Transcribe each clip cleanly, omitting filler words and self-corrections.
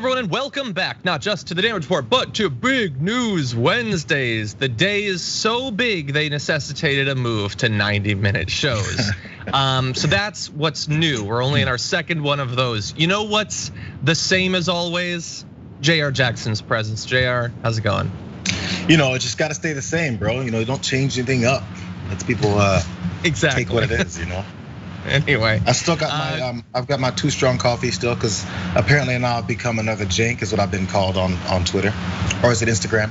everyone, and welcome back, not just to the Damage Report, but to Big News Wednesdays. The day is so big, they necessitated a move to 90-minute shows. So that's what's new. We're only in our second one of those. You know what's the same as always? Jayar Jackson's presence. Jayar, how's it going? You know, it just gotta stay the same, bro. You know, don't change anything up. Let's people exactly take what it is, you know? Anyway, I still got my I've got my 2 Strong coffee still, because apparently now I've become another jank, is what I've been called on Twitter, or is it Instagram?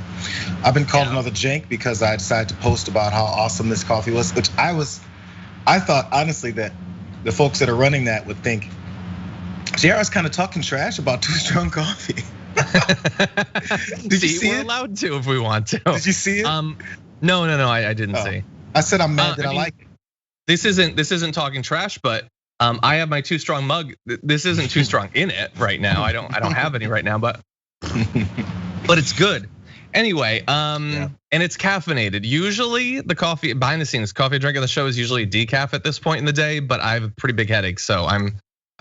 I've been called another jank because I decided to post about how awesome this coffee was, which I thought honestly that the folks that are running that would think Jayar is kind of talking trash about 2 Strong coffee. Did you see we're allowed to if we want to. Did you see it? No, I didn't see. I said I'm mad that I like it. This isn't talking trash, but I have my 2 Strong mug. This isn't 2 Strong in it right now. I don't have any right now, but it's good. Anyway, and it's caffeinated. Usually the coffee behind the scenes, coffee I drink on the show is usually decaf at this point in the day, but I have a pretty big headache, so I'm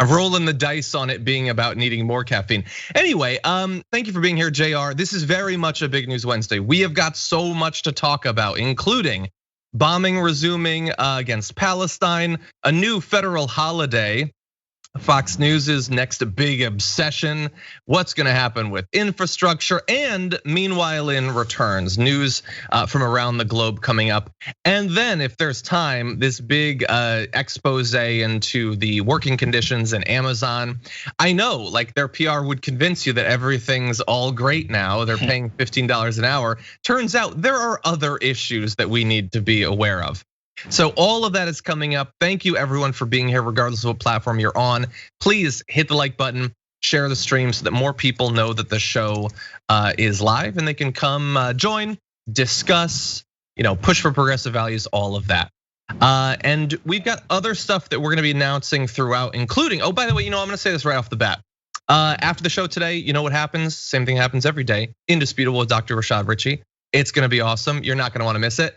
rolling the dice on it being about needing more caffeine. Anyway, thank you for being here, Jayar. This is very much a Big News Wednesday. We have got so much to talk about, including bombing resuming against Palestine, a new federal holiday, Fox News's next big obsession, what's gonna happen with infrastructure, and meanwhile in returns, news from around the globe coming up. And then if there's time, this big expose into the working conditions in Amazon. I know, like their PR would convince you that everything's all great now, they're paying $15 an hour. Turns out there are other issues that we need to be aware of. So all of that is coming up. Thank you everyone for being here, regardless of what platform you're on. Please hit the like button, share the stream so that more people know that the show is live and they can come join, discuss, push for progressive values, all of that. And we've got other stuff that we're gonna be announcing throughout, including, oh, by the way, I'm gonna say this right off the bat. After the show today, you know what happens? Same thing happens every day. Indisputable with Dr. Rashad Richey. It's gonna be awesome. You're not gonna wanna miss it.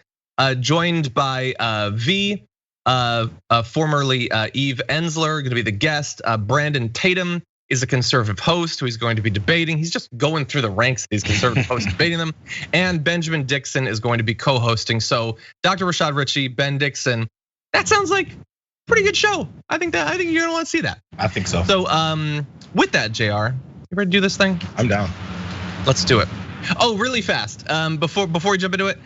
Joined by V, formerly Eve Ensler, gonna be the guest. Brandon Tatum is a conservative host who is going to be debating. He's just going through the ranks of these conservative hosts, debating them. And Benjamin Dixon is going to be co-hosting. So Dr. Rashad Richey, Ben Dixon, that sounds like a pretty good show. I think you're gonna want to see that. I think so. So with that, Jayar, you ready to do this thing? I'm down. Let's do it. Oh, really fast. Before we jump into it,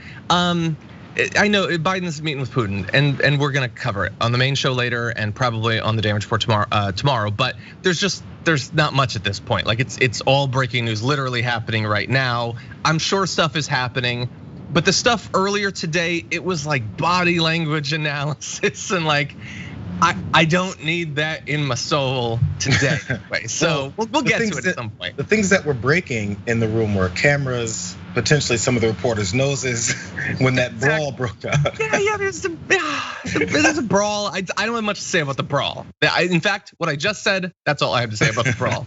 I know Biden's meeting with Putin, and we're gonna cover it on the main show later, and probably on the Damage Report tomorrow. But there's not much at this point. Like it's all breaking news, literally happening right now. I'm sure stuff is happening, but the stuff earlier today, it was like body language analysis, and like I don't need that in my soul today. So we'll get to it at some point. The things that were breaking in the room were cameras, potentially some of the reporters' noses when that brawl broke out. Yeah, there's a brawl. I don't have much to say about the brawl. In fact, what I just said, that's all I have to say about the brawl.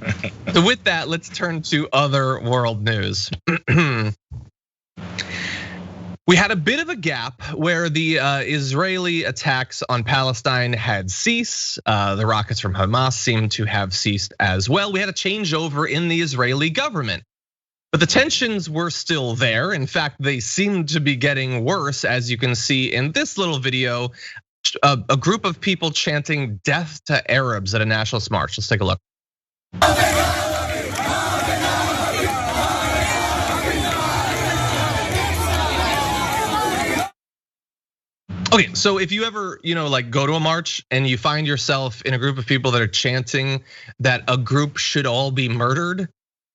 So with that, let's turn to other world news. We had a bit of a gap where the Israeli attacks on Palestine had ceased. The rockets from Hamas seem to have ceased as well. We had a changeover in the Israeli government. But the tensions were still there. In fact, they seem to be getting worse, as you can see in this little video. A group of people chanting "Death to Arabs" at a nationalist march. Let's take a look. Okay, so if you ever, like go to a march and you find yourself in a group of people that are chanting that a group should all be murdered,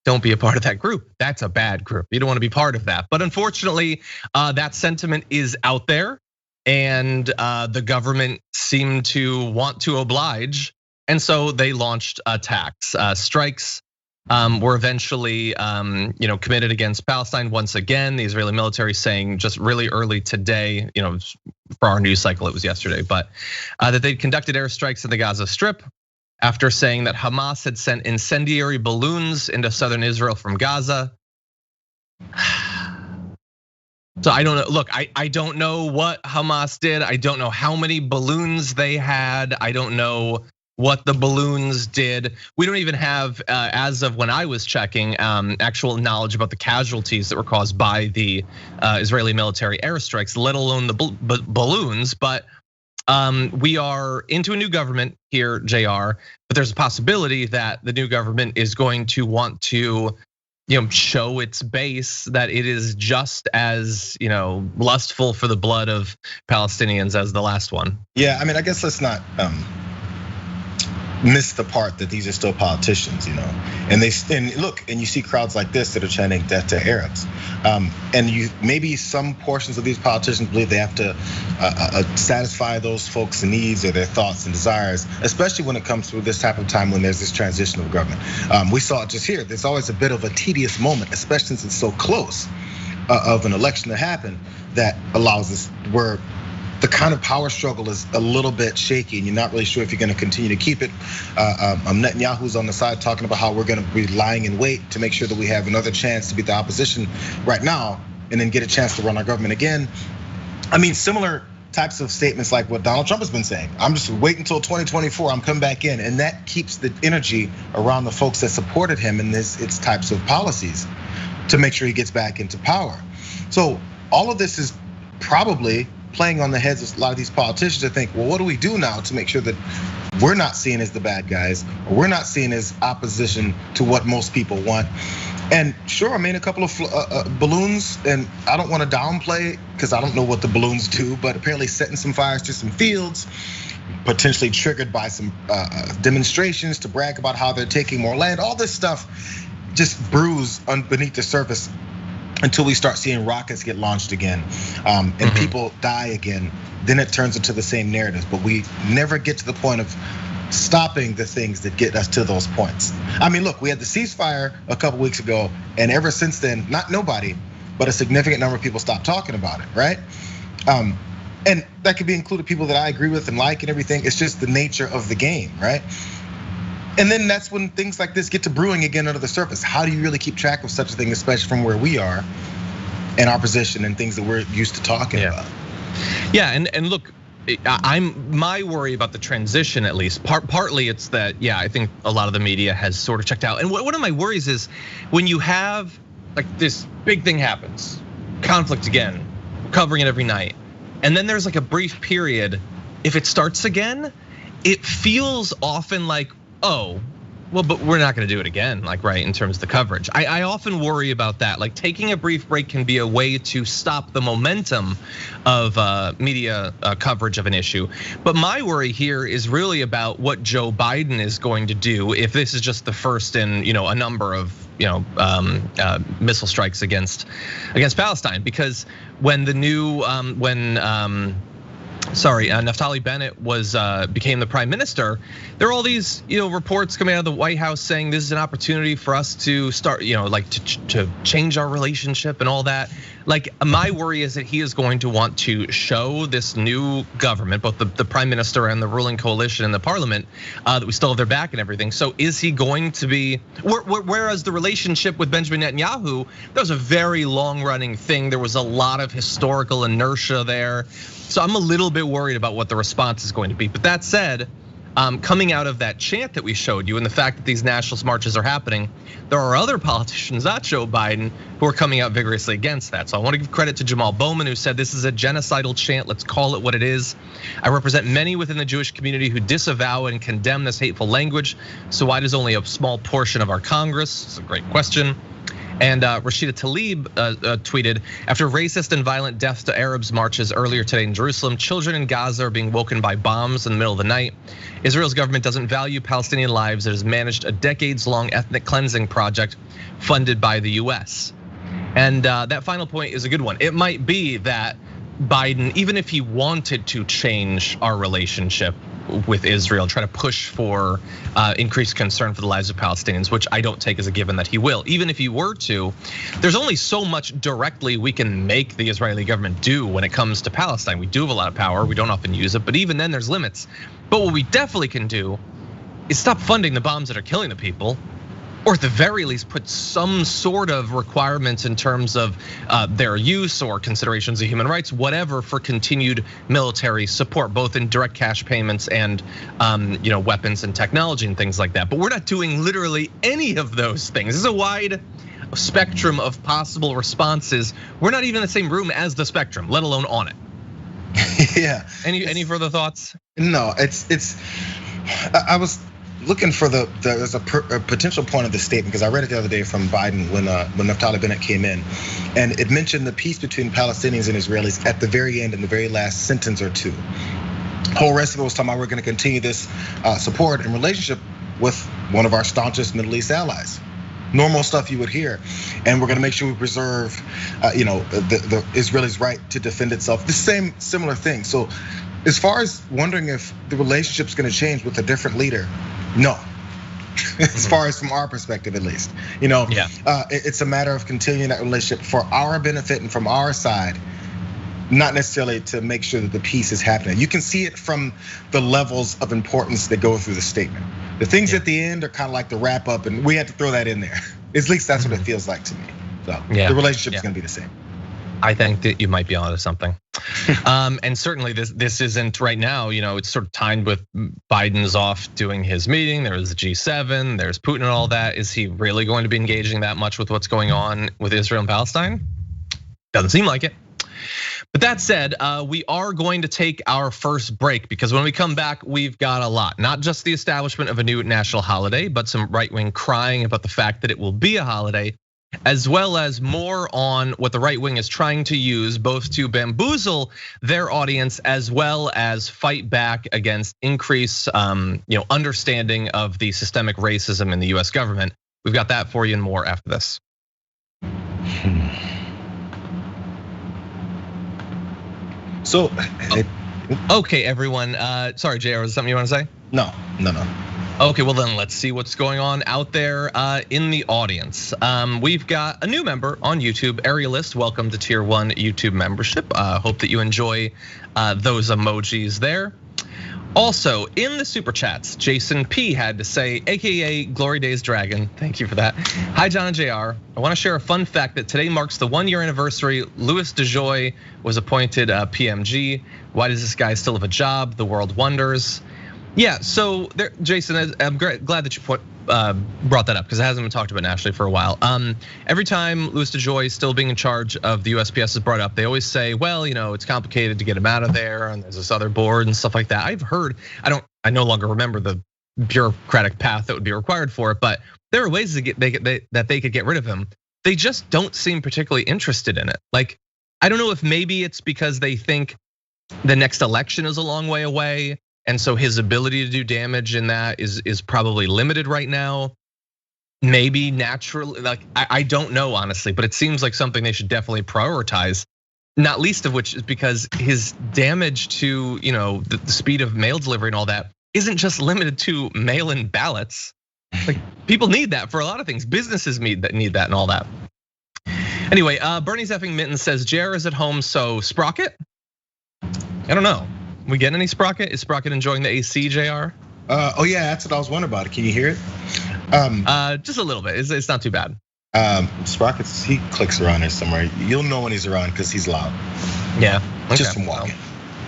don't be a part of that group. That's a bad group. You don't want to be part of that. But unfortunately, that sentiment is out there, and the government seemed to want to oblige, and so they launched attacks. Strikes were eventually committed against Palestine once again. The Israeli military saying just really early today, for our news cycle, it was yesterday, but that they'd conducted airstrikes in the Gaza Strip after saying that Hamas had sent incendiary balloons into southern Israel from Gaza. So I don't know. Look, I don't know what Hamas did. I don't know how many balloons they had. I don't know what the balloons did. We don't even have, as of when I was checking, actual knowledge about the casualties that were caused by the Israeli military airstrikes, let alone the balloons. But we are into a new government here, Jayar, but there's a possibility that the new government is going to want to, show its base that it is just as, lustful for the blood of Palestinians as the last one. Yeah, I mean, I guess let's not miss the part that these are still politicians, and you see crowds like this that are chanting death to Arabs, and maybe some portions of these politicians believe they have to satisfy those folks' needs or their thoughts and desires, especially when it comes to this type of time when there's this transition of government. We saw it just here. There's always a bit of a tedious moment, especially since it's so close of an election to happen, that allows us where the kind of power struggle is a little bit shaky, and you're not really sure if you're going to continue to keep it. Netanyahu's on the side talking about how we're going to be lying in wait to make sure that we have another chance to beat the opposition right now, and then get a chance to run our government again. I mean, similar types of statements like what Donald Trump has been saying. I'm just waiting until 2024. I'm coming back in, and that keeps the energy around the folks that supported him in its types of policies to make sure he gets back into power. So all of this is probably playing on the heads of a lot of these politicians to think, well, what do we do now to make sure that we're not seen as the bad guys, or we're not seen as opposition to what most people want? And sure, I mean, a couple of balloons, and I don't want to downplay because I don't know what the balloons do, but apparently setting some fires to some fields, potentially triggered by some demonstrations to brag about how they're taking more land. All this stuff just brews beneath the surface until we start seeing rockets get launched again, and people die again. Then it turns into the same narrative, but we never get to the point of stopping the things that get us to those points. I mean, look, we had the ceasefire a couple weeks ago, and ever since then, not nobody, but a significant number of people stopped talking about it, right? And that could be included people that I agree with and like and everything. It's just the nature of the game, right? And then that's when things like this get to brewing again under the surface. How do you really keep track of such a thing, especially from where we are and our position and things that we're used to talking about? Yeah, and look, my worry about the transition, at least, partly it's that, yeah, I think a lot of the media has sort of checked out. And one of my worries is when you have like this big thing happens, conflict again, we're covering it every night, and then there's like a brief period. If it starts again, it feels often like, oh, well, but we're not gonna do it again, like, right, in terms of the coverage. I often worry about that. Like, taking a brief break can be a way to stop the momentum of media coverage of an issue. But my worry here is really about what Joe Biden is going to do if this is just the first in a number of missile strikes against Palestine. Because when the new Naftali Bennett became the prime minister, there are all these reports coming out of the White House saying this is an opportunity for us to start to change our relationship and all that. Like, my worry is that he is going to want to show this new government, both the prime minister and the ruling coalition in the parliament, that we still have their back and everything. So is he going to be, whereas the relationship with Benjamin Netanyahu, that was a very long running thing. There was a lot of historical inertia there. So I'm a little bit worried about what the response is going to be. But that said, coming out of that chant that we showed you and the fact that these nationalist marches are happening, there are other politicians, not Joe Biden, who are coming out vigorously against that. So I want to give credit to Jamal Bowman, who said this is a genocidal chant, let's call it what it is. I represent many within the Jewish community who disavow and condemn this hateful language. So why does only a small portion of our Congress? It's a great question. And Rashida Tlaib tweeted, after racist and violent death to Arabs marches earlier today in Jerusalem, children in Gaza are being woken by bombs in the middle of the night. Israel's government doesn't value Palestinian lives. It has managed a decades-long ethnic cleansing project funded by the US. And that final point is a good one. It might be that Biden, even if he wanted to change our relationship with Israel, try to push for increased concern for the lives of Palestinians, which I don't take as a given that he will. Even if he were to, there's only so much directly we can make the Israeli government do when it comes to Palestine. We do have a lot of power, we don't often use it, but even then there's limits. But what we definitely can do is stop funding the bombs that are killing the people. or at the very least put some sort of requirements in terms of their use or considerations of human rights, whatever, for continued military support, both in direct cash payments and weapons and technology and things like that. But we're not doing literally any of those things. This is a wide spectrum of possible responses. We're not even in the same room as the spectrum, let alone on it. Yeah. Any further thoughts? No, I was looking for there's a potential point of the statement, because I read it the other day from Biden when Naftali Bennett came in, and it mentioned the peace between Palestinians and Israelis at the very end, in the very last sentence or two. The whole rest of it was talking about we're going to continue this support and relationship with one of our staunchest Middle East allies. Normal stuff you would hear, and we're going to make sure we preserve, the Israelis' right to defend itself. The similar thing. So, as far as wondering if the relationship's going to change with a different leader, no. As far as from our perspective, at least, it's a matter of continuing that relationship for our benefit and from our side, not necessarily to make sure that the peace is happening. You can see it from the levels of importance that go through the statement. The things at the end are kind of like the wrap up, and we had to throw that in there. At least that's what it feels like to me. So the relationship is going to be the same. I think that you might be onto something. And certainly this isn't right now, it's sort of timed with Biden's off doing his meeting. There's the G7, there's Putin and all that. Is he really going to be engaging that much with what's going on with Israel and Palestine? Doesn't seem like it. But that said, we are going to take our first break, because when we come back, we've got a lot. Not just the establishment of a new national holiday, but some right-wing crying about the fact that it will be a holiday, as well as more on what the right wing is trying to use, both to bamboozle their audience as well as fight back against increased understanding of the systemic racism in the US government. We've got that for you and more after this. So, okay, everyone. Sorry, Jayar, is there something you want to say? No. Okay, well then let's see what's going on out there in the audience. We've got a new member on YouTube, Aerialist. Welcome to Tier 1 YouTube membership. Hope that you enjoy those emojis there. Also, in the super chats, Jason P had to say, AKA Glory Days Dragon, thank you for that. Hi, John and Jayar. I wanna share a fun fact that today marks the 1 year anniversary. Louis DeJoy was appointed PMG. Why does this guy still have a job? The world wonders. Yeah, so there, Jason, I'm glad that you brought that up, because it hasn't been talked about nationally for a while. Every time Louis DeJoy still being in charge of the USPS is brought up, they always say, well, it's complicated to get him out of there, and there's this other board and stuff like that. I've heard, I no longer remember the bureaucratic path that would be required for it, but there are ways that they could get rid of him. They just don't seem particularly interested in it. Like, I don't know if maybe it's because they think the next election is a long way away, and so his ability to do damage in that is probably limited right now. Maybe naturally, like I don't know honestly, but it seems like something they should definitely prioritize. Not least of which is because his damage to the speed of mail delivery and all that isn't just limited to mail-in ballots. Like people need that for a lot of things. Businesses need that and all that. Anyway, Bernie's effing mitten says Jayar is at home, so Sprocket. I don't know. We get any Sprocket? Is Sprocket enjoying the AC, Jayar? Oh yeah, that's what I was wondering about. Can you hear it? Just a little bit. It's not too bad. Sprockets, he clicks around there somewhere. You'll know when he's around because he's loud. Yeah, okay. Just from walking.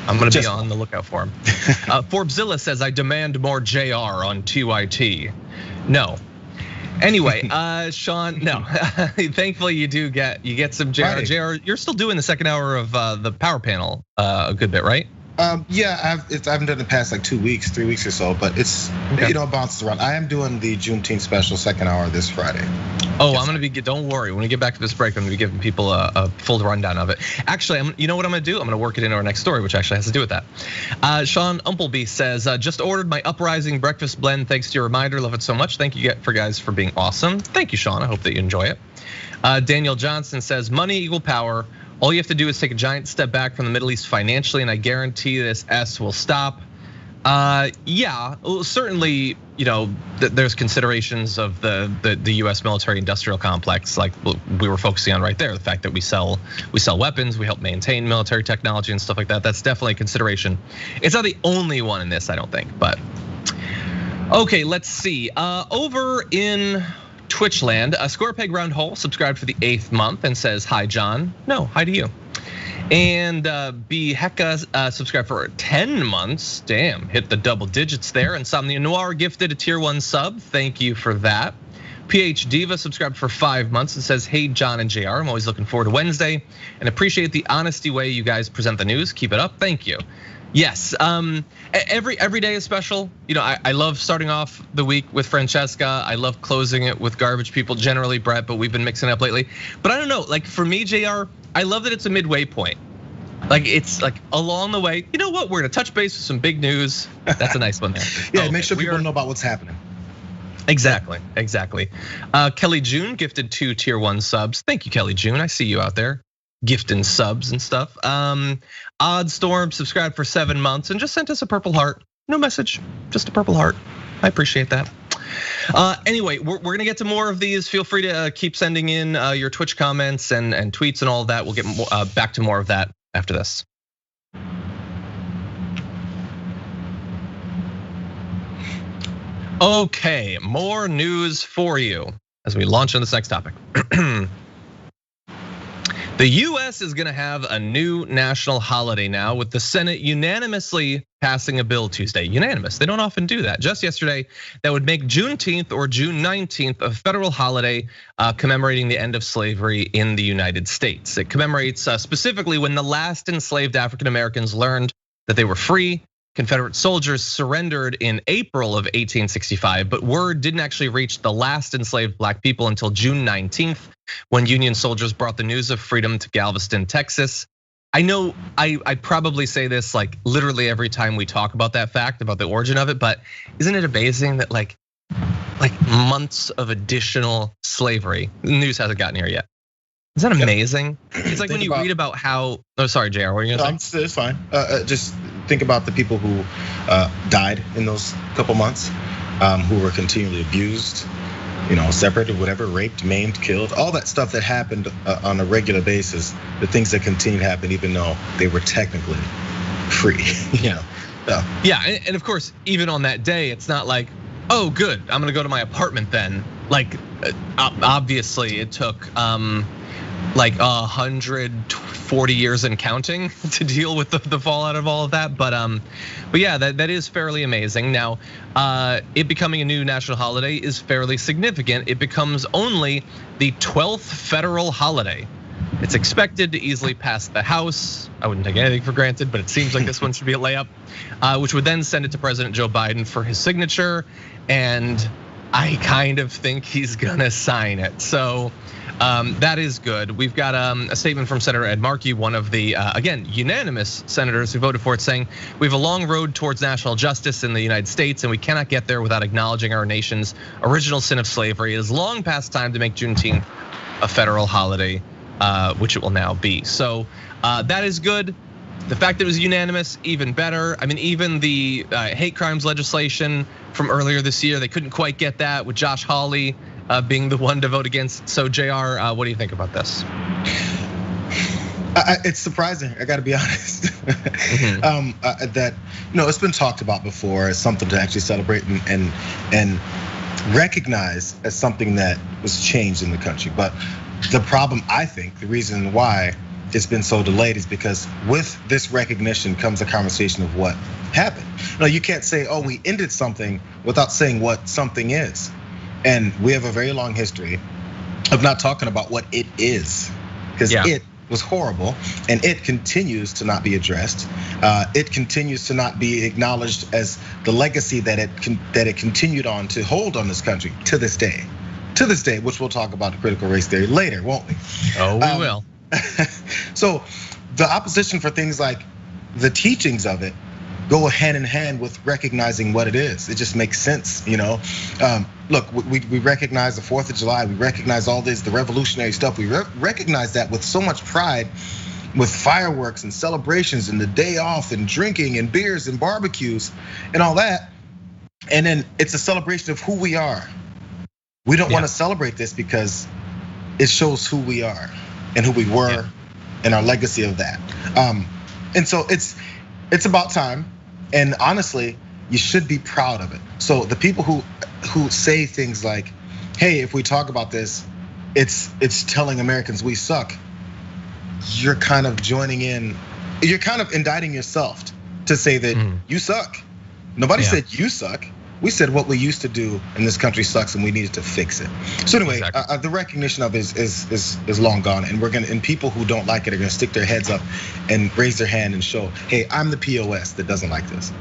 I'm gonna be on the lookout for him. Forbesilla says I demand more Jayar on TYT. No. Anyway, Sean, no. Thankfully you get some Jayar. Right. Jayar, you're still doing the second hour of the power panel a good bit, right? Yeah, I haven't done it the past like 2 weeks, 3 weeks or so, but it's it bounces around. I am doing the Juneteenth special second hour this Friday. Oh, I'm gonna be. Don't worry. When we get back to this break, I'm gonna be giving people a full rundown of it. Actually, you know what I'm gonna do? I'm gonna work it into our next story, which actually has to do with that. Sean Umpleby says, just ordered my Uprising breakfast blend. Thanks to your reminder, love it so much. Thank you guys for being awesome. Thank you, Sean. I hope that you enjoy it. Daniel Johnson says, money equal power. All you have to do is take a giant step back from the Middle East financially, and I guarantee this S will stop. Yeah, certainly, there's considerations of the US military industrial complex, like we were focusing on right there. The fact that we sell weapons, we help maintain military technology and stuff like that. That's definitely a consideration. It's not the only one in this, I don't think, but okay, let's see. Over in Twitchland, a square peg round hole subscribed for the 8th month and says, hi, John. No, hi to you. And B Hecka subscribed for 10 months. Damn, hit the double digits there. Insomnia Noir gifted a tier 1 sub. Thank you for that. PH Diva subscribed for 5 months and says, hey, John and Jayar, I'm always looking forward to Wednesday and appreciate the honesty way you guys present the news. Keep it up, thank you. Yes, every day is special. You know, I love starting off the week with Francesca. I love closing it with garbage people, generally Brett, but we've been mixing it up lately. But I don't know, like for me, Jayar, I love that it's a midway point. Like it's like along the way, you know what? We're gonna touch base with some big news. That's a nice one there. Yeah, okay. Make sure people know about what's happening. Exactly. Kelly June gifted 2 tier 1 subs. Thank you, Kelly June. I see you out there gifting subs and stuff. Odd Storm subscribed for 7 months and just sent us a purple heart. No message, just a purple heart. I appreciate that. Anyway, we're gonna get to more of these. Feel free to keep sending in your Twitch comments and tweets and all of that. We'll get back to more of that after this. Okay, more news for you as we launch on this next topic. The US is gonna have a new national holiday now with the Senate unanimously passing a bill Tuesday. Unanimous, they don't often do that. Just yesterday, that would make Juneteenth or June 19th a federal holiday commemorating the end of slavery in the United States. It commemorates specifically when the last enslaved African Americans learned that they were free. Confederate soldiers surrendered in April of 1865, but word didn't actually reach the last enslaved black people until June 19th, when Union soldiers brought the news of freedom to Galveston, Texas. I know I probably say this like literally every time we talk about that fact, about the origin of it, but isn't it amazing that like months of additional slavery, the news hasn't gotten here yet. Isn't that amazing? It's like when you read about how, oh, sorry, Jayar, what were you gonna say? It's fine. Just think about the people who died in those couple months, who were continually abused, separated, whatever, raped, maimed, killed, all that stuff that happened on a regular basis, the things that continue to happen even though they were technically free, Yeah, and of course, even on that day, it's not like, oh, good, I'm gonna go to my apartment then. Like, obviously it took like 140 years and counting to deal with the fallout of all of that. But yeah, that is fairly amazing. Now, it becoming a new national holiday is fairly significant. It becomes only the 12th federal holiday. It's expected to easily pass the House. I wouldn't take anything for granted, but it seems like this one should be a layup, which would then send it to President Joe Biden for his signature. And I kind of think he's gonna sign it. So that is good. We've got a statement from Senator Ed Markey, one of the, again, unanimous senators who voted for it, saying, we have a long road towards national justice in the United States, and we cannot get there without acknowledging our nation's original sin of slavery. It is long past time to make Juneteenth a federal holiday, which it will now be. So that is good. The fact that it was unanimous, even better. I mean, even the hate crimes legislation from earlier this year, they couldn't quite get that with Josh Hawley being the one to vote against. So Jayar, what do you think about this? It's surprising, I gotta be honest. That it's been talked about before as something to actually celebrate and recognize as something that was changed in the country. But the problem, I think, the reason why it's been so delayed is because with this recognition comes a conversation of what happened. No, you can't say, oh, we ended something without saying what something is. And we have a very long history of not talking about what it is, because it was horrible and it continues to not be addressed. It continues to not be acknowledged as the legacy that it continued on to hold on this country to this day. To this day, which we'll talk about the critical race theory later, won't we? Oh, we will. So the opposition for things like the teachings of it go hand in hand with recognizing what it is. It just makes sense, Look, we recognize the 4th of July, we recognize all this, the revolutionary stuff. We recognize that with so much pride, with fireworks and celebrations and the day off and drinking and beers and barbecues and all that. And then it's a celebration of who we are. We don't want to celebrate this because it shows who we are and who we were and our legacy of that. And so it's about time. And honestly, you should be proud of it. So the people who say things like, hey, if we talk about this, it's telling Americans we suck. You're kind of joining in, you're kind of indicting yourself to say that you suck. Nobody said you suck. We said what we used to do in this country sucks and we needed to fix it. So anyway, the recognition of it is long gone, and people who don't like it are gonna stick their heads up and raise their hand and show, hey, I'm the POS that doesn't like this.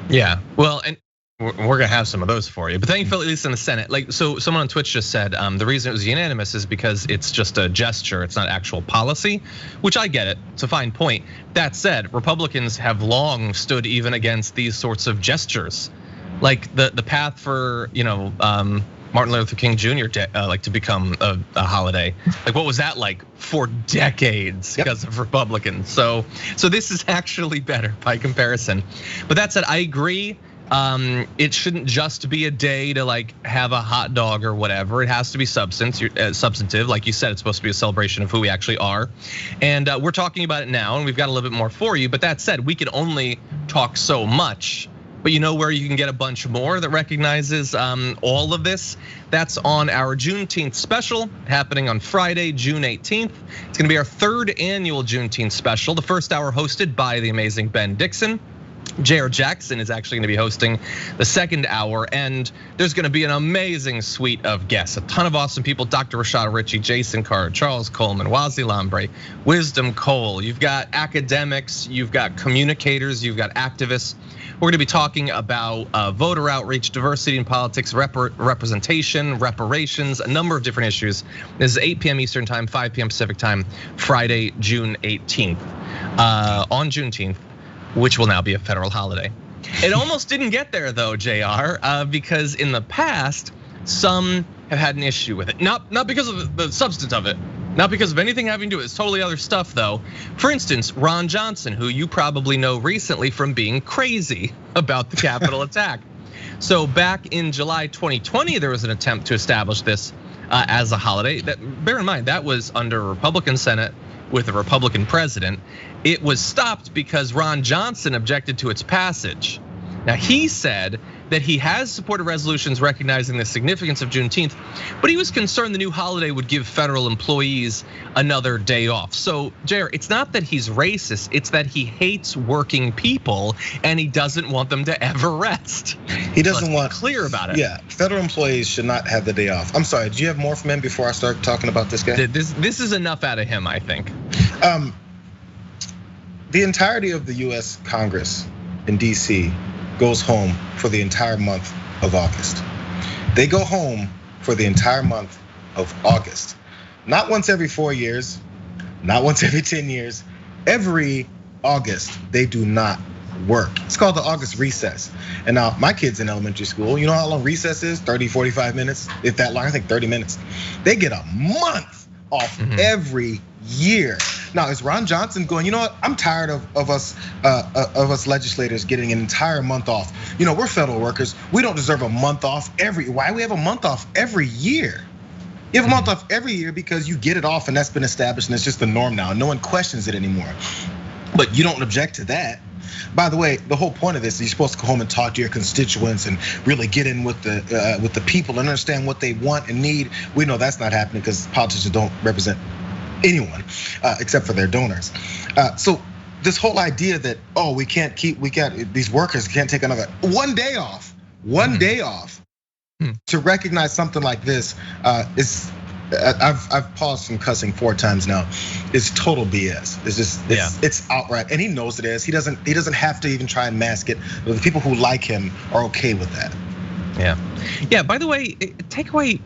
Yeah, well, and we're gonna have some of those for you, but thankfully, at least in the Senate, like, so someone on Twitch just said the reason it was unanimous is because it's just a gesture, it's not actual policy, which I get it, it's a fine point. That said, Republicans have long stood even against these sorts of gestures. Like the path for Martin Luther King Jr. Like to become a holiday. Like what was that like for decades because of Republicans? So this is actually better by comparison. But that said, I agree. It shouldn't just be a day to like have a hot dog or whatever. It has to be substantive. Like you said, it's supposed to be a celebration of who we actually are. And we're talking about it now, and we've got a little bit more for you. But that said, we can only talk so much. But you know where you can get a bunch more that recognizes all of this? That's on our Juneteenth special happening on Friday, June 18th. It's gonna be our third annual Juneteenth special. The first hour hosted by the amazing Ben Dixon. Jayar Jackson is actually gonna be hosting the second hour, and there's gonna be an amazing suite of guests. A ton of awesome people, Dr. Rashada Ritchie, Jason Carr, Charles Coleman, Wazi Lambre, Wisdom Cole. You've got academics, you've got communicators, you've got activists. We're gonna be talking about voter outreach, diversity in politics, representation, reparations, a number of different issues. This is 8 p.m. Eastern time, 5 p.m. Pacific time, Friday, June 18th. On Juneteenth, which will now be a federal holiday. It almost didn't get there though, Jayar, because in the past, some have had an issue with it. Not because of the substance of it, not because of anything having to do with it. It's totally other stuff though. For instance, Ron Johnson, who you probably know recently from being crazy about the Capitol attack. So back in July 2020, there was an attempt to establish this as a holiday. Bear in mind, that was under a Republican Senate with a Republican president. It was stopped because Ron Johnson objected to its passage. Now he said that he has supported resolutions recognizing the significance of Juneteenth, but he was concerned the new holiday would give federal employees another day off. So Jayar, it's not that he's racist, it's that he hates working people and he doesn't want them to ever rest. He doesn't want clear about it. Yeah, federal employees should not have the day off. I'm sorry, do you have more from him before I start talking about this guy? This is enough out of him, I think. The entirety of the US Congress in DC goes home for the entire month of August. They go home for the entire month of August. Not once every 4 years, not once every 10 years. Every August, they do not work. It's called the August recess. And now my kids in elementary school, you know how long recess is? 30, 45 minutes, if that long, I think 30 minutes. They get a month off every year. Now is Ron Johnson going, you know what? I'm tired of us legislators getting an entire month off. You know, we're federal workers. We don't deserve a month off why we have a month off every year? You have a month off every year because you get it off and that's been established and it's just the norm now. No one questions it anymore. But you don't object to that. By the way, the whole point of this is you're supposed to go home and talk to your constituents and really get in with the people and understand what they want and need. We know that's not happening because politicians don't represent anyone except for their donors. So this whole idea that these workers can't take another one day off to recognize something like this is. I've paused from cussing 4 times now. It's total BS. It's just it's outright, and he knows it is. He doesn't have to even try and mask it. But the people who like him are okay with that. Yeah. By the way, take away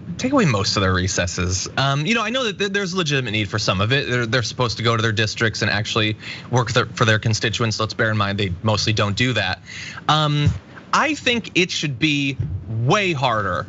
most of their recesses. You know, I know that there's a legitimate need for some of it. They're supposed to go to their districts and actually work for their constituents. Let's bear in mind they mostly don't do that. I think it should be way harder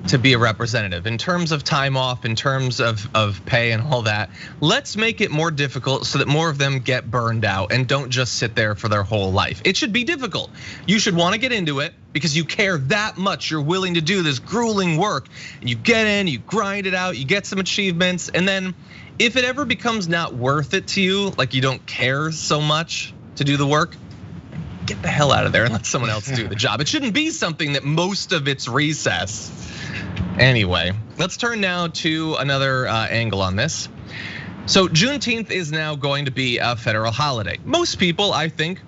to be a representative in terms of time off, in terms of pay and all that. Let's make it more difficult so that more of them get burned out and don't just sit there for their whole life. It should be difficult. You should want to get into it because you care that much. You're willing to do this grueling work. And you get in, you grind it out, you get some achievements, and then if it ever becomes not worth it to you, like you don't care so much to do the work, get the hell out of there and let someone else do the job. It shouldn't be something that most of its recess. Anyway, let's turn now to another angle on this. So Juneteenth is now going to be a federal holiday. Most people, I think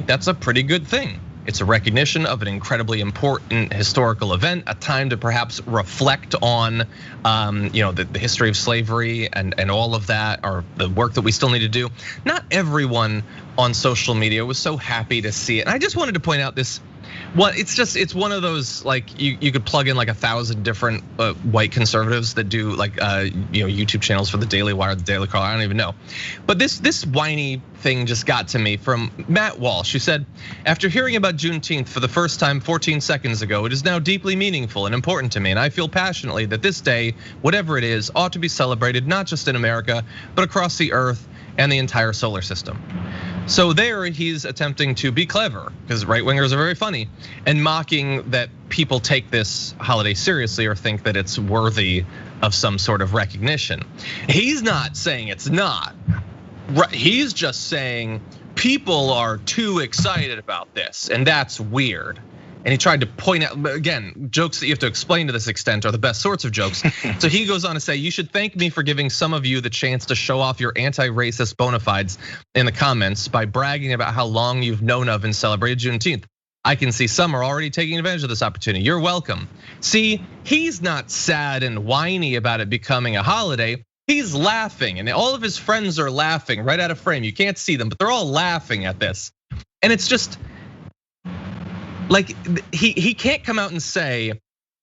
that's a pretty good thing. It's a recognition of an incredibly important historical event, a time to perhaps reflect on the history of slavery and all of that, or the work that we still need to do. Not everyone on social media was so happy to see it. And I just wanted to point out this. It's one of those, like, you could plug in like 1,000 different white conservatives that do like YouTube channels for the Daily Wire, the Daily Caller, I don't even know. But this whiny thing just got to me from Matt Walsh, who said, after hearing about Juneteenth for the first time 14 seconds ago, it is now deeply meaningful and important to me, and I feel passionately that this day, whatever it is, ought to be celebrated not just in America, but across the earth and the entire solar system. So there he's attempting to be clever, because right-wingers are very funny, and mocking that people take this holiday seriously or think that it's worthy of some sort of recognition. He's not saying it's not. He's just saying people are too excited about this, and that's weird. And he tried to point out, again, jokes that you have to explain to this extent are the best sorts of jokes. So he goes on to say, you should thank me for giving some of you the chance to show off your anti-racist bona fides in the comments by bragging about how long you've known of and celebrated Juneteenth. I can see some are already taking advantage of this opportunity. You're welcome. See, he's not sad and whiny about it becoming a holiday. He's laughing, and all of his friends are laughing right out of frame. You can't see them, but they're all laughing at this. And it's just, like, he can't come out and say,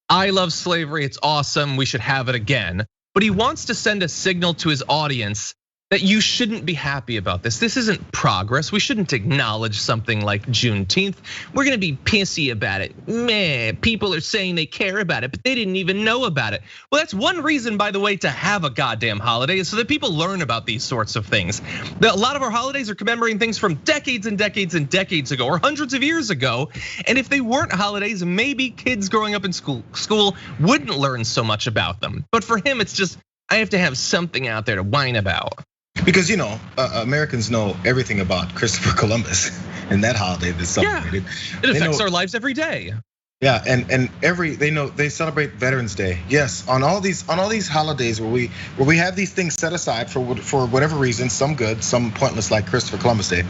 I love slavery, it's awesome, we should have it again. But he wants to send a signal to his audience that you shouldn't be happy about this. This isn't progress. We shouldn't acknowledge something like Juneteenth. We're gonna be pissy about it. Man, people are saying they care about it, but they didn't even know about it. Well, that's one reason, by the way, to have a goddamn holiday is so that people learn about these sorts of things. A lot of our holidays are commemorating things from decades and decades and decades ago, or hundreds of years ago. And if they weren't holidays, maybe kids growing up in school wouldn't learn so much about them. But for him, it's just, I have to have something out there to whine about. Because Americans know everything about Christopher Columbus and that holiday that's celebrated. Yeah, it affects our lives every day. Yeah, and they celebrate Veterans Day. Yes, on all these holidays where we have these things set aside for whatever reason, some good, some pointless, like Christopher Columbus Day.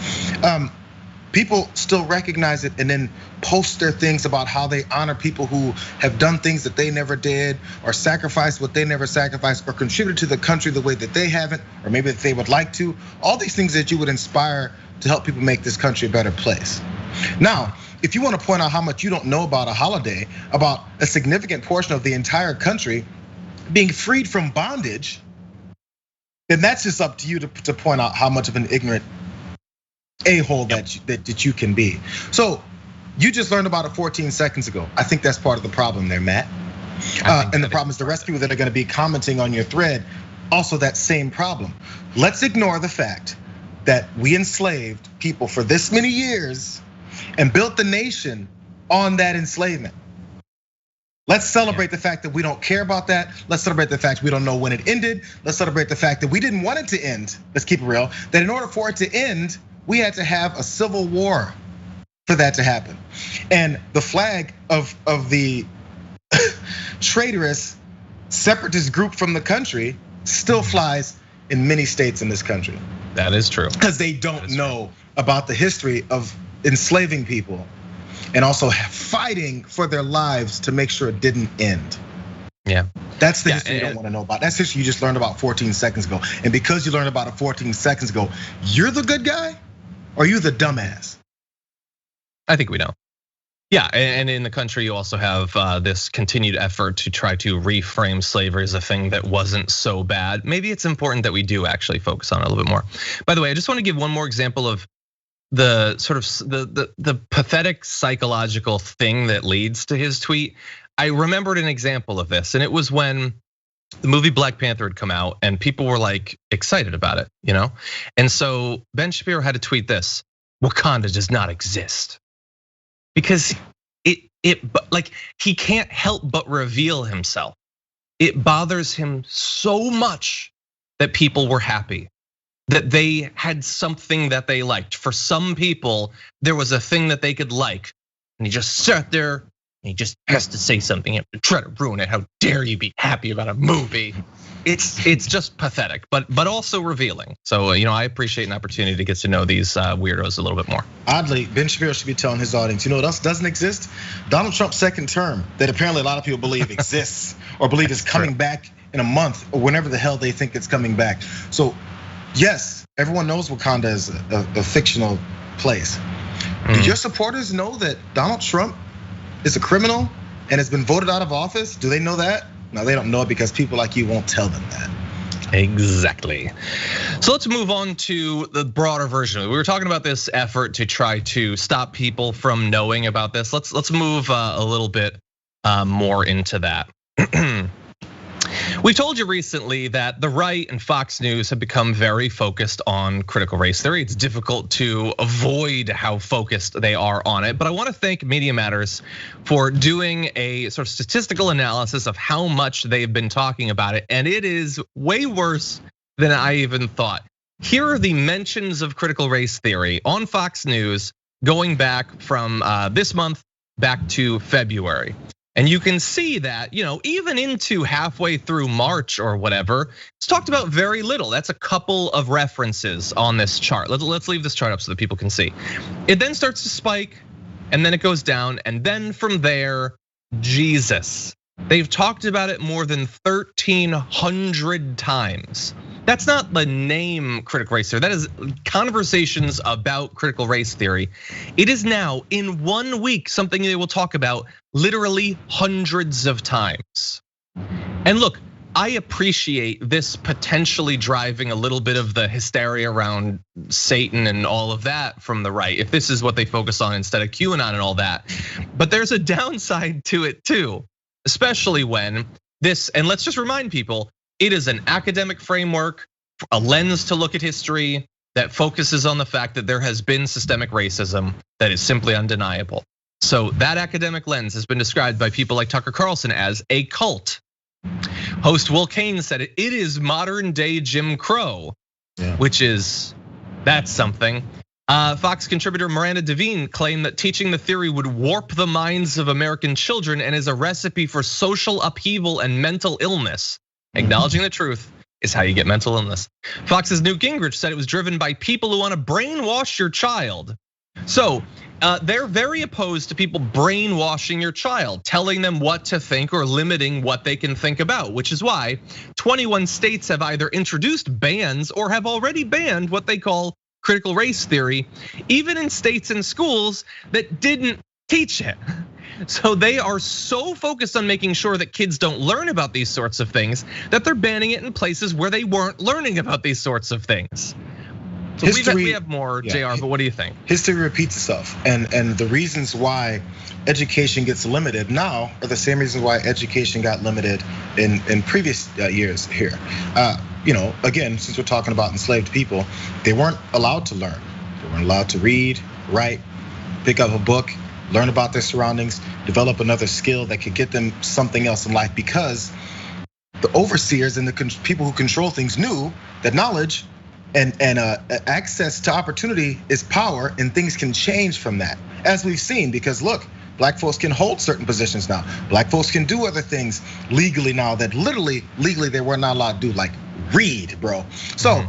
People still recognize it and then post their things about how they honor people who have done things that they never did, or sacrificed what they never sacrificed, or contributed to the country the way that they haven't, or maybe that they would like to. All these things that you would inspire to help people make this country a better place. Now, if you want to point out how much you don't know about a holiday, about a significant portion of the entire country being freed from bondage, then that's just up to you to point out how much of an ignorant a-hole that you can be. So you just learned about it 14 seconds ago. I think that's part of the problem there, Matt. And the problem is the rest of people that are gonna be commenting on your thread, also that same problem. Let's ignore the fact that we enslaved people for this many years and built the nation on that enslavement. Let's celebrate the fact that we don't care about that. Let's celebrate the fact we don't know when it ended. Let's celebrate the fact that we didn't want it to end. Let's keep it real. That in order for it to end, we had to have a civil war for that to happen. And the flag of the traitorous separatist group from the country still flies in many states in this country. That is true. Because they don't know about the history of enslaving people and also fighting for their lives to make sure it didn't end. Yeah. That's the history you don't want to know about. That's history you just learned about 14 seconds ago. And because you learned about it 14 seconds ago, you're the good guy? Or are you the dumbass? I think we know. Yeah, and in the country you also have this continued effort to try to reframe slavery as a thing that wasn't so bad. Maybe it's important that we do actually focus on it a little bit more. By the way, I just want to give one more example of the sort of the pathetic psychological thing that leads to his tweet. I remembered an example of this, and it was when the movie Black Panther had come out and people were like excited about it, And so Ben Shapiro had to tweet this: Wakanda does not exist. Because like he can't help but reveal himself. It bothers him so much that people were happy, that they had something that they liked. For some people, there was a thing that they could like, and he just sat there, he just has to say something and try to ruin it. How dare you be happy about a movie? It's just pathetic, but also revealing. So I appreciate an opportunity to get to know these weirdos a little bit more. Oddly, Ben Shapiro should be telling his audience, what else doesn't exist? Donald Trump's second term that apparently a lot of people believe exists or believe is coming back in a month or whenever the hell they think it's coming back. So yes, everyone knows Wakanda is a fictional place. Do your supporters know that Donald Trump is a criminal and has been voted out of office? Do they know that? No, they don't know it because people like you won't tell them that. Exactly. So let's move on to the broader version. We were talking about this effort to try to stop people from knowing about this. Let's move a little bit more into that. We told you recently that the right and Fox News have become very focused on critical race theory. It's difficult to avoid how focused they are on it, but I want to thank Media Matters for doing a sort of statistical analysis of how much they've been talking about it, and it is way worse than I even thought. Here are the mentions of critical race theory on Fox News going back from this month back to February. And you can see that, even into halfway through March or whatever, it's talked about very little. That's a couple of references on this chart. Let's leave this chart up so that people can see. It then starts to spike, and then it goes down, and then from there, Jesus. They've talked about it more than 1,300 times. That's not the name critical race theory. That is conversations about critical race theory. It is now in 1 week something they will talk about literally hundreds of times. And look, I appreciate this potentially driving a little bit of the hysteria around Satan and all of that from the right, if this is what they focus on instead of QAnon and all that. But there's a downside to it too, especially when this, and let's just remind people, it is an academic framework, a lens to look at history that focuses on the fact that there has been systemic racism that is simply undeniable. So that academic lens has been described by people like Tucker Carlson as a cult. Host Will Cain said it is modern day Jim Crow, which is, that's something. Fox contributor Miranda Devine claimed that teaching the theory would warp the minds of American children and is a recipe for social upheaval and mental illness. Acknowledging the truth is how you get mental illness. Fox's Newt Gingrich said it was driven by people who want to brainwash your child. So they're very opposed to people brainwashing your child, telling them what to think or limiting what they can think about, which is why 21 states have either introduced bans or have already banned what they call critical race theory, even in states and schools that didn't teach it. So they are so focused on making sure that kids don't learn about these sorts of things that they're banning it in places where they weren't learning about these sorts of things. So we have more, Jayar, but what do you think? History repeats itself, and the reasons why education gets limited now are the same reasons why education got limited in previous years here. Again, since we're talking about enslaved people, they weren't allowed to learn. They weren't allowed to read, write, pick up a book, learn about their surroundings, develop another skill that could get them something else in life, because the overseers and the people who control things knew that knowledge and access to opportunity is power, and things can change from that, as we've seen. Because look, black folks can hold certain positions now. Black folks can do other things legally now that literally legally they were not allowed to do, like read, bro. So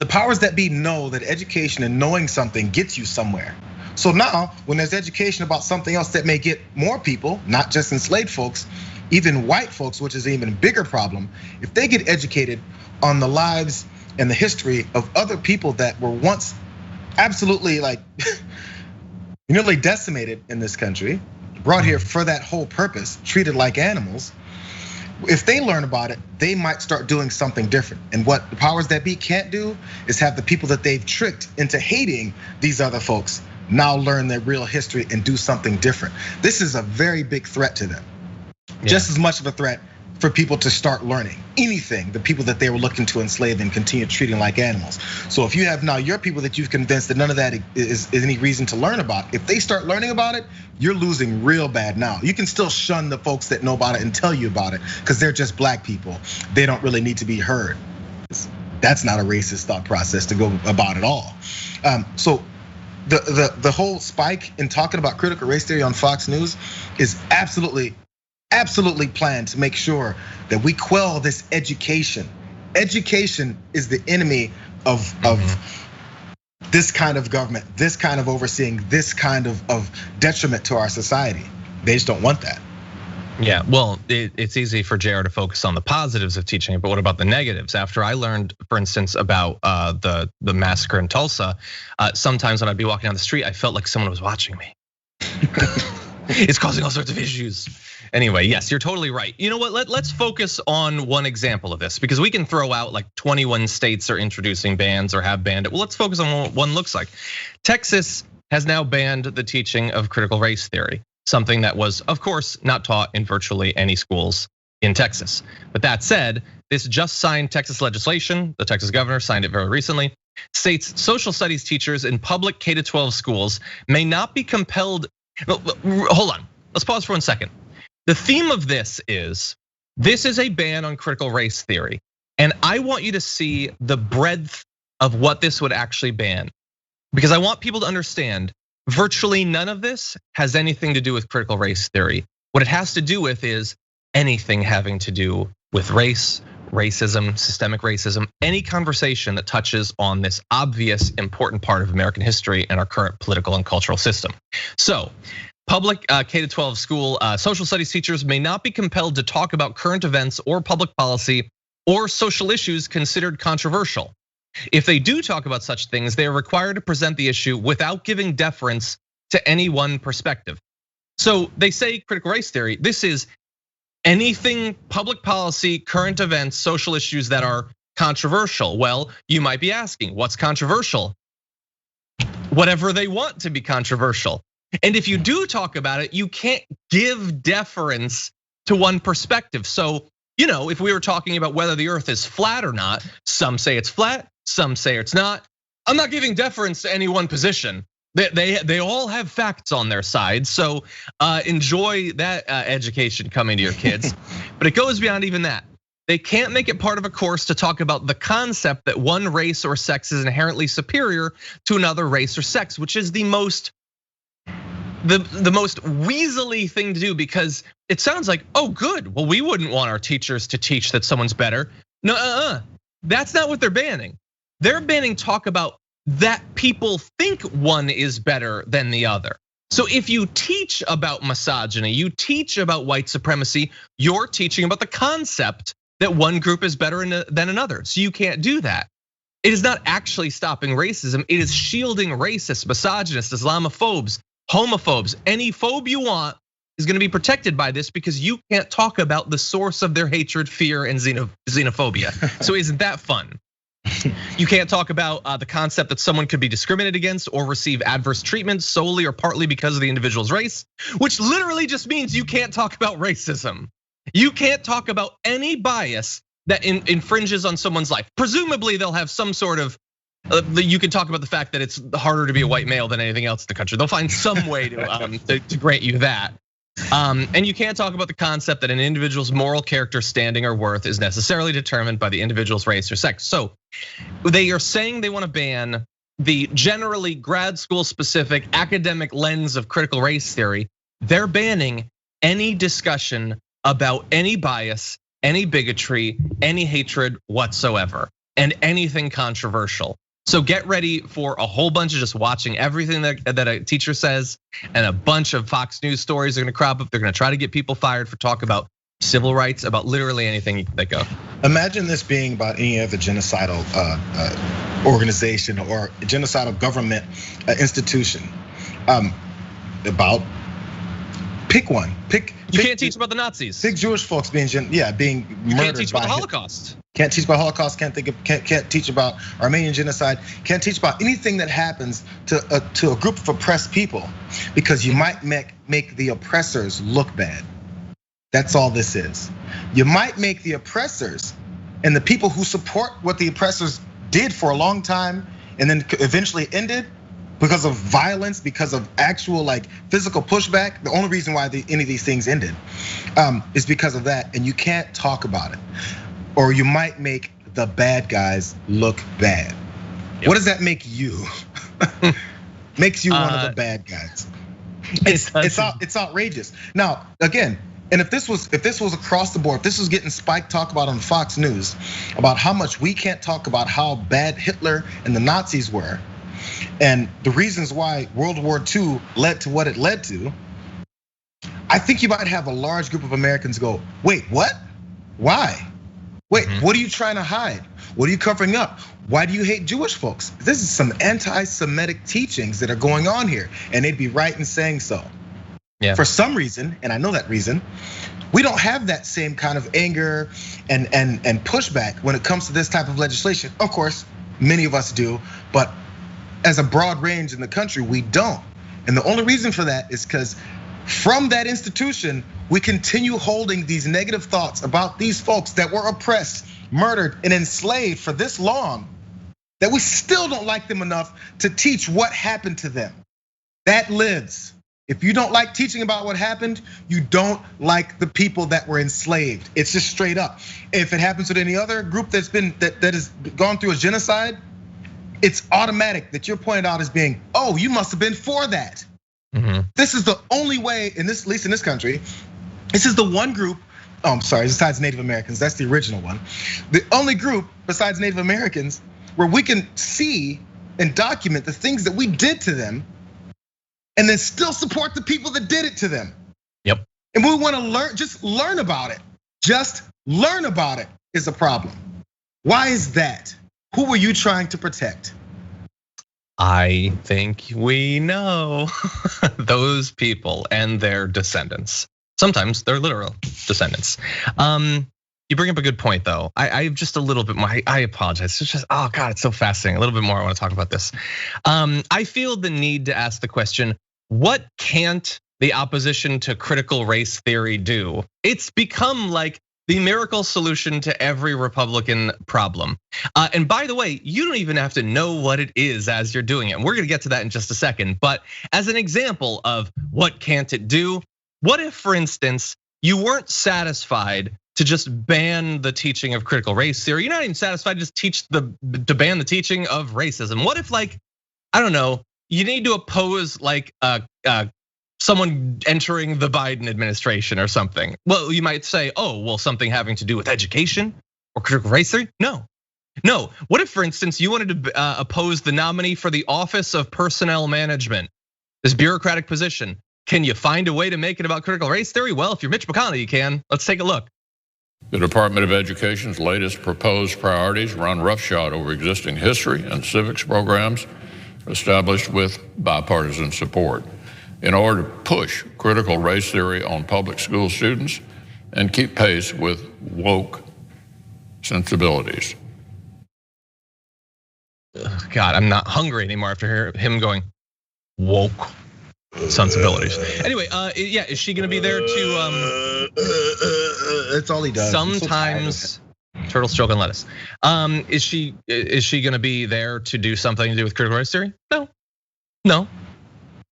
the powers that be know that education and knowing something gets you somewhere. So now, when there's education about something else that may get more people, not just enslaved folks, even white folks, which is an even bigger problem, if they get educated on the lives and the history of other people that were once absolutely like nearly decimated in this country, brought here for that whole purpose, treated like animals, if they learn about it, they might start doing something different. And what the powers that be can't do is have the people that they've tricked into hating these other folks now learn their real history and do something different. This is a very big threat to them. Just as much of a threat for people to start learning anything, the people that they were looking to enslave and continue treating like animals. So if you have now your people that you've convinced that none of that is any reason to learn about, if they start learning about it, you're losing real bad now. You can still shun the folks that know about it and tell you about it because they're just black people. They don't really need to be heard. That's not a racist thought process to go about at all. So the whole spike in talking about critical race theory on Fox News is absolutely planned to make sure that we quell this education. Education is the enemy of this kind of government, this kind of overseeing, this kind of detriment to our society. They just don't want that. Yeah, well, it's easy for Jayar to focus on the positives of teaching, but what about the negatives? After I learned, for instance, about the massacre in Tulsa, sometimes when I'd be walking down the street, I felt like someone was watching me. It's causing all sorts of issues. Anyway, yes, you're totally right. You know what? Let's focus on one example of this, because we can throw out like 21 states are introducing bans or have banned it. Well, let's focus on what one looks like. Texas has now banned the teaching of critical race theory, something that was, of course, not taught in virtually any schools in Texas. But that said, this just signed Texas legislation. The Texas governor signed it very recently. States social studies teachers in public K-12 schools may not be compelled. Hold on, let's pause for 1 second. The theme of this is a ban on critical race theory. And I want you to see the breadth of what this would actually ban, because I want people to understand virtually none of this has anything to do with critical race theory. What it has to do with is anything having to do with race, racism, systemic racism, any conversation that touches on this obvious important part of American history and our current political and cultural system. So, public K-12 school social studies teachers may not be compelled to talk about current events or public policy or social issues considered controversial. If they do talk about such things, they are required to present the issue without giving deference to any one perspective. So they say critical race theory, this is anything public policy, current events, social issues that are controversial. Well, you might be asking, what's controversial? Whatever they want to be controversial. And if you do talk about it, you can't give deference to one perspective. So, if we were talking about whether the earth is flat or not, some say it's flat, some say it's not. I'm not giving deference to any one position. They all have facts on their side. So enjoy that education coming to your kids. But it goes beyond even that. They can't make it part of a course to talk about the concept that one race or sex is inherently superior to another race or sex, which is the most weaselly thing to do, because it sounds like, oh good, well we wouldn't want our teachers to teach that someone's better. No, that's not what they're banning. They're banning talk about that people think one is better than the other. So if you teach about misogyny, you teach about white supremacy, you're teaching about the concept that one group is better than another. So you can't do that. It is not actually stopping racism. It is shielding racists, misogynists, Islamophobes, homophobes. Any phobe you want is gonna be protected by this, because you can't talk about the source of their hatred, fear, and xenophobia. So isn't that fun? You can't talk about the concept that someone could be discriminated against or receive adverse treatment solely or partly because of the individual's race, which literally just means you can't talk about racism. You can't talk about any bias that infringes on someone's life. Presumably they'll have some sort of, you can talk about the fact that it's harder to be a white male than anything else in the country. They'll find some way to grant you that. And you can't talk about the concept that an individual's moral character, standing, or worth is necessarily determined by the individual's race or sex. So they are saying they want to ban the generally grad school specific academic lens of critical race theory. They're banning any discussion about any bias, any bigotry, any hatred whatsoever, and anything controversial. So get ready for a whole bunch of just watching everything that a teacher says, and a bunch of Fox News stories are gonna crop up. They're gonna try to get people fired for talk about civil rights, about literally anything that go. Imagine this being about any other genocidal organization or genocidal government institution. Pick one. You can't teach about the Nazis. Pick Jewish folks being murdered. You can't teach about the Holocaust. Can't teach about Holocaust. Can't teach about Armenian genocide. Can't teach about anything that happens to a group of oppressed people, because you might make the oppressors look bad. That's all this is. You might make the oppressors and the people who support what the oppressors did for a long time and then eventually ended because of violence, because of actual physical pushback. The only reason why any of these things ended is because of that, and you can't talk about it. Or you might make the bad guys look bad. Yep. What does that make you? makes you one of the bad guys. It's outrageous. Now, again, and if this was across the board, if this was getting Spike talk about on Fox News about how much we can't talk about how bad Hitler and the Nazis were, and the reasons why World War II led to what it led to, I think you might have a large group of Americans go, wait, what? Why? Wait, what are you trying to hide? What are you covering up? Why do you hate Jewish folks? This is some anti-Semitic teachings that are going on here, and they'd be right in saying so. Yeah. For some reason, and I know that reason, we don't have that same kind of anger and pushback when it comes to this type of legislation. Of course, many of us do, but as a broad range in the country, we don't. And the only reason for that is because from that institution, we continue holding these negative thoughts about these folks that were oppressed, murdered, and enslaved for this long, that we still don't like them enough to teach what happened to them. That lives. If you don't like teaching about what happened, you don't like the people that were enslaved. It's just straight up. If it happens with any other group that has gone through a genocide, it's automatic that you're pointed out as being, oh, you must have been for that. This is the only way, at least in this country, this is the one group, I'm sorry, besides Native Americans, that's the original one. The only group besides Native Americans where we can see and document the things that we did to them and then still support the people that did it to them. Yep. And we wanna learn, just learn about it. Just learn about it is a problem. Why is that? Who were you trying to protect? I think we know those people and their descendants. Sometimes they're literal descendants. You bring up a good point though. I have just a little bit more, I apologize. It's just, oh God, it's so fascinating. A little bit more I wanna talk about this. I feel the need to ask the question, what can't the opposition to critical race theory do? It's become like the miracle solution to every Republican problem. And by the way, you don't even have to know what it is as you're doing it. And we're gonna get to that in just a second. But as an example of what can't it do, what if, for instance, you weren't satisfied to just ban the teaching of critical race theory? You're not even satisfied to just to ban the teaching of racism. What if, like, I don't know, you need to oppose like someone entering the Biden administration or something? Well, you might say, oh, well, something having to do with education or critical race theory? No. What if, for instance, you wanted to oppose the nominee for the Office of Personnel Management, this bureaucratic position? Can you find a way to make it about critical race theory? Well, if you're Mitch McConnell, you can. Let's take a look. The Department of Education's latest proposed priorities run roughshod over existing history and civics programs established with bipartisan support in order to push critical race theory on public school students and keep pace with woke sensibilities. God, I'm not hungry anymore after him going woke sensibilities. Anyway, yeah, is she gonna be there to? That's all he does. Sometimes turtle stroke on lettuce. Is she gonna be there to do something to do with critical race theory? No.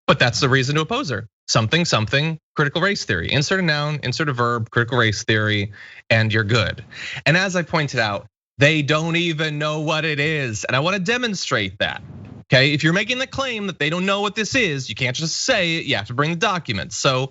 But that's the reason to oppose her. Something, critical race theory. Insert a noun, insert a verb, critical race theory, and you're good. And as I pointed out, they don't even know what it is. And I wanna demonstrate that. Okay, if you're making the claim that they don't know what this is, you can't just say it, you have to bring the documents. So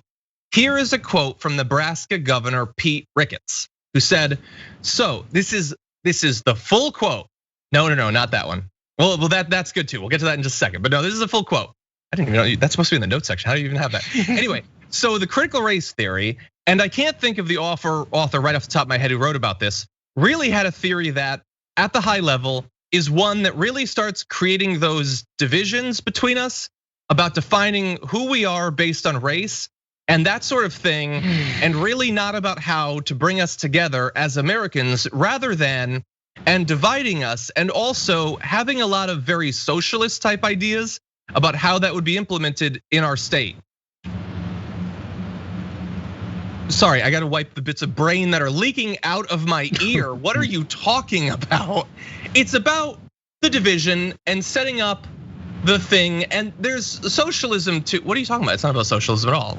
here is a quote from Nebraska Governor Pete Ricketts, who said, so this is the full quote. No, not that one. Well, that's good too. We'll get to that in just a second. But no, this is a full quote. I didn't even know that's supposed to be in the notes section. How do you even have that? Anyway, so the critical race theory, and I can't think of the author right off the top of my head who wrote about this, really had a theory that at the high level is one that really starts creating those divisions between us about defining who we are based on race and that sort of thing, and really not about how to bring us together as Americans rather than and dividing us, and also having a lot of very socialist type ideas about how that would be implemented in our state. Sorry, I gotta wipe the bits of brain that are leaking out of my ear. What are you talking about? It's about the division and setting up the thing, and there's socialism too. What are you talking about? It's not about socialism at all.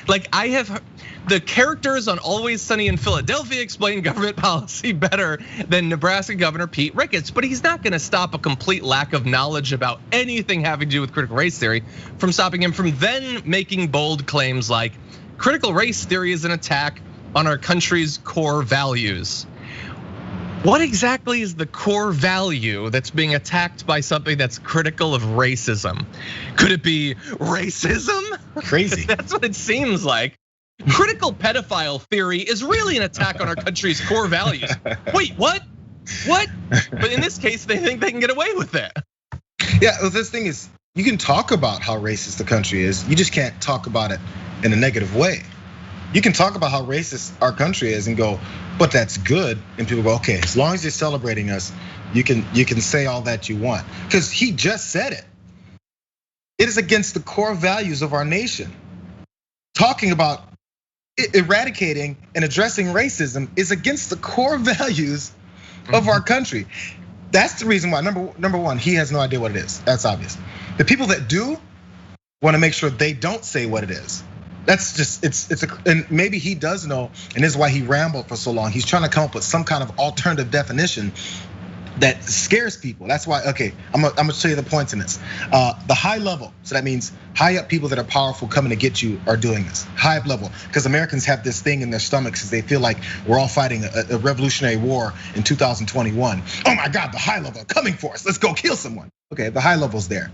Like I have the characters on Always Sunny in Philadelphia explain government policy better than Nebraska Governor Pete Ricketts, but he's not gonna stop a complete lack of knowledge about anything having to do with critical race theory from stopping him from then making bold claims like critical race theory is an attack on our country's core values. What exactly is the core value that's being attacked by something that's critical of racism? Could it be racism? Crazy. That's what it seems like. Critical pedophile theory is really an attack on our country's core values. Wait, what? What? But in this case, they think they can get away with it. Yeah, well, this thing is, you can talk about how racist the country is. You just can't talk about it in a negative way. You can talk about how racist our country is and go, but that's good. And people go, okay, as long as you're celebrating us, you can say all that you want. Because he just said it. It is against the core values of our nation. Talking about eradicating and addressing racism is against the core values of our country. That's the reason why, number one, he has no idea what it is. That's obvious. The people that do want to make sure they don't say what it is. That's just, and maybe he does know, and this is why he rambled for so long. He's trying to come up with some kind of alternative definition that scares people. That's why, okay, I'm gonna show you the points in this. The high level, so that means high up people that are powerful coming to get you are doing this. High up level, because Americans have this thing in their stomachs because they feel like we're all fighting a revolutionary war in 2021. Oh my God, the high level coming for us. Let's go kill someone. Okay, the high level's there.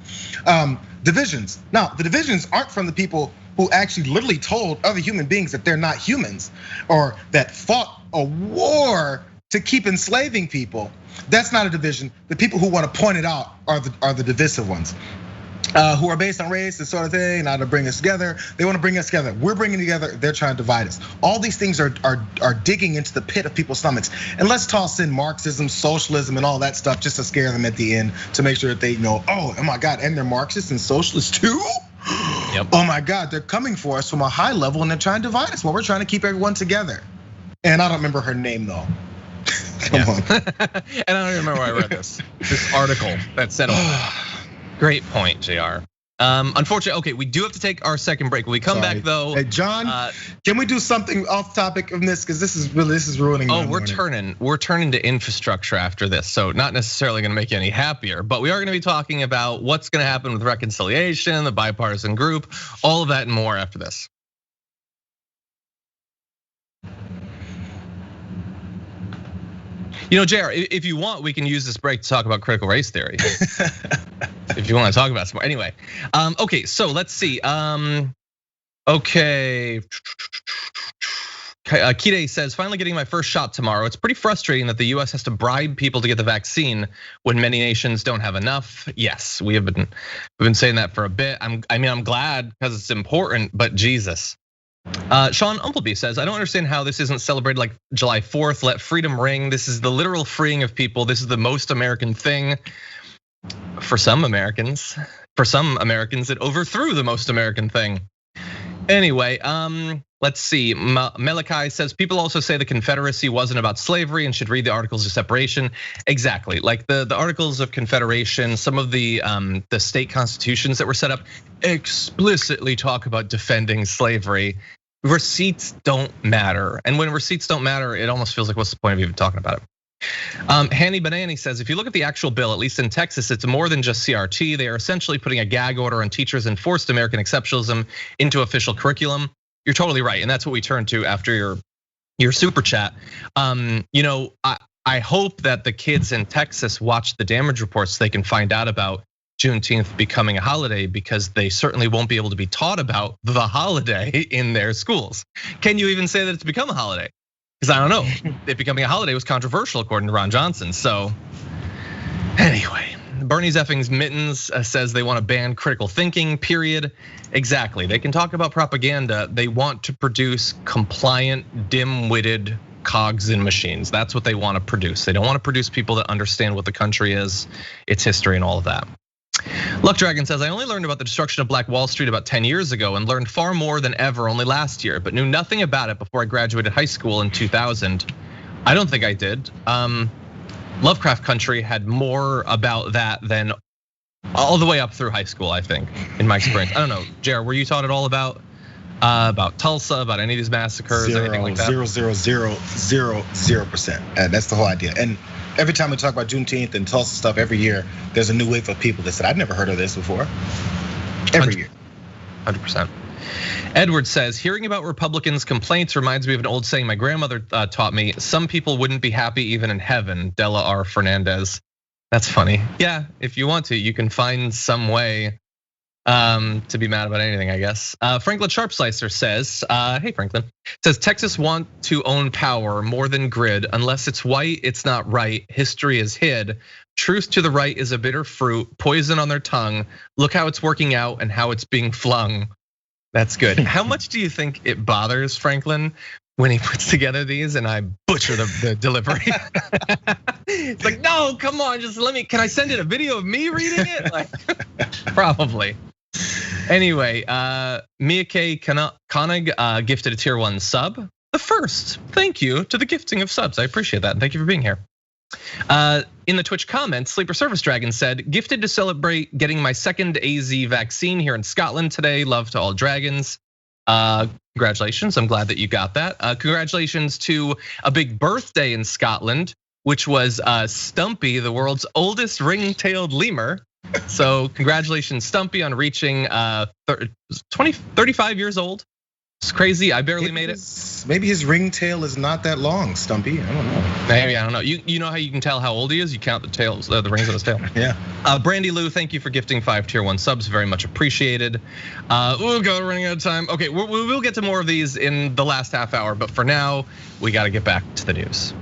Divisions. Now, the divisions aren't from the people who actually literally told other human beings that they're not humans, or that fought a war to keep enslaving people. That's not a division. The people who want to point it out are the divisive ones, who are based on race, this sort of thing, not to bring us together. They want to bring us together. We're bringing together. They're trying to divide us. All these things are digging into the pit of people's stomachs. And let's toss in Marxism, socialism, and all that stuff just to scare them at the end, to make sure that they know, oh my God, and they're Marxists and socialists too. Yep. Oh my God, they're coming for us from a high level and they're trying to divide us while we're trying to keep everyone together. And I don't remember her name though. Come on. And I don't even remember where I read this article that said, great point, Jayar. Unfortunately, okay, we do have to take our second break. When we come back though, hey John, can we do something off topic of this? Because this is ruining. Oh, we're turning to infrastructure after this, so not necessarily going to make you any happier. But we are going to be talking about what's going to happen with reconciliation, the bipartisan group, all of that and more after this. You know, Jayar, if you want, we can use this break to talk about critical race theory. If you want to talk about some more. Anyway, okay, so let's see. Okay. Kide says, finally getting my first shot tomorrow. It's pretty frustrating that the US has to bribe people to get the vaccine when many nations don't have enough. Yes, we've been saying that for a bit. I'm glad because it's important, but Jesus. Sean Umpleby says, I don't understand how this isn't celebrated like July 4th, let freedom ring. This is the literal freeing of people. This is the most American thing. For some Americans, it overthrew the most American thing. Anyway, let's see. Malachi says, people also say the Confederacy wasn't about slavery and should read the Articles of Separation. Exactly, like the Articles of Confederation, some of the state constitutions that were set up explicitly talk about defending slavery. Receipts don't matter. And when receipts don't matter, it almost feels like what's the point of even talking about it? Hanny Banani says, if you look at the actual bill, at least in Texas, it's more than just CRT. They are essentially putting a gag order on teachers and forced American exceptionalism into official curriculum. You're totally right, and that's what we turn to after your super chat. You know, I hope that the kids in Texas watch the damage reports so they can find out about Juneteenth becoming a holiday, because they certainly won't be able to be taught about the holiday in their schools. Can you even say that it's become a holiday? Because I don't know, it becoming a holiday was controversial according to Ron Johnson. So anyway, Bernie's effing mittens says they want to ban critical thinking, period. Exactly, they can talk about propaganda. They want to produce compliant, dim-witted cogs in machines. That's what they want to produce. They don't want to produce people that understand what the country is, its history and all of that. Luck Dragon says, I only learned about the destruction of Black Wall Street about 10 years ago and learned far more than ever only last year, but knew nothing about it before I graduated high school in 2000. I don't think I did. Lovecraft Country had more about that than all the way up through high school, I think, in my experience. I don't know, Jayar, were you taught at all about Tulsa, about any of these massacres, anything like that? 0.00000%. And that's the whole idea. And every time we talk about Juneteenth and Tulsa stuff, every year there's a new wave of people that said, I'd never heard of this before. Every year. 100%. Edward says, hearing about Republicans' complaints reminds me of an old saying my grandmother taught me. Some people wouldn't be happy even in heaven. Della R. Fernandez. That's funny. Yeah, if you want to, you can find some way to be mad about anything, I guess. Franklin Sharpslicer says, hey Franklin, says Texas want to own power more than grid. Unless it's white, it's not right. History is hid. Truth to the right is a bitter fruit, poison on their tongue. Look how it's working out and how it's being flung. That's good. How much do you think it bothers Franklin when he puts together these and I butcher the delivery? It's like, no, come on, just let me, can I send it a video of me reading it? Like, probably. Anyway, Mia K. Koenig gifted a tier 1 sub. The first, thank you to the gifting of subs. I appreciate that, and thank you for being here. In the Twitch comments, Sleeper Service Dragon said, gifted to celebrate getting my second AZ vaccine here in Scotland today. Love to all dragons. Congratulations, I'm glad that you got that. Congratulations to a big birthday in Scotland, which was Stumpy, the world's oldest ring-tailed lemur. So congratulations, Stumpy, on reaching 35 years old. It's crazy, I barely made it. Maybe his ringtail is not that long, Stumpy, I don't know. Maybe, I don't know. You know how you can tell how old he is? You count the tails, the rings on his tail. Yeah. Brandy Lou, thank you for gifting 5 tier 1 subs, very much appreciated. We'll go, running out of time. Okay, we'll get to more of these in the last half hour, but for now, we gotta get back to the news.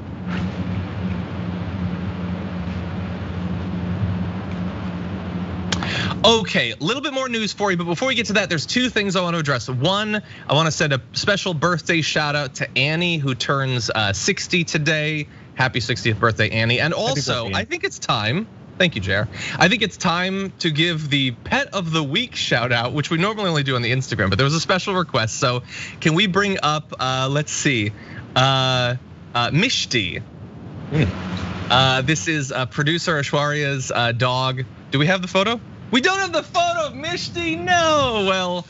Okay, a little bit more news for you, but before we get to that, there's 2 things I want to address. One, I want to send a special birthday shout out to Annie, who turns 60 today. Happy 60th birthday, Annie. And also, I think it's time, thank you, Jayar. I think it's time to give the pet of the week shout out, which we normally only do on the Instagram, but there was a special request. So can we bring up, let's see, Mishti. This is producer Ashwarya's dog. Do we have the photo? We don't have the photo of Mishti, no. Well,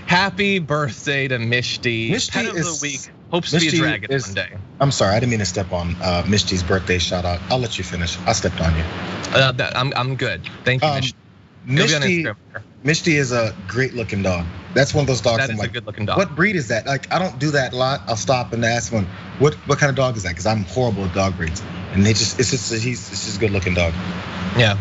happy birthday to Mishti. Pet of the week, hopes to be a dragon one day. I'm sorry, I didn't mean to step on Mishti's birthday shout out. I'll let you finish, I stepped on you. I'm good, thank you, Mishti. Mishti is a great looking dog. That's one of those dogs. That is a good looking dog. What breed is that? Like, I don't do that a lot. I'll stop and ask one, what kind of dog is that? Because I'm horrible at dog breeds. And it's just a good looking dog. Yeah,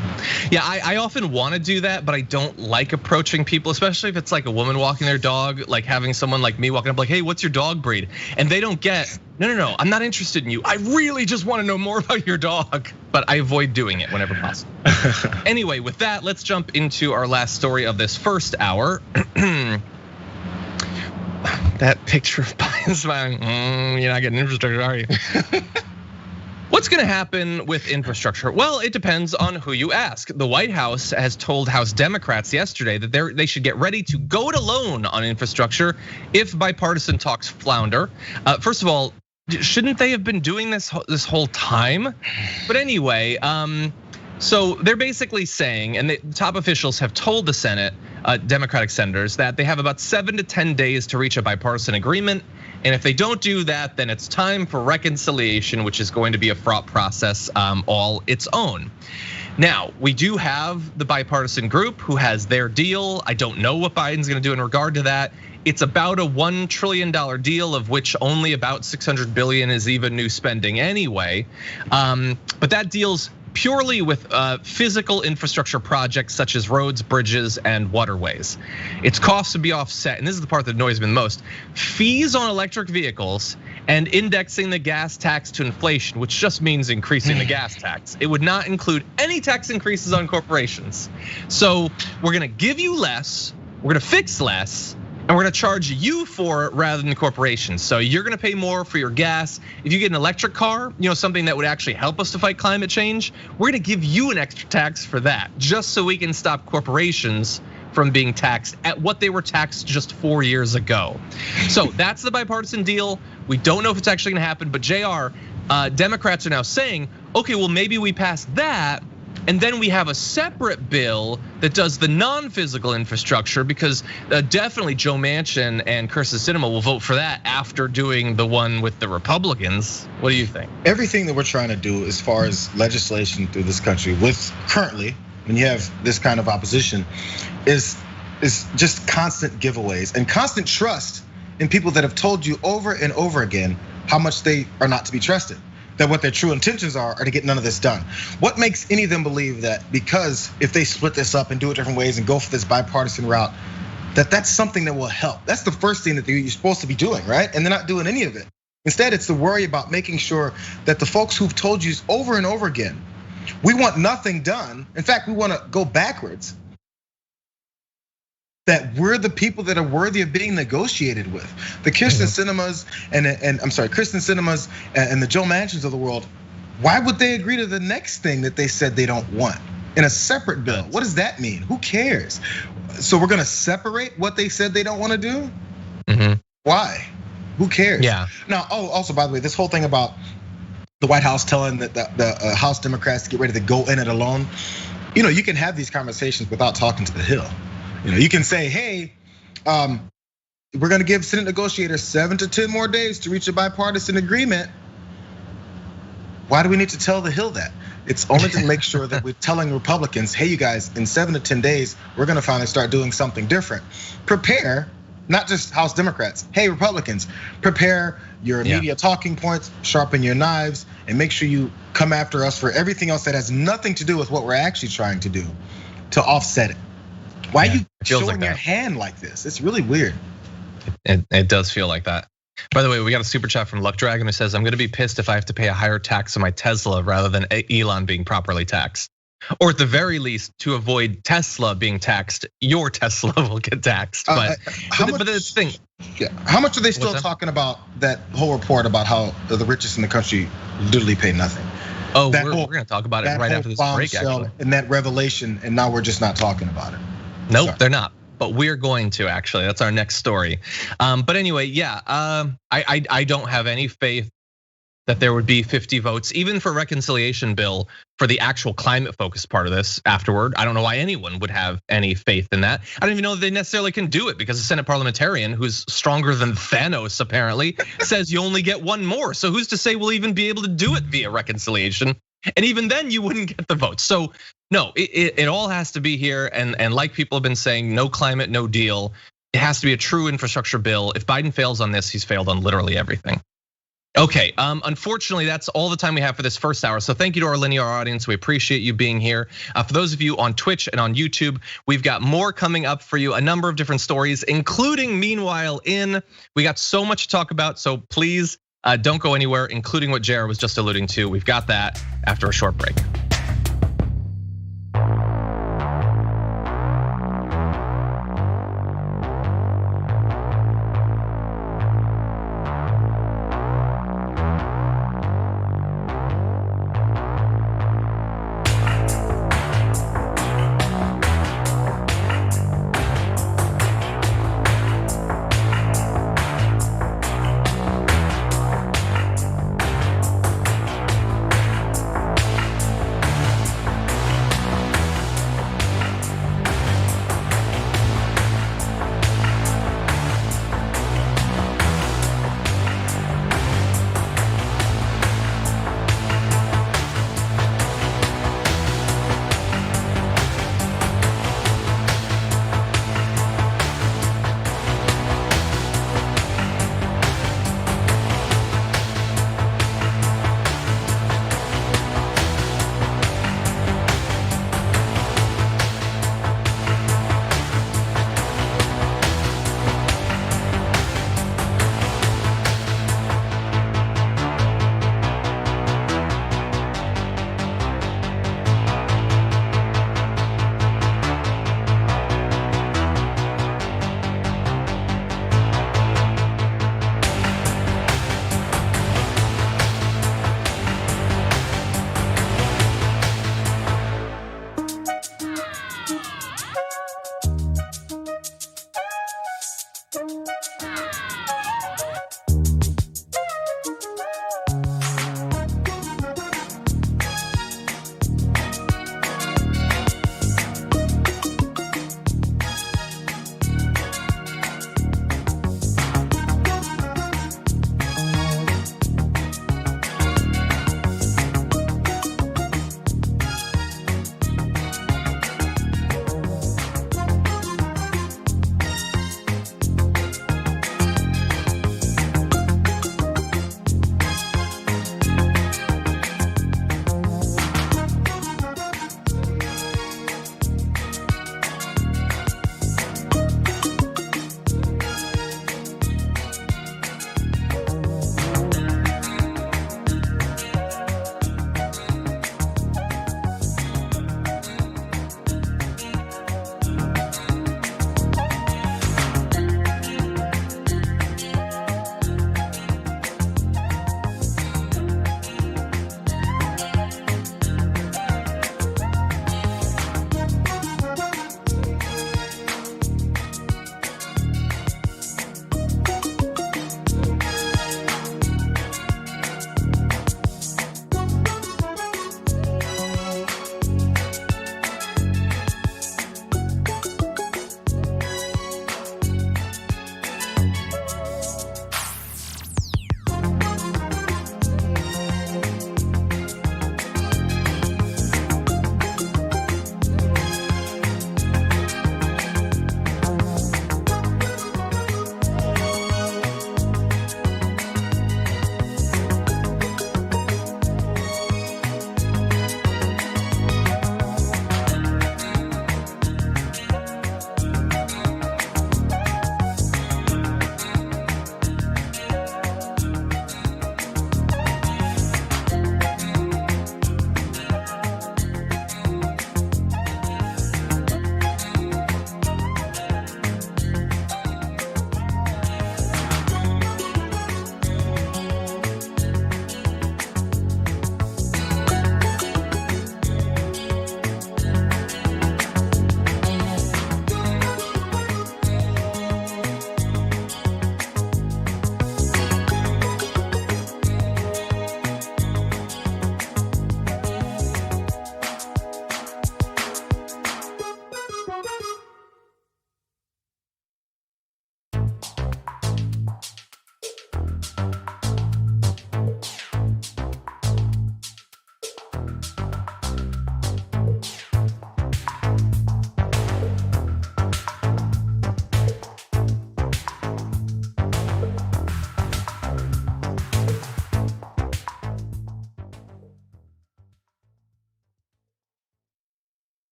I often want to do that, but I don't like approaching people, especially if it's like a woman walking their dog, like having someone like me walking up like, hey, what's your dog breed? And they don't get, no, I'm not interested in you. I really just want to know more about your dog, but I avoid doing it whenever possible. Anyway, with that, let's jump into our last story of this first hour. That picture of Biden smiling, you're not getting infrastructure, are you? What's gonna happen with infrastructure? Well, it depends on who you ask. The White House has told House Democrats yesterday that they should get ready to go it alone on infrastructure if bipartisan talks flounder. First of all, shouldn't they have been doing this whole time? But anyway, so they're basically saying, and the top officials have told the Senate, Democratic senators, that they have about 7 to 10 days to reach a bipartisan agreement. And if they don't do that, then it's time for reconciliation, which is going to be a fraught process all its own. Now, we do have the bipartisan group who has their deal. I don't know what Biden's gonna do in regard to that. It's about a $1 trillion deal, of which only about 600 billion is even new spending anyway. But that deals purely with physical infrastructure projects such as roads, bridges, and waterways. Its costs would be offset, and this is the part that annoys me the most, fees on electric vehicles and indexing the gas tax to inflation, which just means increasing the gas tax. It would not include any tax increases on corporations. So we're gonna give you less, we're gonna fix less, and we're gonna charge you for it rather than corporations. So you're gonna pay more for your gas. If you get an electric car, something that would actually help us to fight climate change, we're gonna give you an extra tax for that, just so we can stop corporations from being taxed at what they were taxed just 4 years ago. So that's the bipartisan deal. We don't know if it's actually gonna happen, but Jayar, Democrats are now saying, okay, well maybe we pass that, And then we have a separate bill that does the non-physical infrastructure, because definitely Joe Manchin and Kyrsten Sinema will vote for that after doing the one with the Republicans. What do you think? Everything that we're trying to do as far as legislation through this country, with currently, when you have this kind of opposition, is just constant giveaways and constant trust in people that have told you over and over again how much they are not to be trusted, that what their true intentions are to get none of this done. What makes any of them believe that because if they split this up and do it different ways and go for this bipartisan route, that that's something that will help? That's the first thing that you're supposed to be doing, right? And they're not doing any of it. Instead, it's the worry about making sure that the folks who've told you over and over again, we want nothing done. In fact, we want to go backwards. That we're the people that are worthy of being negotiated with. The Kyrsten Sinemas Kyrsten Sinemas and the Joe Manchins of the world, why would they agree to the next thing that they said they don't want in a separate bill? What does that mean? Who cares? So we're gonna separate what they said they don't want to do? Why? Who cares? Yeah. Now, also by the way, this whole thing about the White House telling the House Democrats to get ready to go in it alone. You can have these conversations without talking to the Hill. You can say, hey, we're gonna give Senate negotiators 7 to 10 more days to reach a bipartisan agreement. Why do we need to tell the Hill that? It's only to make sure that we're telling Republicans, hey, you guys, in 7 to 10 days, we're gonna finally start doing something different. Prepare, not just House Democrats. Hey, Republicans, prepare your media talking points, sharpen your knives, and make sure you come after us for everything else that has nothing to do with what we're actually trying to do to offset it. Why are you showing your hand like this? It's really weird. It does feel like that. By the way, we got a super chat from Luck Dragon who says, I'm gonna be pissed if I have to pay a higher tax on my Tesla rather than Elon being properly taxed. Or at the very least, to avoid Tesla being taxed, your Tesla will get taxed. But the thing. Yeah, how much are they still talking about that whole report about how the richest in the country literally pay nothing? Oh, we're gonna talk about it right after this break, actually. And that revelation, and now we're just not talking about it. Nope, they're not. But we're going to, actually. That's our next story. But anyway, yeah, I don't have any faith that there would be 50 votes, even for reconciliation bill, for the actual climate focused part of this afterward. I don't know why anyone would have any faith in that. I don't even know that they necessarily can do it, because a Senate parliamentarian who's stronger than Thanos apparently says you only get one more. So who's to say we'll even be able to do it via reconciliation? And even then you wouldn't get the votes. So no, it all has to be here. And like people have been saying, no climate, no deal. It has to be a true infrastructure bill. If Biden fails on this, he's failed on literally everything. Okay, unfortunately, that's all the time we have for this first hour. So thank you to our linear audience. We appreciate you being here. For those of you on Twitch and on YouTube, we've got more coming up for you, a number of different stories, including Meanwhile In. We got so much to talk about, so please don't go anywhere, including what Jayar was just alluding to. We've got that after a short break.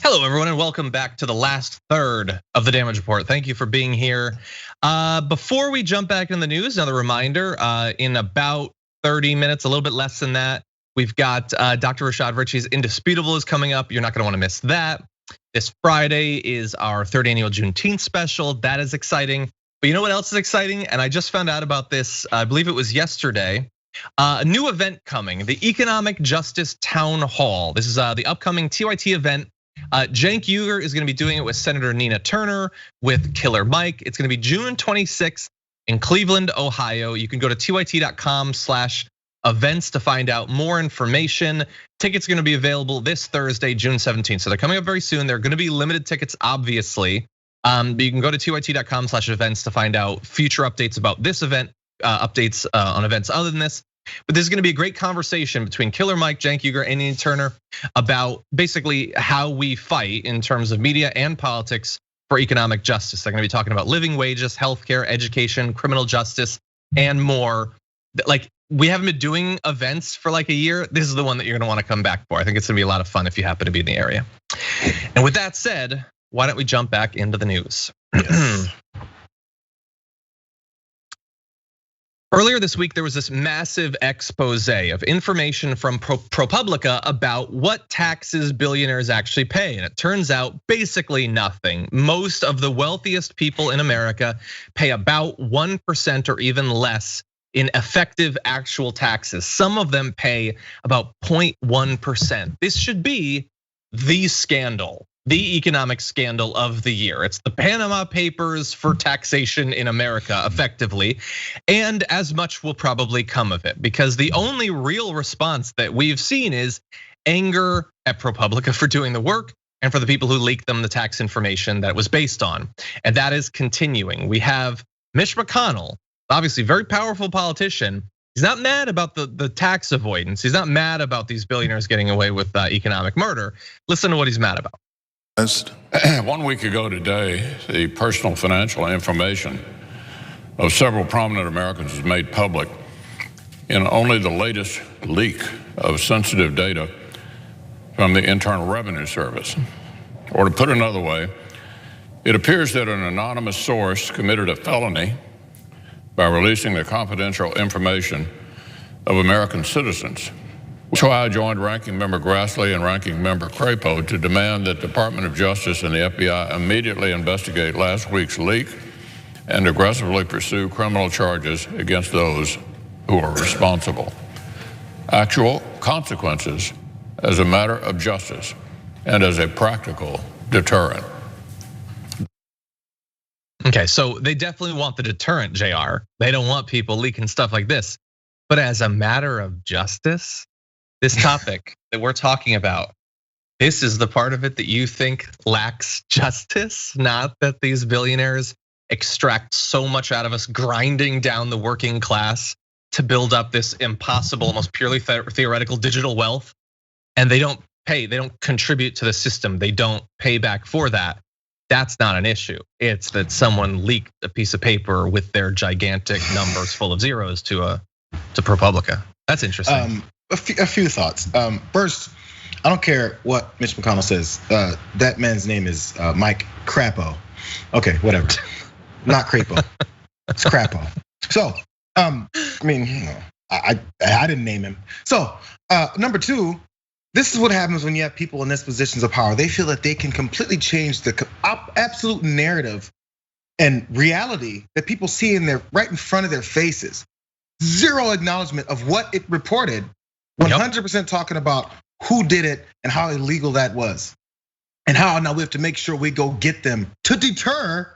Hello, everyone, and welcome back to the last third of the Damage Report. Thank you for being here. Before we jump back in the news, another reminder, in about 30 minutes, a little bit less than that, we've got Dr. Rashad Ritchie's Indisputable is coming up. You're not gonna wanna miss that. This Friday is our third annual Juneteenth special. That is exciting. But you know what else is exciting? And I just found out about this, I believe it was yesterday. A new event coming, the Economic Justice Town Hall. This is the upcoming TYT event. Cenk Uygur is gonna be doing it with Senator Nina Turner, with Killer Mike. It's gonna be June 26th in Cleveland, Ohio. You can go to tyt.com/events to find out more information. Tickets are gonna be available this Thursday, June 17th. So they're coming up very soon. They're gonna be limited tickets, obviously. But you can go to tyt.com/events to find out future updates about this event, updates on events other than this. But this is gonna be a great conversation between Killer Mike, Cenk Uygur, and Nina Turner about basically how we fight in terms of media and politics for economic justice. They're gonna be talking about living wages, healthcare, education, criminal justice, and more. Like, we haven't been doing events for like a year. This is the one that you're gonna wanna come back for. I think it's gonna be a lot of fun if you happen to be in the area. And with that said, why don't we jump back into the news? Yes. Earlier this week, there was this massive expose of information from ProPublica about what taxes billionaires actually pay. And it turns out basically nothing. Most of the wealthiest people in America pay about 1% or even less in effective actual taxes. Some of them pay about 0.1%. This should be the scandal, the economic scandal of the year. It's the Panama Papers for taxation in America, effectively. And as much will probably come of it, because the only real response that we've seen is anger at ProPublica for doing the work and for the people who leaked them the tax information that it was based on. And that is continuing. We have Mitch McConnell, obviously very powerful politician. He's not mad about the tax avoidance. He's not mad about these billionaires getting away with economic murder. Listen to what he's mad about. 1 week ago today, the personal financial information of several prominent Americans was made public in only the latest leak of sensitive data from the Internal Revenue Service. Or to put it another way, it appears that an anonymous source committed a felony by releasing the confidential information of American citizens. So I joined Ranking Member Grassley and Ranking Member Crapo to demand that the Department of Justice and the FBI immediately investigate last week's leak and aggressively pursue criminal charges against those who are responsible. Actual consequences as a matter of justice and as a practical deterrent. Okay, so they definitely want the deterrent, Jayar. They don't want people leaking stuff like this. But as a matter of justice, this topic that we're talking about, this is the part of it that you think lacks justice, not that these billionaires extract so much out of us, grinding down the working class to build up this impossible, almost purely theoretical digital wealth. And they don't pay, they don't contribute to the system. They don't pay back for that. That's not an issue. It's that someone leaked a piece of paper with their gigantic numbers full of zeros to ProPublica. That's interesting. A few thoughts. First, I don't care what Mitch McConnell says. That man's name is Mike Crapo. Okay, whatever. Not Crapo. It's Crapo. So, I mean, you know, I didn't name him. So, number two, this is what happens when you have people in these positions of power. They feel that they can completely change the absolute narrative and reality that people see right in front of their faces. Zero acknowledgement of what it reported. 100% talking about who did it and how illegal that was. And how now we have to make sure we go get them to deter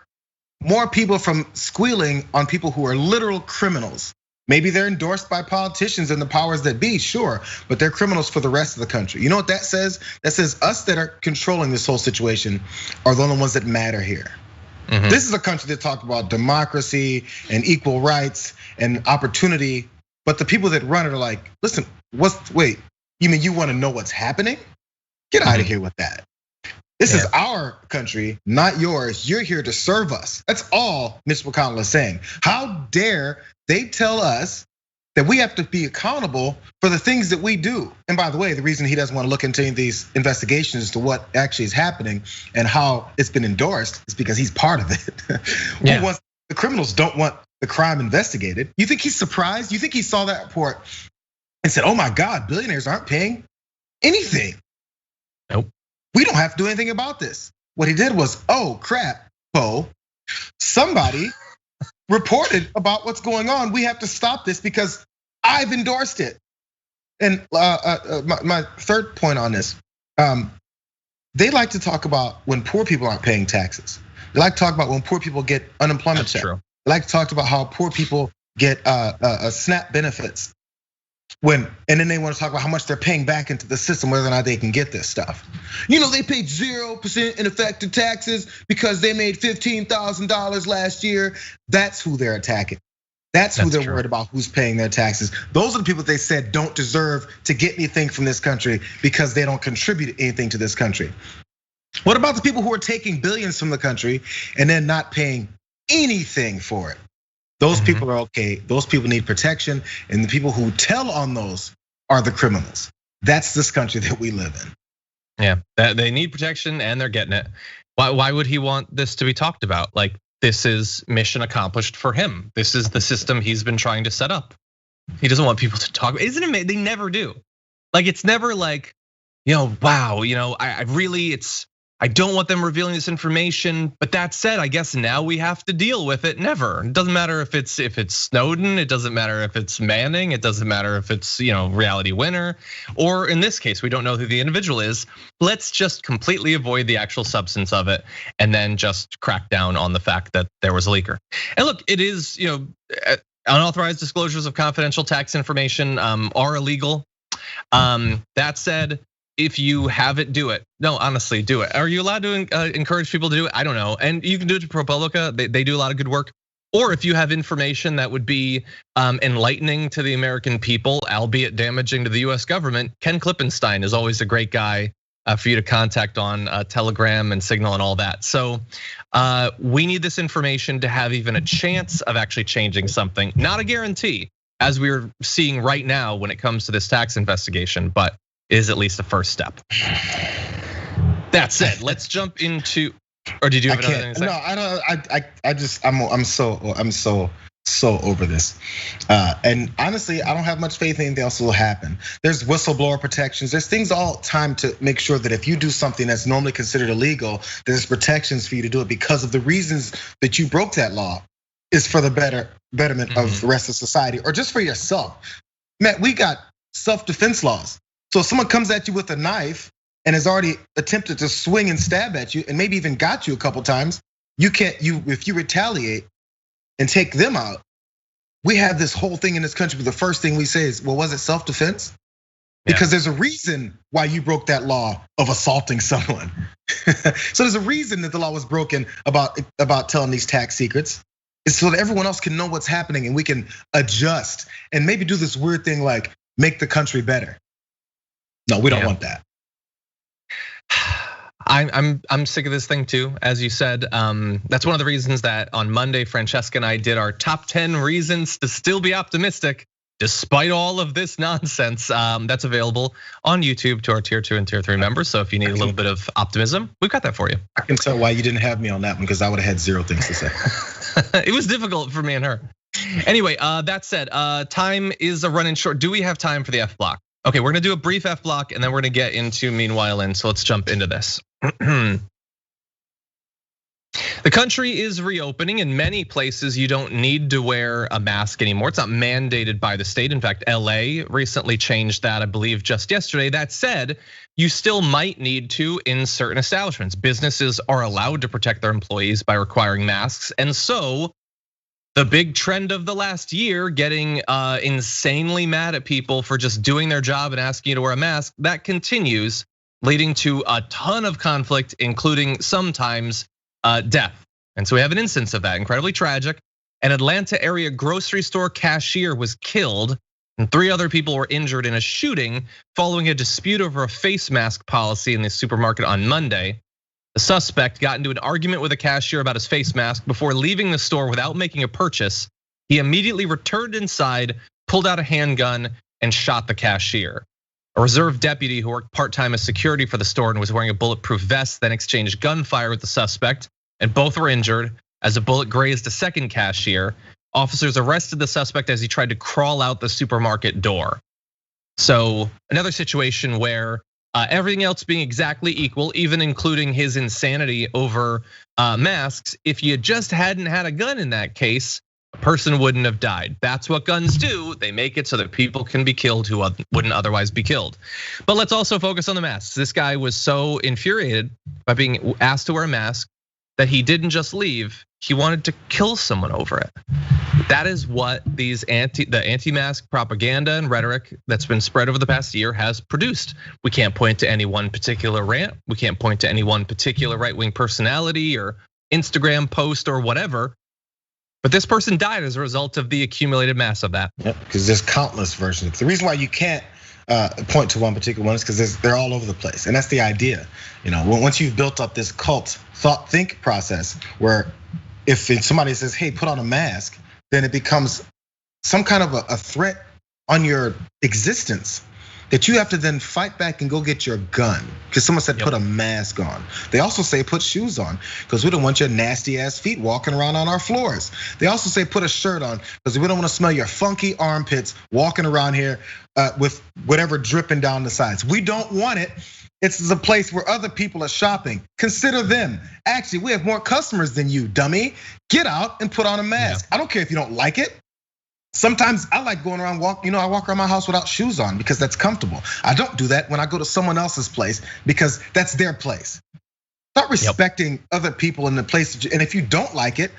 more people from squealing on people who are literal criminals. Maybe they're endorsed by politicians and the powers that be, sure, but they're criminals for the rest of the country. You know what that says? That says us that are controlling this whole situation are the only ones that matter here. This is a country that talked about democracy and equal rights and opportunity, but the people that run it are like, listen, wait, you mean you wanna know what's happening? Get out of here with that. This is our country, not yours. You're here to serve us. That's all Mitch McConnell is saying. How dare they tell us that we have to be accountable for the things that we do. And by the way, the reason he doesn't want to look into these investigations as to what actually is happening and how it's been endorsed is because he's part of it. Yeah. The criminals don't want the crime investigated. You think he's surprised? You think he saw that report and said, oh my God, billionaires aren't paying anything? Nope. We don't have to do anything about this. What he did was, oh crap, Poe, somebody reported about what's going on. We have to stop this because I've endorsed it. And my third point on this, they like to talk about when poor people aren't paying taxes. They like to talk about when poor people get unemployment checks. They like to talk about how poor people get SNAP benefits. And then they want to talk about how much they're paying back into the system, whether or not they can get this stuff. They paid 0% in effective taxes because they made $15,000 last year. That's who they're attacking. That's who they're worried about, who's paying their taxes. Those are the people they said don't deserve to get anything from this country because they don't contribute anything to this country. What about the people who are taking billions from the country and then not paying anything for it? Those people are okay. Those people need protection, and the people who tell on those are the criminals. That's this country that we live in. Yeah, they need protection and they're getting it. Why would he want this to be talked about? Like, this is mission accomplished for him. This is the system he's been trying to set up. He doesn't want people to talk. Isn't it amazing? They never do. Like, it's never like, wow, I don't want them revealing this information, but that said, I guess now we have to deal with it. Never. It doesn't matter if it's Snowden, it doesn't matter if it's Manning, it doesn't matter if it's Reality Winner, or in this case, we don't know who the individual is. Let's just completely avoid the actual substance of it and then just crack down on the fact that there was a leaker. And look, it is, unauthorized disclosures of confidential tax information are illegal. That said, if you have it, do it. No, honestly, do it. Are you allowed to encourage people to do it? I don't know. And you can do it to ProPublica. They do a lot of good work. Or if you have information that would be enlightening to the American people, albeit damaging to the US government, Ken Klippenstein is always a great guy for you to contact on Telegram and Signal and all that. So we need this information to have even a chance of actually changing something. Not a guarantee, as we're seeing right now when it comes to this tax investigation, but is at least a first step. That said, let's jump into. Or did you have another thing to say? No, I don't. I'm so over this. And honestly, I don't have much faith anything else will happen. There's whistleblower protections. There's things all time to make sure that if you do something that's normally considered illegal, there's protections for you to do it because of the reasons that you broke that law is for the betterment of the rest of society or just for yourself. Man, we got self-defense laws. So if someone comes at you with a knife and has already attempted to swing and stab at you and maybe even got you a couple times, if you retaliate and take them out, we have this whole thing in this country, but the first thing we say is, well, was it self-defense? Because there's a reason why you broke that law of assaulting someone. So there's a reason that the law was broken about telling these tax secrets. It's so that everyone else can know what's happening and we can adjust and maybe do this weird thing like make the country better. No, we don't want that. I'm sick of this thing too, as you said. That's one of the reasons that on Monday, Francesca and I did our top 10 reasons to still be optimistic despite all of this nonsense. That's available on YouTube to our tier 2 and tier 3 members. So if you need a little bit of optimism, we've got that for you. I can tell why you didn't have me on that one because I would have had zero things to say. It was difficult for me and her. Anyway, that said, time is running short. Do we have time for the F block? Okay, we're gonna do a brief F block and then we're gonna get into Meanwhile In, so let's jump into this. The country is reopening. In many places, you don't need to wear a mask anymore. It's not mandated by the state. In fact, LA recently changed that, I believe, just yesterday. That said, you still might need to in certain establishments. Businesses are allowed to protect their employees by requiring masks. And so the big trend of the last year, getting insanely mad at people for just doing their job and asking you to wear a mask, that continues, leading to a ton of conflict, including sometimes death. And so we have an instance of that, incredibly tragic. An Atlanta area grocery store cashier was killed and 3 other people were injured in a shooting following a dispute over a face mask policy in the supermarket on Monday. The suspect got into an argument with a cashier about his face mask before leaving the store without making a purchase. He immediately returned inside, pulled out a handgun and shot the cashier. A reserve deputy who worked part-time as security for the store and was wearing a bulletproof vest then exchanged gunfire with the suspect, and both were injured as a bullet grazed a second cashier. Officers arrested the suspect as he tried to crawl out the supermarket door. So another situation where everything else being exactly equal, even including his insanity over masks, if you just hadn't had a gun in that case, a person wouldn't have died. That's what guns do. They make it so that people can be killed who wouldn't otherwise be killed. But let's also focus on the masks. This guy was so infuriated by being asked to wear a mask that he didn't just leave, he wanted to kill someone over it. That is what the anti-mask propaganda and rhetoric that's been spread over the past year has produced. We can't point to any one particular rant. We can't point to any one particular right-wing personality or Instagram post or whatever. But this person died as a result of the accumulated mass of that. Yep, because there's countless versions. The reason why you can't point to one particular one is because they're all over the place, and that's the idea. Once you've built up this cult think process, where if somebody says, "Hey, put on a mask," then it becomes some kind of a threat on your existence that you have to then fight back and go get your gun because someone said put a mask on. They also say put shoes on because we don't want your nasty ass feet walking around on our floors. They also say put a shirt on because we don't want to smell your funky armpits walking around here with whatever dripping down the sides. We don't want it. It's the place where other people are shopping. Consider them. Actually, we have more customers than you, dummy. Get out and put on a mask. I don't care if you don't like it. Sometimes I like going around I walk around my house without shoes on because that's comfortable. I don't do that when I go to someone else's place because that's their place. Start respecting other people in the place. And if you don't like it,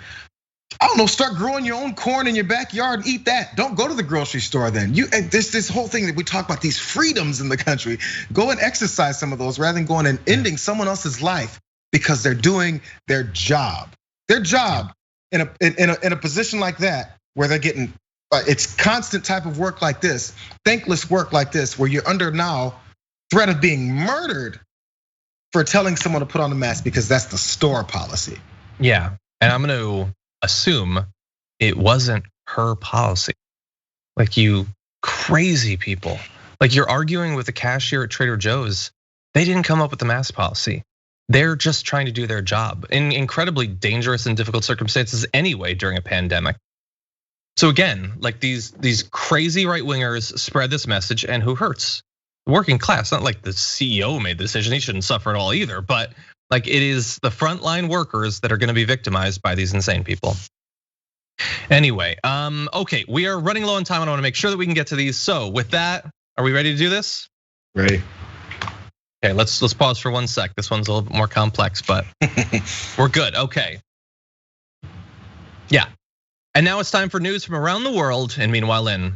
I don't know, start growing your own corn in your backyard and eat that. Don't go to the grocery store then. There's this whole thing that we talk about, these freedoms in the country. Go and exercise some of those rather than going and ending someone else's life because they're doing their job. Their job in a position like that where they're getting it's constant type of work like this, thankless work like this, where you're under now threat of being murdered for telling someone to put on a mask because that's the store policy. Yeah, and I'm gonna assume it wasn't her policy. Like, you crazy people. Like, you're arguing with the cashier at Trader Joe's. They didn't come up with the mask policy. They're just trying to do their job in incredibly dangerous and difficult circumstances anyway during a pandemic. So again, like these crazy right wingers spread this message, and who hurts? The working class. Not like the CEO made the decision; he shouldn't suffer at all either. But like, it is the frontline workers that are going to be victimized by these insane people. Anyway, okay, we are running low on time, and I want to make sure that we can get to these. So with that, are we ready to do this? Ready. Okay, let's pause for 1 sec. This one's a little bit more complex, but we're good. Okay. Yeah. And now it's time for news from around the world, and meanwhile in.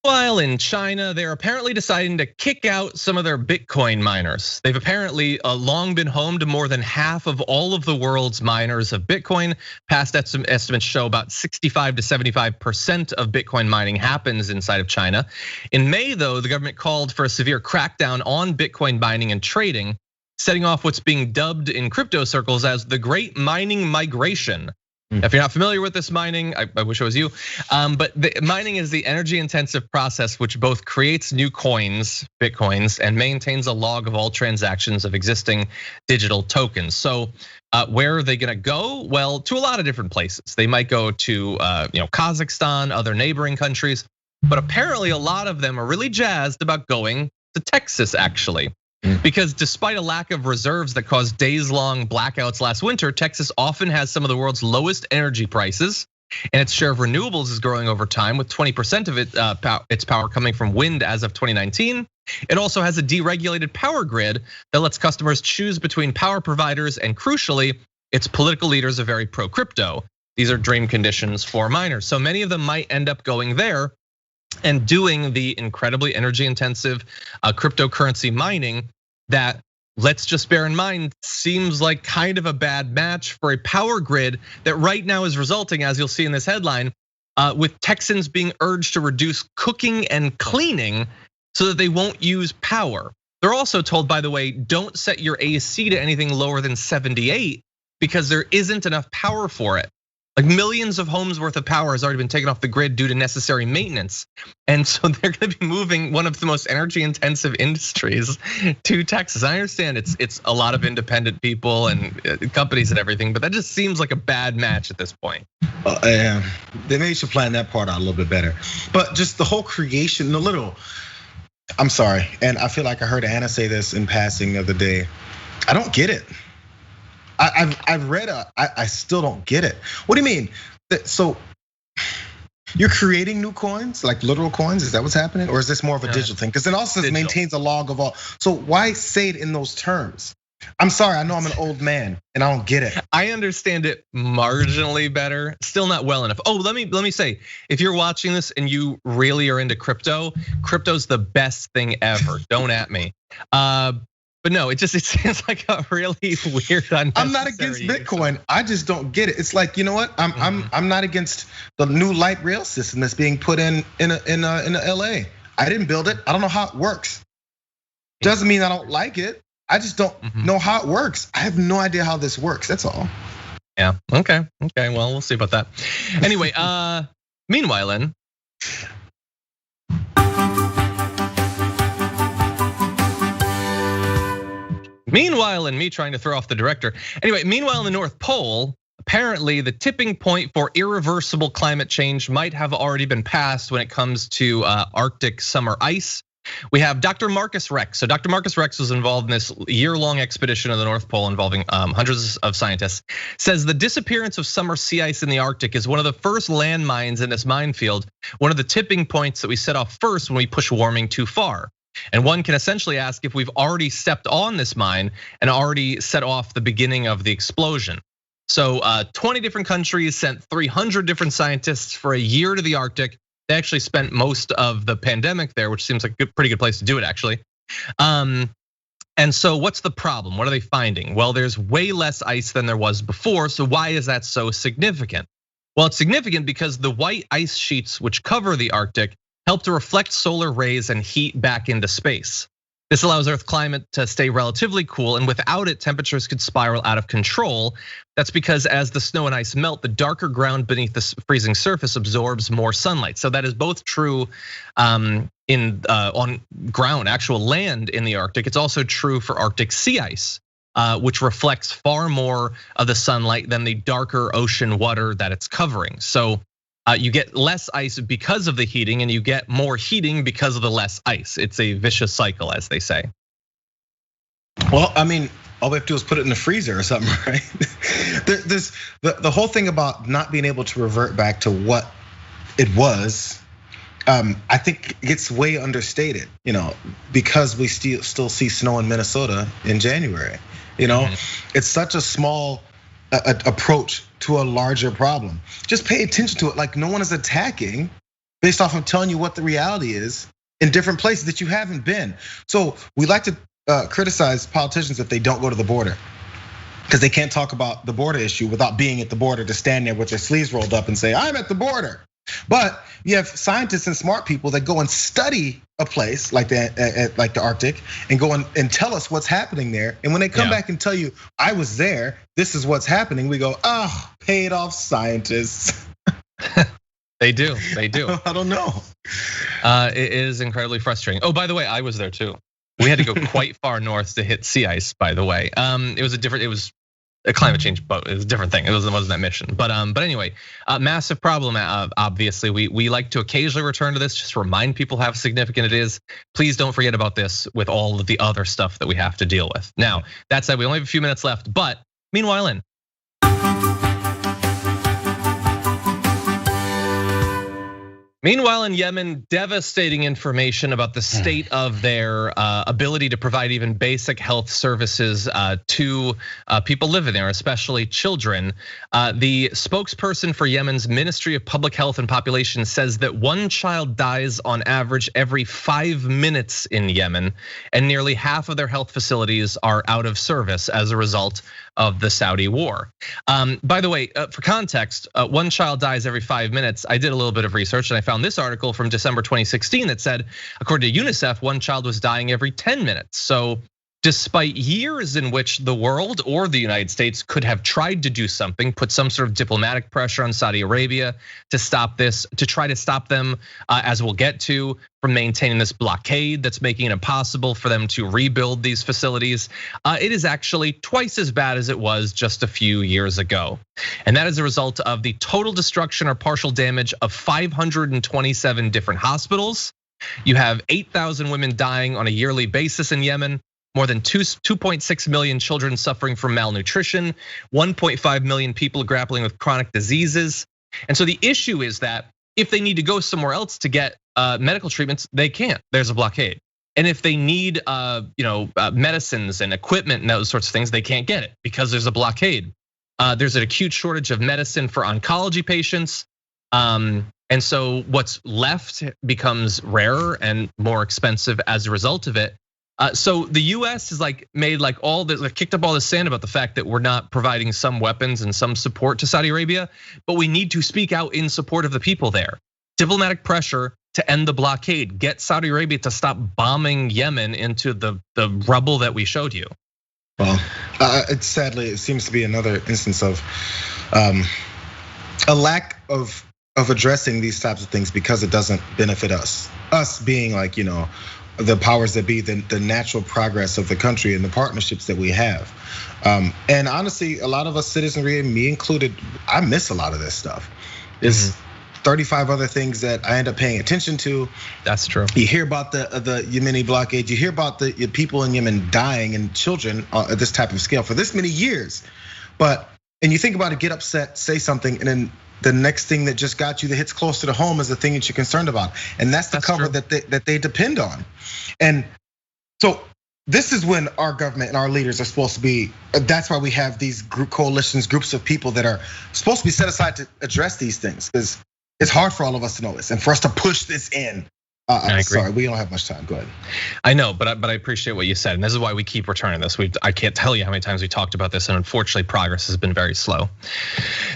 While in China, they're apparently deciding to kick out some of their Bitcoin miners. They've apparently long been home to more than half of all of the world's miners of Bitcoin. Past estimates show about 65 to 75% of Bitcoin mining happens inside of China. In May, though, the government called for a severe crackdown on Bitcoin mining and trading, setting off what's being dubbed in crypto circles as the Great Mining Migration. If you're not familiar with this mining, I wish it was you. But the mining is the energy-intensive process which both creates new coins, Bitcoins, and maintains a log of all transactions of existing digital tokens. So where are they gonna go? Well, to a lot of different places. They might go to Kazakhstan, other neighboring countries, but apparently a lot of them are really jazzed about going to Texas, actually. Because despite a lack of reserves that caused days-long blackouts last winter, Texas often has some of the world's lowest energy prices, and its share of renewables is growing over time, with 20% of its power coming from wind as of 2019. It also has a deregulated power grid that lets customers choose between power providers, and crucially, its political leaders are very pro-crypto. These are dream conditions for miners. So many of them might end up going there and doing the incredibly energy-intensive cryptocurrency mining that, let's just bear in mind, seems like kind of a bad match for a power grid that right now is resulting, as you'll see in this headline, with Texans being urged to reduce cooking and cleaning so that they won't use power. They're also told, by the way, don't set your AC to anything lower than 78 because there isn't enough power for it. Like millions of homes worth of power has already been taken off the grid due to necessary maintenance. And so they're gonna be moving one of the most energy intensive industries to Texas. I understand it's a lot of independent people and companies and everything, but that just seems like a bad match at this point. They maybe should plan that part out a little bit better. But just the whole creation, I'm sorry, and I feel like I heard Anna say this in passing the other day. I don't get it. I've read I still don't get it. What do you mean? So you're creating new coins, like literal coins? Is that what's happening? Or is this more of a digital thing? Because it also maintains a log of all. So why say it in those terms? I'm sorry, I know I'm an old man and I don't get it. I understand it marginally better, still not well enough. Oh, let me say, if you're watching this and you really are into crypto's the best thing ever. Don't at me. But no, it seems like a really weird. I'm not against Bitcoin. I just don't get it. It's like, you know what? I'm not against the new light rail system that's being put in LA. I didn't build it. I don't know how it works. Doesn't mean I don't like it. I just don't know how it works. I have no idea how this works. That's all. Yeah. Okay. Well, we'll see about that. Anyway, meanwhile, and me trying to throw off the director. Anyway, meanwhile in the North Pole, apparently the tipping point for irreversible climate change might have already been passed when it comes to Arctic summer ice. We have Dr. Marcus Rex. So Dr. Marcus Rex was involved in this year-long expedition to the North Pole involving hundreds of scientists. Says the disappearance of summer sea ice in the Arctic is one of the first landmines in this minefield, one of the tipping points that we set off first when we push warming too far. And one can essentially ask if we've already stepped on this mine and already set off the beginning of the explosion. So 20 different countries sent 300 different scientists for a year to the Arctic. They actually spent most of the pandemic there, which seems like a pretty good place to do it, actually. And so what's the problem? What are they finding? Well, there's way less ice than there was before. So why is that so significant? Well, it's significant because the white ice sheets which cover the Arctic help to reflect solar rays and heat back into space. This allows Earth's climate to stay relatively cool, and without it, temperatures could spiral out of control. That's because as the snow and ice melt, the darker ground beneath the freezing surface absorbs more sunlight. So that is both true on ground, actual land in the Arctic. It's also true for Arctic sea ice, which reflects far more of the sunlight than the darker ocean water that it's covering. So you get less ice because of the heating, and you get more heating because of the less ice. It's a vicious cycle, as they say. Well, I mean, all we have to do is put it in the freezer or something, right? There's the whole thing about not being able to revert back to what it was. I think it gets way understated, because we still see snow in Minnesota in January. It's such a small approach to a larger problem. Just pay attention to it. Like no one is attacking based off of telling you what the reality is in different places that you haven't been. So we like to criticize politicians if they don't go to the border, because they can't talk about the border issue without being at the border, to stand there with their sleeves rolled up and say, I'm at the border. But you have scientists and smart people that go and study a place like the Arctic and go and tell us what's happening there. And when they come back and tell you, I was there, this is what's happening, we go, oh, paid off scientists. They do. I don't know. It is incredibly frustrating. Oh, by the way, I was there too. We had to go quite far north to hit sea ice, by the way. It was a climate change boat. It was a different thing. It wasn't that mission. But anyway, massive problem. Obviously, we like to occasionally return to this, just to remind people how significant it is. Please don't forget about this with all of the other stuff that we have to deal with. Now, that said, we only have a few minutes left. But meanwhile, in Yemen, devastating information about the state of their ability to provide even basic health services to people living there, especially children. The spokesperson for Yemen's Ministry of Public Health and Population says that one child dies on average every 5 minutes in Yemen, and nearly half of their health facilities are out of service as a result of the Saudi war. By the way, for context, one child dies every 5 minutes. I did a little bit of research and I found this article from December 2016 that said, according to UNICEF, one child was dying every 10 minutes. So despite years in which the world or the United States could have tried to do something, put some sort of diplomatic pressure on Saudi Arabia to stop this, to try to stop them, as we'll get to, from maintaining this blockade that's making it impossible for them to rebuild these facilities. It is actually twice as bad as it was just a few years ago. And that is a result of the total destruction or partial damage of 527 different hospitals. You have 8,000 women dying on a yearly basis in Yemen. More than 2.6 million children suffering from malnutrition, 1.5 million people grappling with chronic diseases. And so the issue is that if they need to go somewhere else to get medical treatments, they can't. There's a blockade. And if they need medicines and equipment and those sorts of things, they can't get it because there's a blockade. There's an acute shortage of medicine for oncology patients. And so what's left becomes rarer and more expensive as a result of it. So the US is made all this, kicked up all the sand about the fact that we're not providing some weapons and some support to Saudi Arabia, but we need to speak out in support of the people there. Diplomatic pressure to end the blockade, get Saudi Arabia to stop bombing Yemen into the rubble that we showed you. Well, sadly, it seems to be another instance of a lack of addressing these types of things because it doesn't benefit us. Us being the powers that be, the natural progress of the country and the partnerships that we have. And honestly, a lot of us citizenry, me included, I miss a lot of this stuff. There's 35 other things that I end up paying attention to. That's true. You hear about the Yemeni blockade, you hear about the people in Yemen dying and children at this type of scale for this many years. And you think about it, get upset, say something, and then the next thing that just got you that hits closer to home is the thing that you're concerned about. And that's the cover that they depend on. And so this is when our government and our leaders are supposed to be, that's why we have these coalitions, groups of people that are supposed to be set aside to address these things. Because it's hard for all of us to know this and for us to push this in. I agree. Sorry, we don't have much time. Go ahead. I know, but I appreciate what you said, and this is why we keep returning this. I can't tell you how many times we talked about this, and unfortunately, progress has been very slow.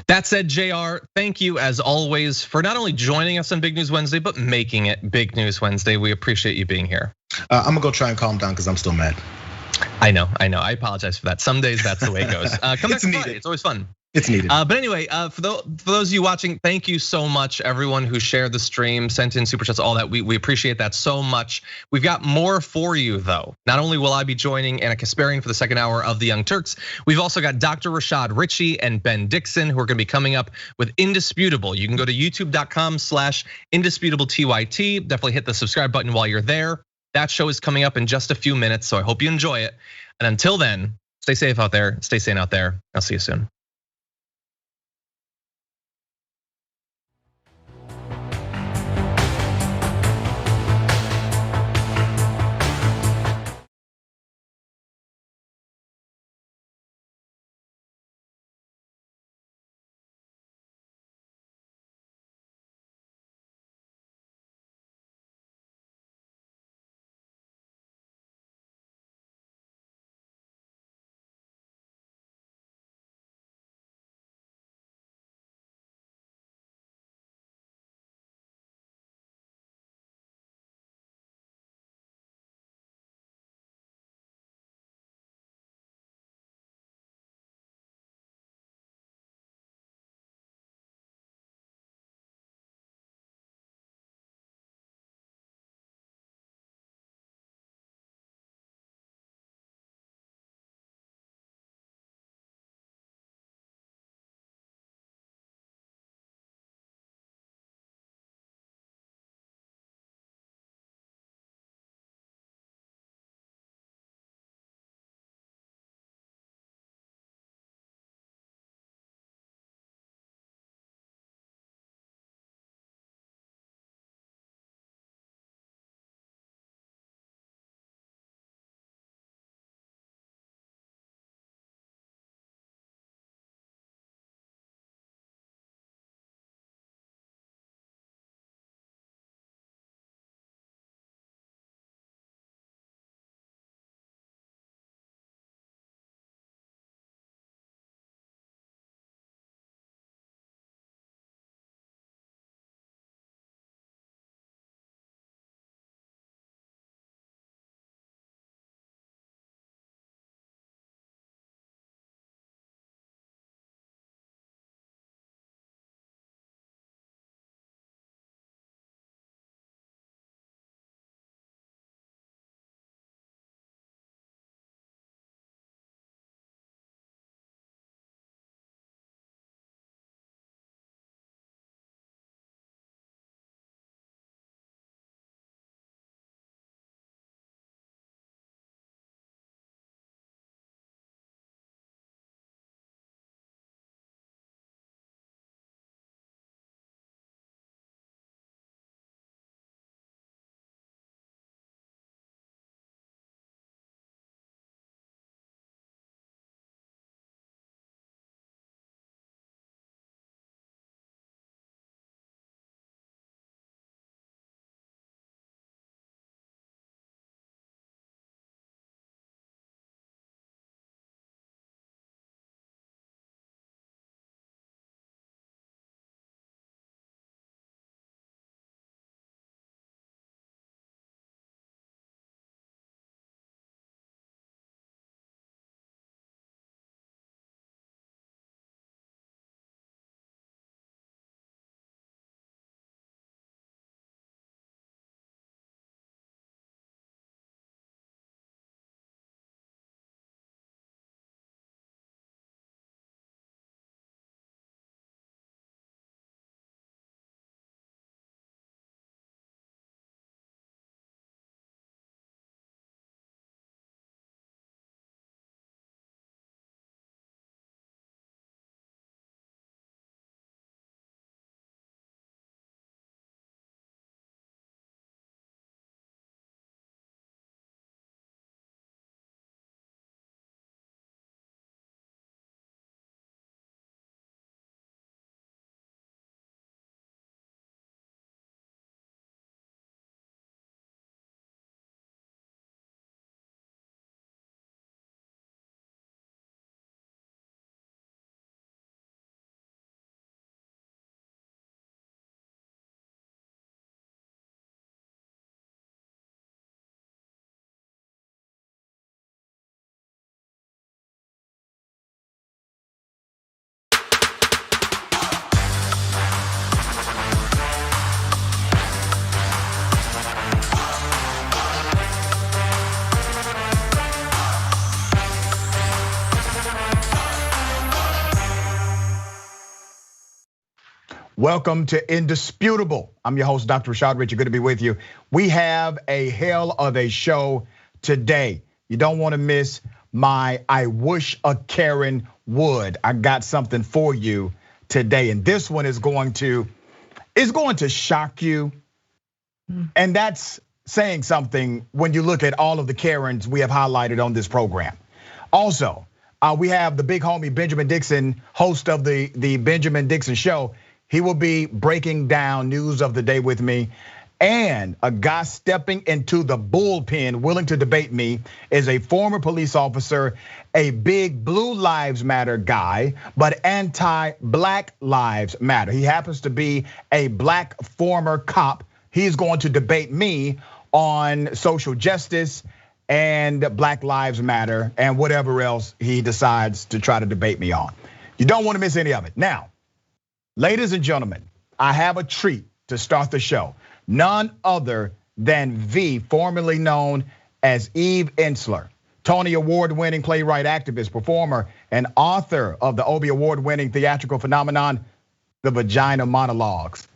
That said, Jayar, thank you as always for not only joining us on Big News Wednesday, but making it Big News Wednesday. We appreciate you being here. I'm gonna go try and calm down because I'm still mad. I know. I apologize for that. Some days that's the way it goes. Come back Friday. It's always fun. It's needed. But anyway, for those of you watching, thank you so much, everyone who shared the stream, sent in super chats, all that. We appreciate that so much. We've got more for you though. Not only will I be joining Anna Kasparian for the second hour of the Young Turks, we've also got Dr. Rashad Ritchie and Ben Dixon who are gonna be coming up with Indisputable. You can go to youtube.com/indisputable_TYT. Definitely hit the subscribe button while you're there. That show is coming up in just a few minutes, so I hope you enjoy it. And until then, stay safe out there, stay sane out there. I'll see you soon. Welcome to Indisputable. I'm your host, Dr. Rashad Richey. Good to be with you. We have a hell of a show today. You don't want to miss my I Wish a Karen Would. I got something for you today, and this one is going to shock you. And that's saying something when you look at all of the Karens we have highlighted on this program. Also, we have the big homie Benjamin Dixon, host of the Benjamin Dixon Show. He will be breaking down news of the day with me. And a guy stepping into the bullpen willing to debate me is a former police officer, a big Blue Lives Matter guy, but anti-Black Lives Matter. He happens to be a Black former cop. He's going to debate me on social justice and Black Lives Matter and whatever else he decides to try to debate me on. You don't want to miss any of it. Now, ladies and gentlemen, I have a treat to start the show. None other than V, formerly known as Eve Ensler, Tony Award-winning playwright, activist, performer, and author of the Obie Award-winning theatrical phenomenon, The Vagina Monologues,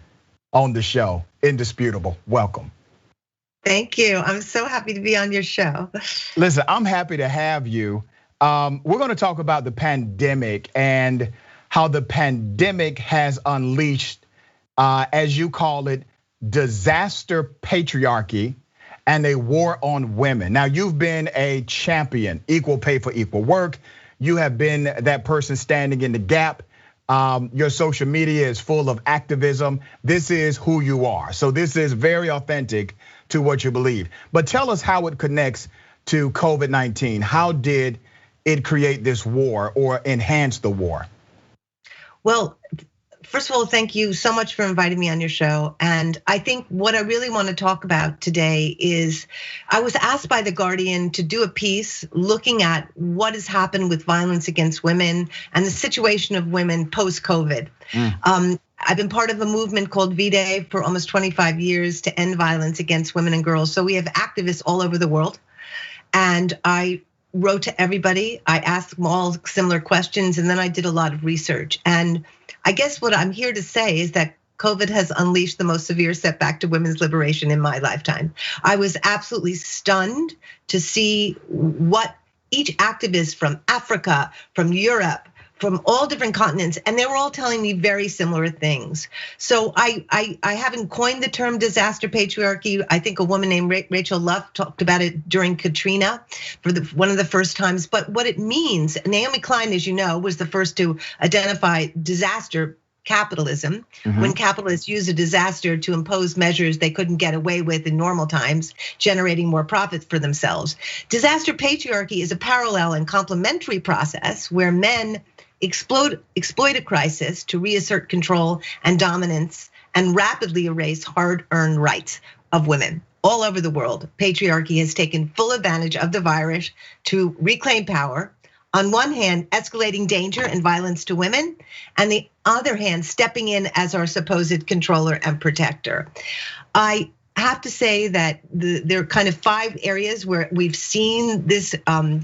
on the show. Indisputable. Welcome. Thank you. I'm so happy to be on your show. Listen, I'm happy to have you. We're going to talk about the pandemic and how the pandemic has unleashed, as you call it, disaster patriarchy and a war on women. Now, you've been a champion, equal pay for equal work. You have been that person standing in the gap. Your social media is full of activism. This is who you are. So this is very authentic to what you believe. But tell us how it connects to COVID-19. How did it create this war or enhance the war? Well, first of all, thank you so much for inviting me on your show. And I think what I really want to talk about today is I was asked by The Guardian to do a piece looking at what has happened with violence against women and the situation of women post-COVID. I've been part of a movement called V-Day for almost 25 years to end violence against women and girls. So we have activists all over the world. And I wrote to everybody. I asked them all similar questions, and then I did a lot of research. And I guess what I'm here to say is that COVID has unleashed the most severe setback to women's liberation in my lifetime. I was absolutely stunned to see what each activist from Africa, from Europe, from all different continents, and they were all telling me very similar things. So I haven't coined the term disaster patriarchy. I think a woman named Rachel Luff talked about it during Katrina for one of the first times. But what it means, Naomi Klein, as you know, was the first to identify disaster capitalism, when capitalists use a disaster to impose measures they couldn't get away with in normal times, generating more profits for themselves. Disaster patriarchy is a parallel and complementary process where men exploit a crisis to reassert control and dominance and rapidly erase hard-earned rights of women. All over the world, patriarchy has taken full advantage of the virus to reclaim power. On one hand, escalating danger and violence to women, and the other hand, stepping in as our supposed controller and protector. I have to say that there are kind of 5 areas where we've seen this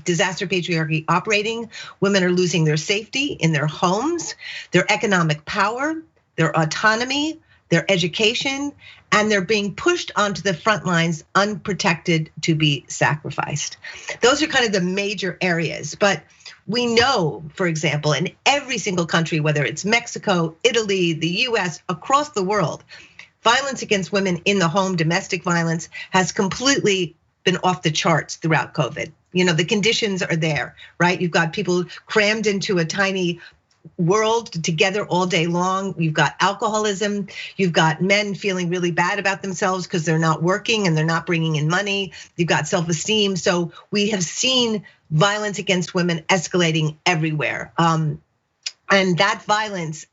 disaster patriarchy operating. Women are losing their safety in their homes, their economic power, their autonomy, their education, and they're being pushed onto the front lines unprotected to be sacrificed. Those are kind of the major areas, but we know, for example, in every single country, whether it's Mexico, Italy, the US, across the world, violence against women in the home, domestic violence, has completely been off the charts throughout COVID. You know, the conditions are there, right? You've got people crammed into a tiny world together all day long. You've got alcoholism. You've got men feeling really bad about themselves because they're not working and they're not bringing in money. You've got self-esteem. So we have seen violence against women escalating everywhere. And that violence,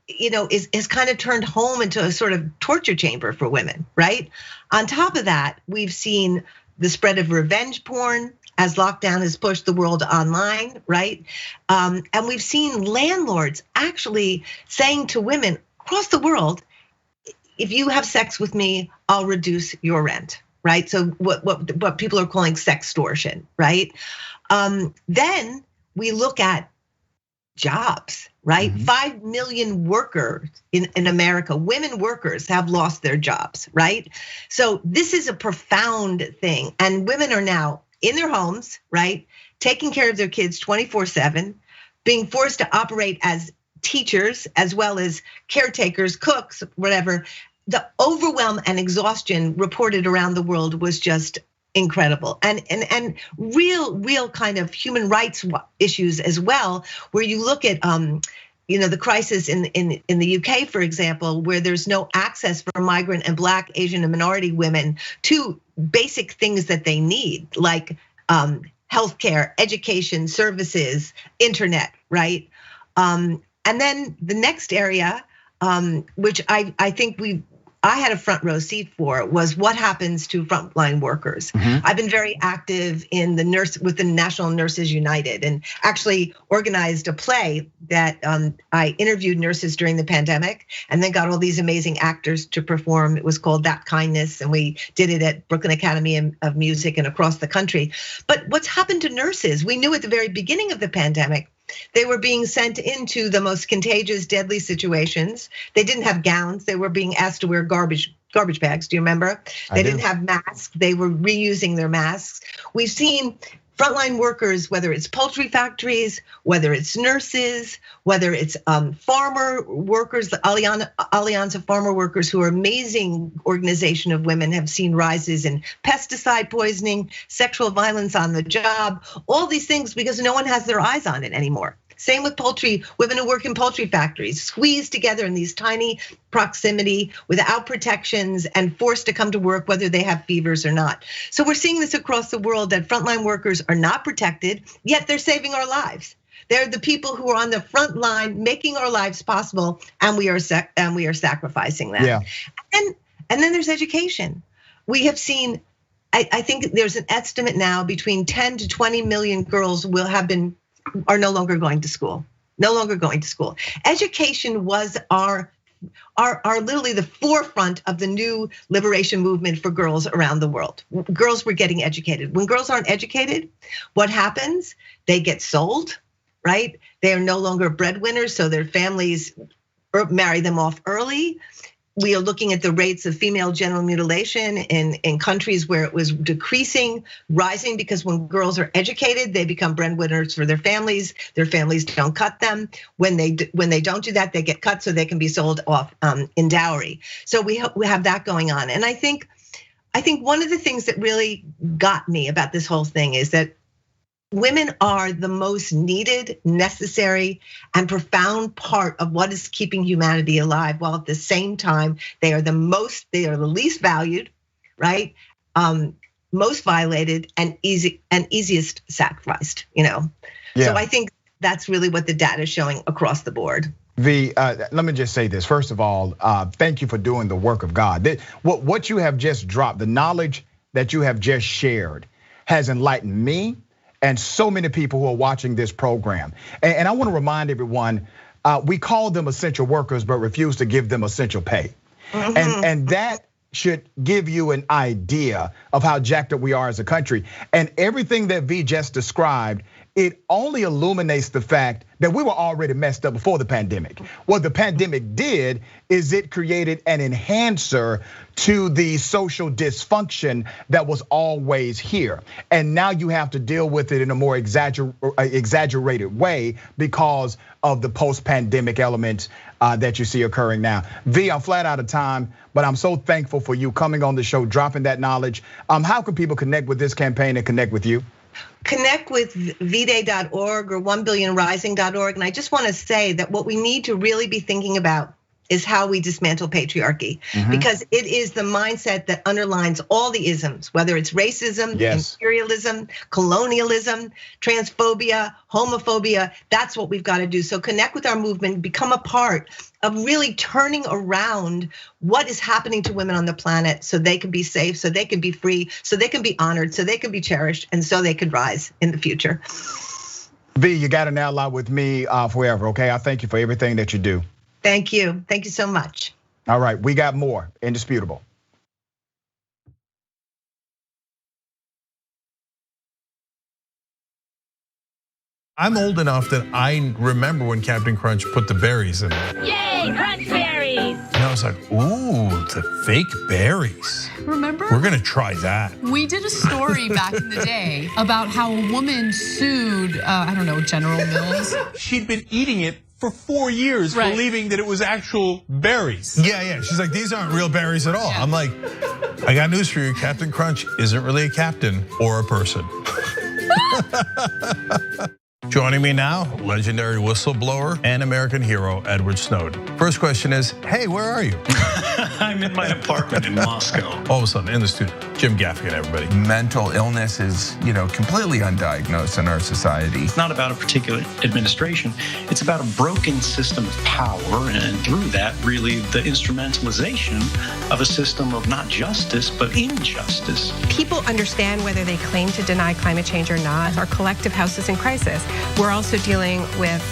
is kind of turned home into a sort of torture chamber for women, right? On top of that, we've seen the spread of revenge porn as lockdown has pushed the world online, right? And we've seen landlords actually saying to women across the world, if you have sex with me, I'll reduce your rent, right? So what people are calling sextortion, right? Then we look at jobs right? 5 million workers in America, women workers have lost their jobs, right? So this is a profound thing. And women are now in their homes, right? Taking care of their kids 24/7, being forced to operate as teachers as well as caretakers, cooks, whatever. The overwhelm and exhaustion reported around the world was just incredible, and real kind of human rights issues as well, where you look at the crisis in the UK, for example, where there's no access for migrant and Black, Asian, and minority women to basic things that they need, like healthcare, education, services, internet, right? And then the next area, which I think I had a front row seat for, was what happens to frontline workers. I've been very active in with the National Nurses United, and actually organized a play that I interviewed nurses during the pandemic, and then got all these amazing actors to perform. It was called That Kindness, and we did it at Brooklyn Academy of Music and across the country. But what's happened to nurses? We knew at the very beginning of the pandemic, they were being sent into the most contagious, deadly situations. They didn't have gowns. They were being asked to wear garbage bags. Do you remember? They didn't have masks. They were reusing their masks. We've seen frontline workers, whether it's poultry factories, whether it's nurses, whether it's farmer workers, the Alliance of Farmer Workers, who are an amazing organization of women, have seen rises in pesticide poisoning, sexual violence on the job, all these things because no one has their eyes on it anymore. Same with poultry, women who work in poultry factories, squeezed together in these tiny proximity without protections and forced to come to work whether they have fevers or not. So we're seeing this across the world, that frontline workers are not protected, yet they're saving our lives. They're the people who are on the front line making our lives possible, and we are sacrificing that. Yeah. And then there's education. We have seen, I think there's an estimate now between 10 to 20 million girls are no longer going to school. No longer going to school. Education was our literally the forefront of the new liberation movement for girls around the world. Girls were getting educated. When girls aren't educated, what happens? They get sold, right? They are no longer breadwinners, so their families marry them off early. We are looking at the rates of female genital mutilation in countries where it was decreasing, rising, because when girls are educated, they become breadwinners for their families. Their families don't cut them. When they don't do that, they get cut so they can be sold off in dowry. So we have that going on. And I think one of the things that really got me about this whole thing is that women are the most needed, necessary, and profound part of what is keeping humanity alive, while at the same time, they are the least valued, right? Most violated and easiest sacrificed, Yeah. So I think that's really what the data is showing across the board. Let me just say this. First of all, thank you for doing the work of God. What you have just dropped, the knowledge that you have just shared, has enlightened me and so many people who are watching this program. And I want to remind everyone, we call them essential workers, but refuse to give them essential pay. And that should give you an idea of how jacked up we are as a country. And everything that V just described, it only illuminates the fact that we were already messed up before the pandemic. What the pandemic did is it created an enhancer to the social dysfunction that was always here. And now you have to deal with it in a more exaggerated way because of the post-pandemic elements that you see occurring now. V, I'm flat out of time, but I'm so thankful for you coming on the show, dropping that knowledge. How can people connect with this campaign and connect with you? Connect with vday.org or 1billionrising.org. And I just want to say that what we need to really be thinking about is how we dismantle patriarchy, because it is the mindset that underlines all the isms, whether it's racism, imperialism, colonialism, transphobia, homophobia. That's what we've got to do. So connect with our movement, become a part of really turning around what is happening to women on the planet, so they can be safe, so they can be free, so they can be honored, so they can be cherished, and so they could rise in the future. V, you got an ally with me forever, okay? I thank you for everything that you do. Thank you. Thank you so much. All right, we got more. Indisputable. I'm old enough that I remember when Captain Crunch put the berries in there. Yay, crunch berries! And I was like, ooh, the fake berries. Remember? We're gonna try that. We did a story back in the day about how a woman sued, I don't know, General Mills. She'd been eating it for 4 years, Right. believing that it was actual berries. Yeah. She's like, these aren't real berries at all. Yeah. I'm like, I got news for you. Captain Crunch isn't really a captain or a person. Joining me now, legendary whistleblower and American hero, Edward Snowden. First question is, hey, where are you? I'm in my apartment in Moscow. All of a sudden, in the studio, Jim Gaffigan, everybody. Mental illness is, completely undiagnosed in our society. It's not about a particular administration. It's about a broken system of power, and through that, really the instrumentalization of a system of not justice, but injustice. People understand whether they claim to deny climate change or not. Our collective house is in crisis. We're also dealing with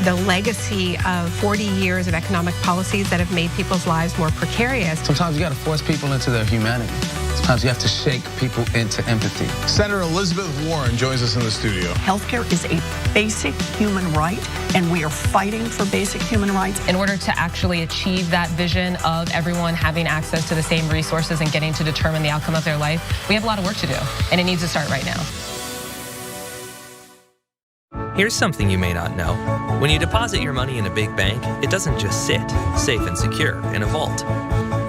the legacy of 40 years of economic policies that have made people's lives more precarious. Sometimes you got to force people into their humanity. Sometimes you have to shake people into empathy. Senator Elizabeth Warren joins us in the studio. Healthcare is a basic human right, and we are fighting for basic human rights. In order to actually achieve that vision of everyone having access to the same resources and getting to determine the outcome of their life, we have a lot of work to do, and it needs to start right now. Here's something you may not know. When you deposit your money in a big bank, it doesn't just sit, safe and secure, in a vault.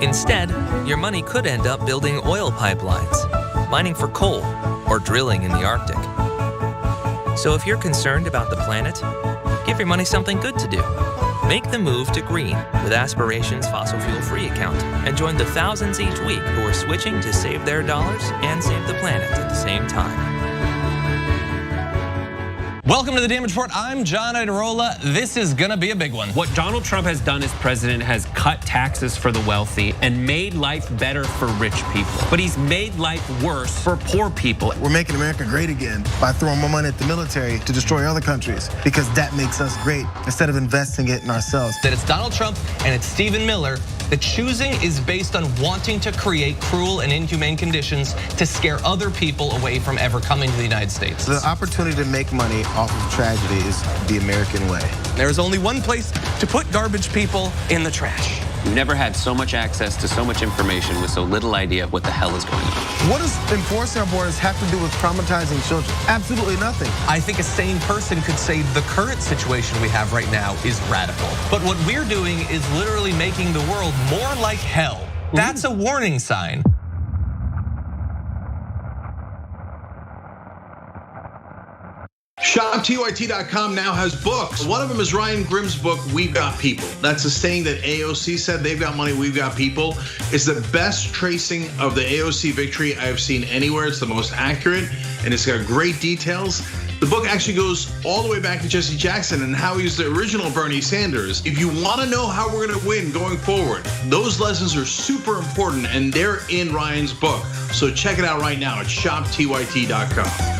Instead, your money could end up building oil pipelines, mining for coal, or drilling in the Arctic. So if you're concerned about the planet, give your money something good to do. Make the move to green with Aspiration's fossil fuel-free account and join the thousands each week who are switching to save their dollars and save the planet at the same time. Welcome to the Damage Report. I'm John Iadarola. This is gonna be a big one. What Donald Trump has done as president has cut taxes for the wealthy and made life better for rich people. But he's made life worse for poor people. We're making America great again by throwing more money at the military to destroy other countries because that makes us great instead of investing it in ourselves. That it's Donald Trump and it's Stephen Miller. The choosing is based on wanting to create cruel and inhumane conditions to scare other people away from ever coming to the United States. The opportunity to make money off of tragedy is the American way. There's only one place to put garbage people: in the trash. We've never had so much access to so much information with so little idea of what the hell is going on. What does enforcing our borders have to do with traumatizing children? Absolutely nothing. I think a sane person could say the current situation we have right now is radical. But what we're doing is literally making the world more like hell. That's a warning sign. ShopTYT.com now has books. One of them is Ryan Grimm's book, We've Got People. That's a saying that AOC said, they've got money, we've got people. It's the best tracing of the AOC victory I have seen anywhere. It's the most accurate, and it's got great details. The book actually goes all the way back to Jesse Jackson and how he was the original Bernie Sanders. If you want to know how we're going to win going forward, those lessons are super important, and they're in Ryan's book. So check it out right now at ShopTYT.com.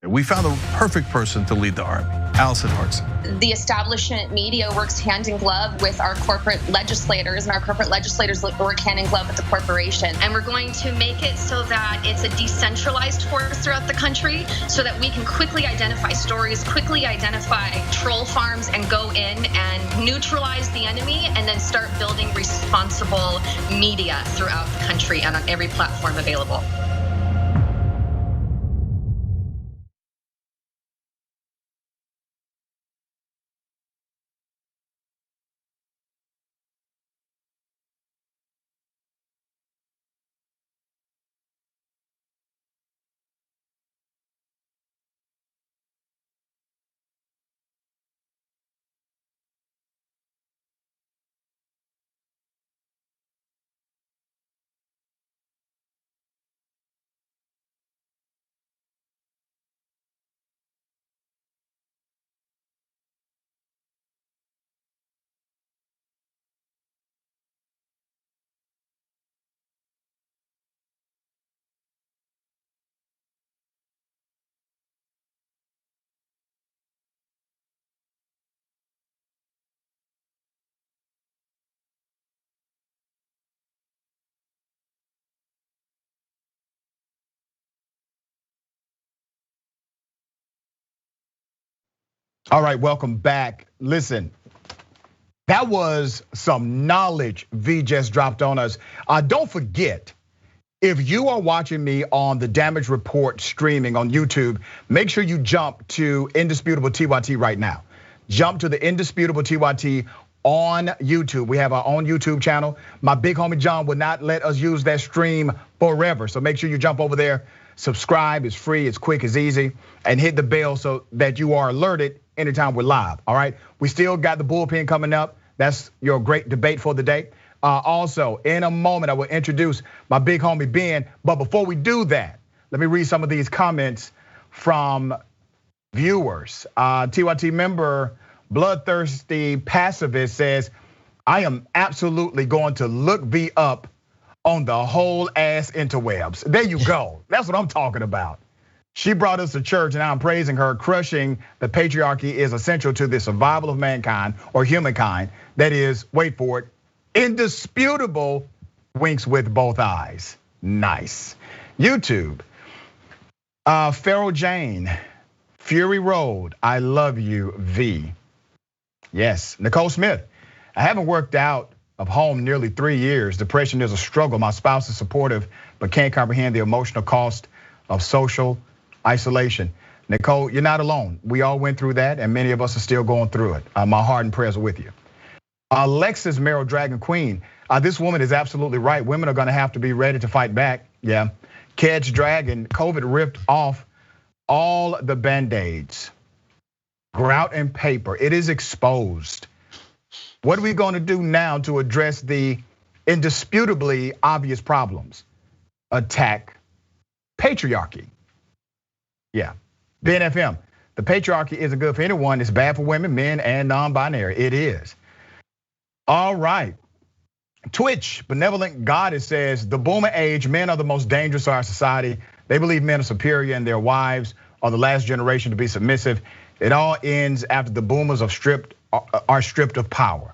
We found the perfect person to lead the army, Allison Hartson. The establishment media works hand in glove with our corporate legislators, and our corporate legislators work hand in glove with the corporation. And we're going to make it so that it's a decentralized force throughout the country so that we can quickly identify stories, quickly identify troll farms, and go in and neutralize the enemy, and then start building responsible media throughout the country and on every platform available. All right, welcome back. Listen, that was some knowledge V just dropped on us. Don't forget, if you are watching me on the Damage Report streaming on YouTube, make sure you jump to Indisputable TYT right now. Jump to the Indisputable TYT on YouTube. We have our own YouTube channel. My big homie John would not let us use that stream forever. So make sure you jump over there, subscribe. It's free, it's quick, it's easy, and hit the bell so that you are alerted anytime we're live, all right? We still got the bullpen coming up. That's your great debate for the day. Also, in a moment, I will introduce my big homie Ben. But before we do that, let me read some of these comments from viewers. TYT member Bloodthirsty Pacifist says, I am absolutely going to look V up on the whole ass interwebs. There you go. That's what I'm talking about. She brought us to church and I'm praising her. Crushing the patriarchy is essential to the survival of mankind or humankind. That is, wait for it, indisputable winks with both eyes. Nice. YouTube, Farrell Jane, Fury Road, I love you, V. Yes, Nicole Smith, I haven't worked out of home nearly 3 years. Depression is a struggle. My spouse is supportive, but can't comprehend the emotional cost of social isolation. Nicole, you're not alone. We all went through that, and many of us are still going through it. My heart and prayers are with you. Alexis Merrill Dragon Queen, this woman is absolutely right. Women are gonna have to be ready to fight back. Yeah, Kedge Dragon, COVID ripped off all the Band-Aids. Grout and paper, it is exposed. What are we gonna do now to address the indisputably obvious problems? Attack patriarchy. Yeah, Ben FM, the patriarchy isn't good for anyone. It's bad for women, men, and non-binary. It is. All right. Twitch, Benevolent Goddess says, the boomer age, men are the most dangerous to our society. They believe men are superior and their wives are the last generation to be submissive. It all ends after the boomers are stripped of power.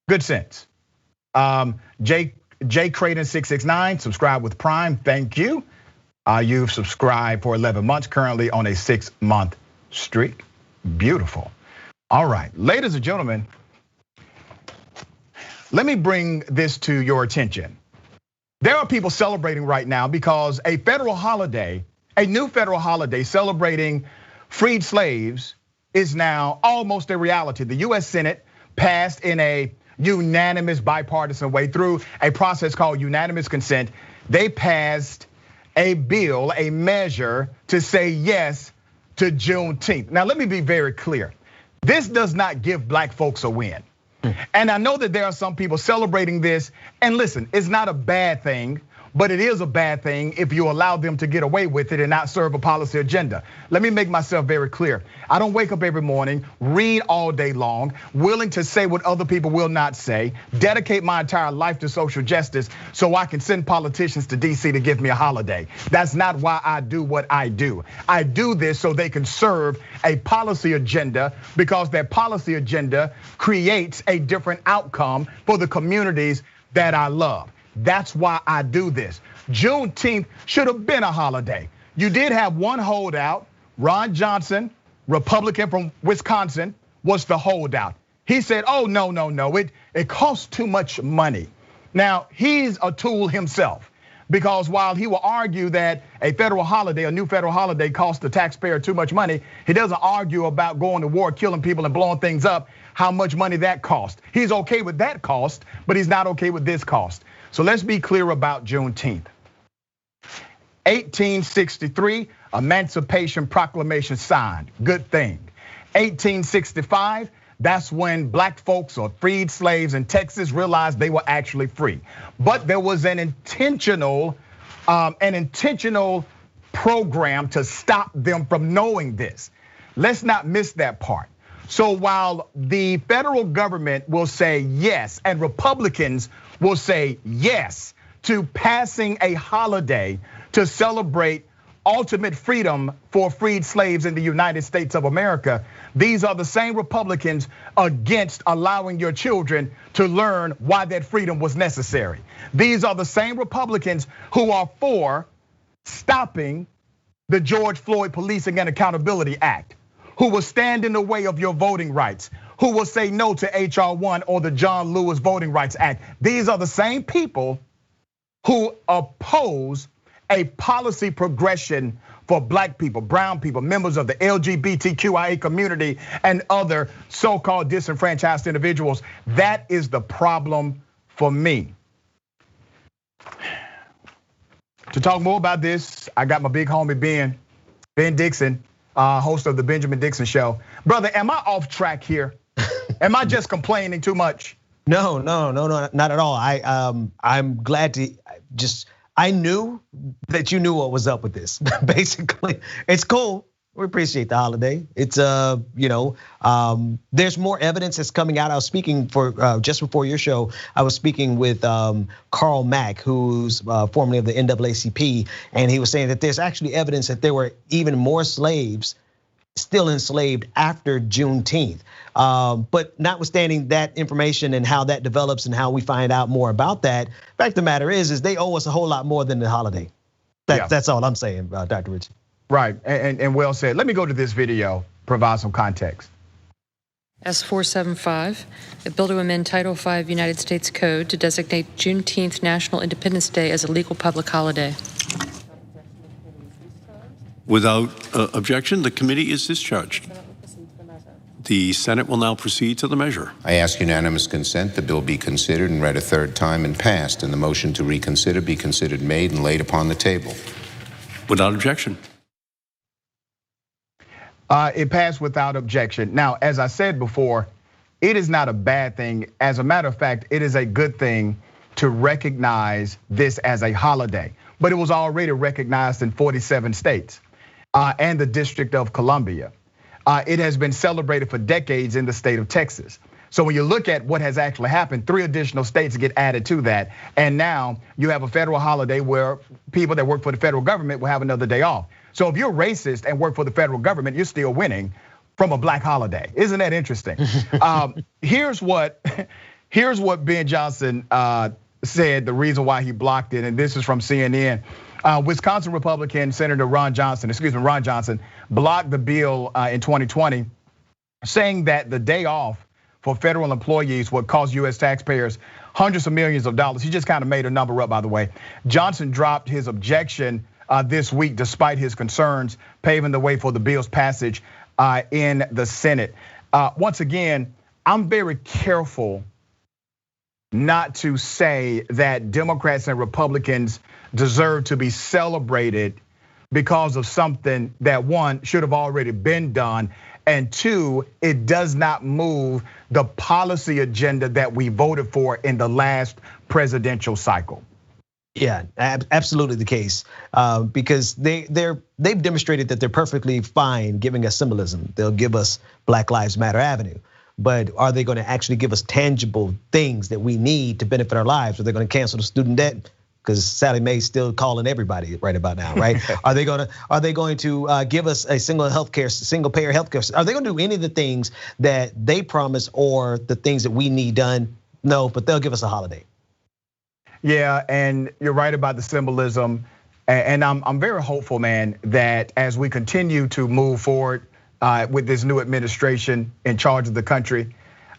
Good sense. J Creighton 669, subscribe with Prime, thank you. You've subscribed for 11 months, currently on a 6-month streak. Beautiful. All right, ladies and gentlemen, let me bring this to your attention. There are people celebrating right now because a federal holiday, a new federal holiday celebrating freed slaves is now almost a reality. The US Senate passed in a unanimous bipartisan way through a process called unanimous consent. They passed a bill, a measure to say yes to Juneteenth. Now, let me be very clear. This does not give black folks a win. And I know that there are some people celebrating this, and listen, it's not a bad thing, but it is a bad thing if you allow them to get away with it and not serve a policy agenda. Let me make myself very clear. I don't wake up every morning, read all day long, willing to say what other people will not say, dedicate my entire life to social justice so I can send politicians to DC to give me a holiday. That's not why I do what I do. I do this so they can serve a policy agenda because their policy agenda creates a different outcome for the communities that I love. That's why I do this. Juneteenth should have been a holiday. You did have one holdout. Ron Johnson, Republican from Wisconsin, was the holdout. He said, oh, no, it costs too much money. Now, he's a tool himself because while he will argue that a federal holiday, a new federal holiday costs the taxpayer too much money, he doesn't argue about going to war, killing people and blowing things up, how much money that costs. He's okay with that cost, but he's not okay with this cost. So let's be clear about Juneteenth. 1863, Emancipation Proclamation signed, good thing. 1865, that's when black folks or freed slaves in Texas realized they were actually free. But there was an intentional program to stop them from knowing this. Let's not miss that part. So while the federal government will say yes, and Republicans will say yes to passing a holiday to celebrate ultimate freedom for freed slaves in the United States of America, these are the same Republicans against allowing your children to learn why that freedom was necessary. These are the same Republicans who are for stopping the George Floyd Policing and Accountability Act, who will stand in the way of your voting rights, who will say no to HR 1 or the John Lewis Voting Rights Act. These are the same people who oppose a policy progression for black people, brown people, members of the LGBTQIA community, and other so-called disenfranchised individuals. That is the problem for me. To talk more about this, I got my big homie Ben Dixon, host of the Benjamin Dixon Show. Brother, am I off track here? Am I just complaining too much? No, not at all. I'm glad to I knew that you knew what was up with this. Basically, it's cool. We appreciate the holiday. It's there's more evidence that's coming out. I was speaking for just before your show. I was speaking with Carl Mack, who's formerly of the NAACP, and he was saying that there's actually evidence that there were even more slaves still enslaved after Juneteenth. But notwithstanding that information and how that develops and how we find out more about that, fact of the matter is they owe us a whole lot more than the holiday. That's all I'm saying, Dr. Rich. Right, and well said. Let me go to this video, provide some context. S475, a bill to amend Title V United States Code to designate Juneteenth National Independence Day as a legal public holiday. Without objection, the committee is discharged. The Senate will now proceed to the measure. I ask unanimous consent the bill be considered and read a third time and passed, and the motion to reconsider be considered made and laid upon the table. Without objection. It passed without objection. Now, as I said before, it is not a bad thing. As a matter of fact, it is a good thing to recognize this as a holiday. But it was already recognized in 47 states and the District of Columbia. It has been celebrated for decades in the state of Texas. So when you look at what has actually happened, 3 additional states get added to that. And now you have a federal holiday where people that work for the federal government will have another day off. So if you're racist and work for the federal government, you're still winning from a black holiday. Isn't that interesting? Here's what Ben Johnson said, the reason why he blocked it, and this is from CNN. Wisconsin Republican Senator Ron Johnson blocked the bill in 2020, saying that the day off for federal employees would cost US taxpayers hundreds of millions of dollars. He just kind of made a number up, by the way. Johnson dropped his objection this week despite his concerns, paving the way for the bill's passage in the Senate. Once again, I'm very careful not to say that Democrats and Republicans deserve to be celebrated because of something that, one, should have already been done, and two, it does not move the policy agenda that we voted for in the last presidential cycle. Yeah, absolutely the case, because they've demonstrated that they're perfectly fine giving us symbolism. They'll give us Black Lives Matter Avenue, but are they going to actually give us tangible things that we need to benefit our lives? Are they going to cancel the student debt? Because Sally Mae's still calling everybody right about now, right? Are they going to give us a single payer healthcare? Are they going to do any of the things that they promise or the things that we need done? No, but they'll give us a holiday. Yeah, and you're right about the symbolism, and I'm very hopeful, man, that as we continue to move forward with this new administration in charge of the country,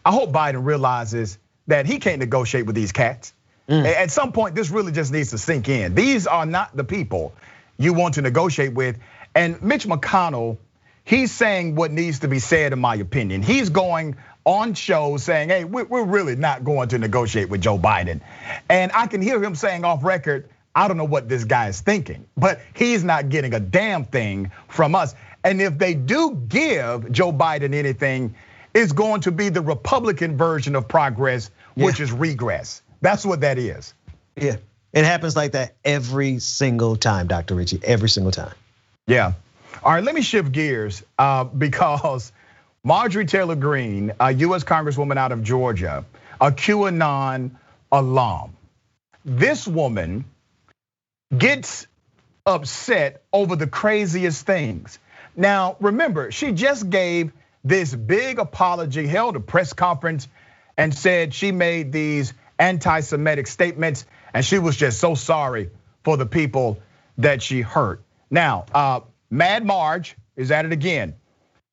I hope Biden realizes that he can't negotiate with these cats. At some point, this really just needs to sink in. These are not the people you want to negotiate with. And Mitch McConnell, he's saying what needs to be said, in my opinion. He's going on shows saying, hey, we're really not going to negotiate with Joe Biden. And I can hear him saying off record, I don't know what this guy is thinking, but he's not getting a damn thing from us. And if they do give Joe Biden anything, it's going to be the Republican version of progress, which is regress. That's what that is. Yeah, it happens like that every single time, Dr. Richie, every single time. Yeah. All right, let me shift gears because Marjorie Taylor Greene, a US Congresswoman out of Georgia, a QAnon alum. This woman gets upset over the craziest things. Now, remember, she just gave this big apology, held a press conference, and said she made these anti-Semitic statements, and she was just so sorry for the people that she hurt. Now, Mad Marge is at it again.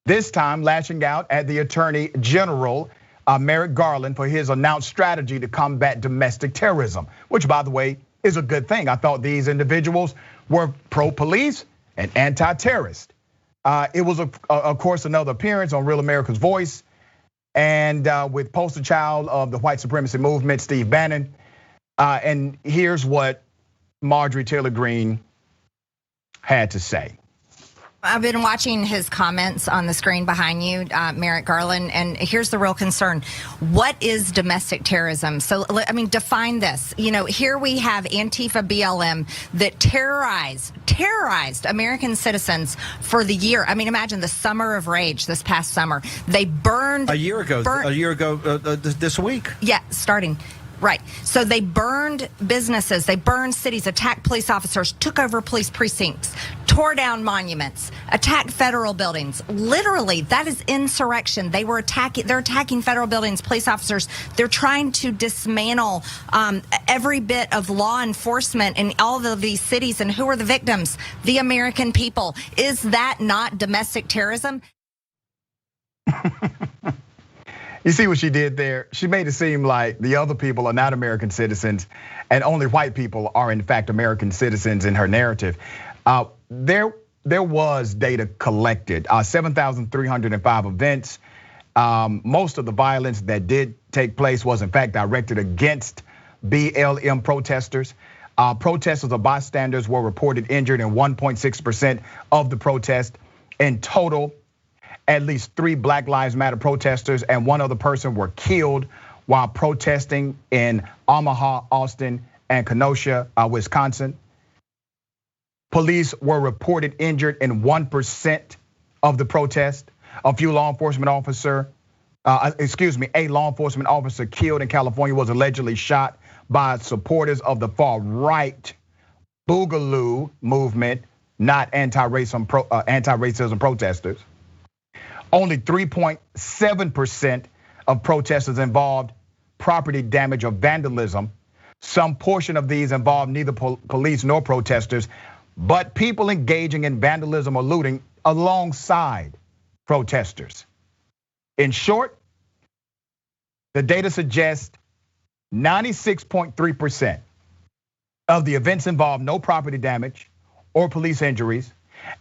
This time lashing out at the Attorney General, Merrick Garland, for his announced strategy to combat domestic terrorism, which, by the way, is a good thing. I thought these individuals were pro-police and anti-terrorist. It was, of course, another appearance on Real America's Voice, and with poster child of the white supremacy movement, Steve Bannon. And here's what Marjorie Taylor Greene had to say. I've been watching his comments on the screen behind you, Merrick Garland, and here's the real concern. What is domestic terrorism? So, I mean, define this. You know, here we have Antifa BLM that terrorized American citizens for the year. I mean, imagine the summer of rage this past summer. They burned a year ago this week. Yeah, starting. Right. So they burned businesses, they burned cities, attacked police officers, took over police precincts, tore down monuments, attacked federal buildings. Literally, that is insurrection. They're attacking federal buildings, police officers. They're trying to dismantle every bit of law enforcement in all of these cities. And who are the victims? The American people. Is that not domestic terrorism? You see what she did there? She made it seem like the other people are not American citizens and only white people are in fact American citizens in her narrative. There was data collected, 7,305 events. Most of the violence that did take place was in fact directed against BLM protesters. Protesters or bystanders were reported injured in 1.6% of the protest. In total, at least 3 Black Lives Matter protesters and 1 other person were killed while protesting in Omaha, Austin, and Kenosha, Wisconsin. Police were reported injured in 1% of the protest. A law enforcement officer killed in California was allegedly shot by supporters of the far right Boogaloo movement, not anti-racism protesters. Only 3.7% of protesters involved property damage or vandalism. Some portion of these involved neither police nor protesters, but people engaging in vandalism or looting alongside protesters. In short, the data suggests 96.3% of the events involved no property damage or police injuries.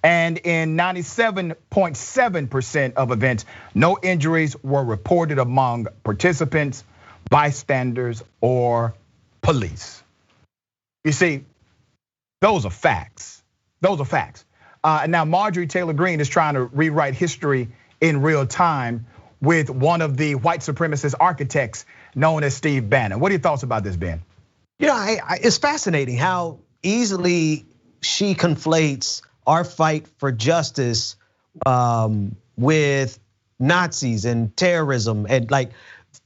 And in 97.7% of events, no injuries were reported among participants, bystanders, or police. You see, those are facts. Now, Marjorie Taylor Greene is trying to rewrite history in real time with one of the white supremacist architects known as Steve Bannon. What are your thoughts about this, Ben? You know, it's fascinating how easily she conflates our fight for justice with Nazis and terrorism. And like,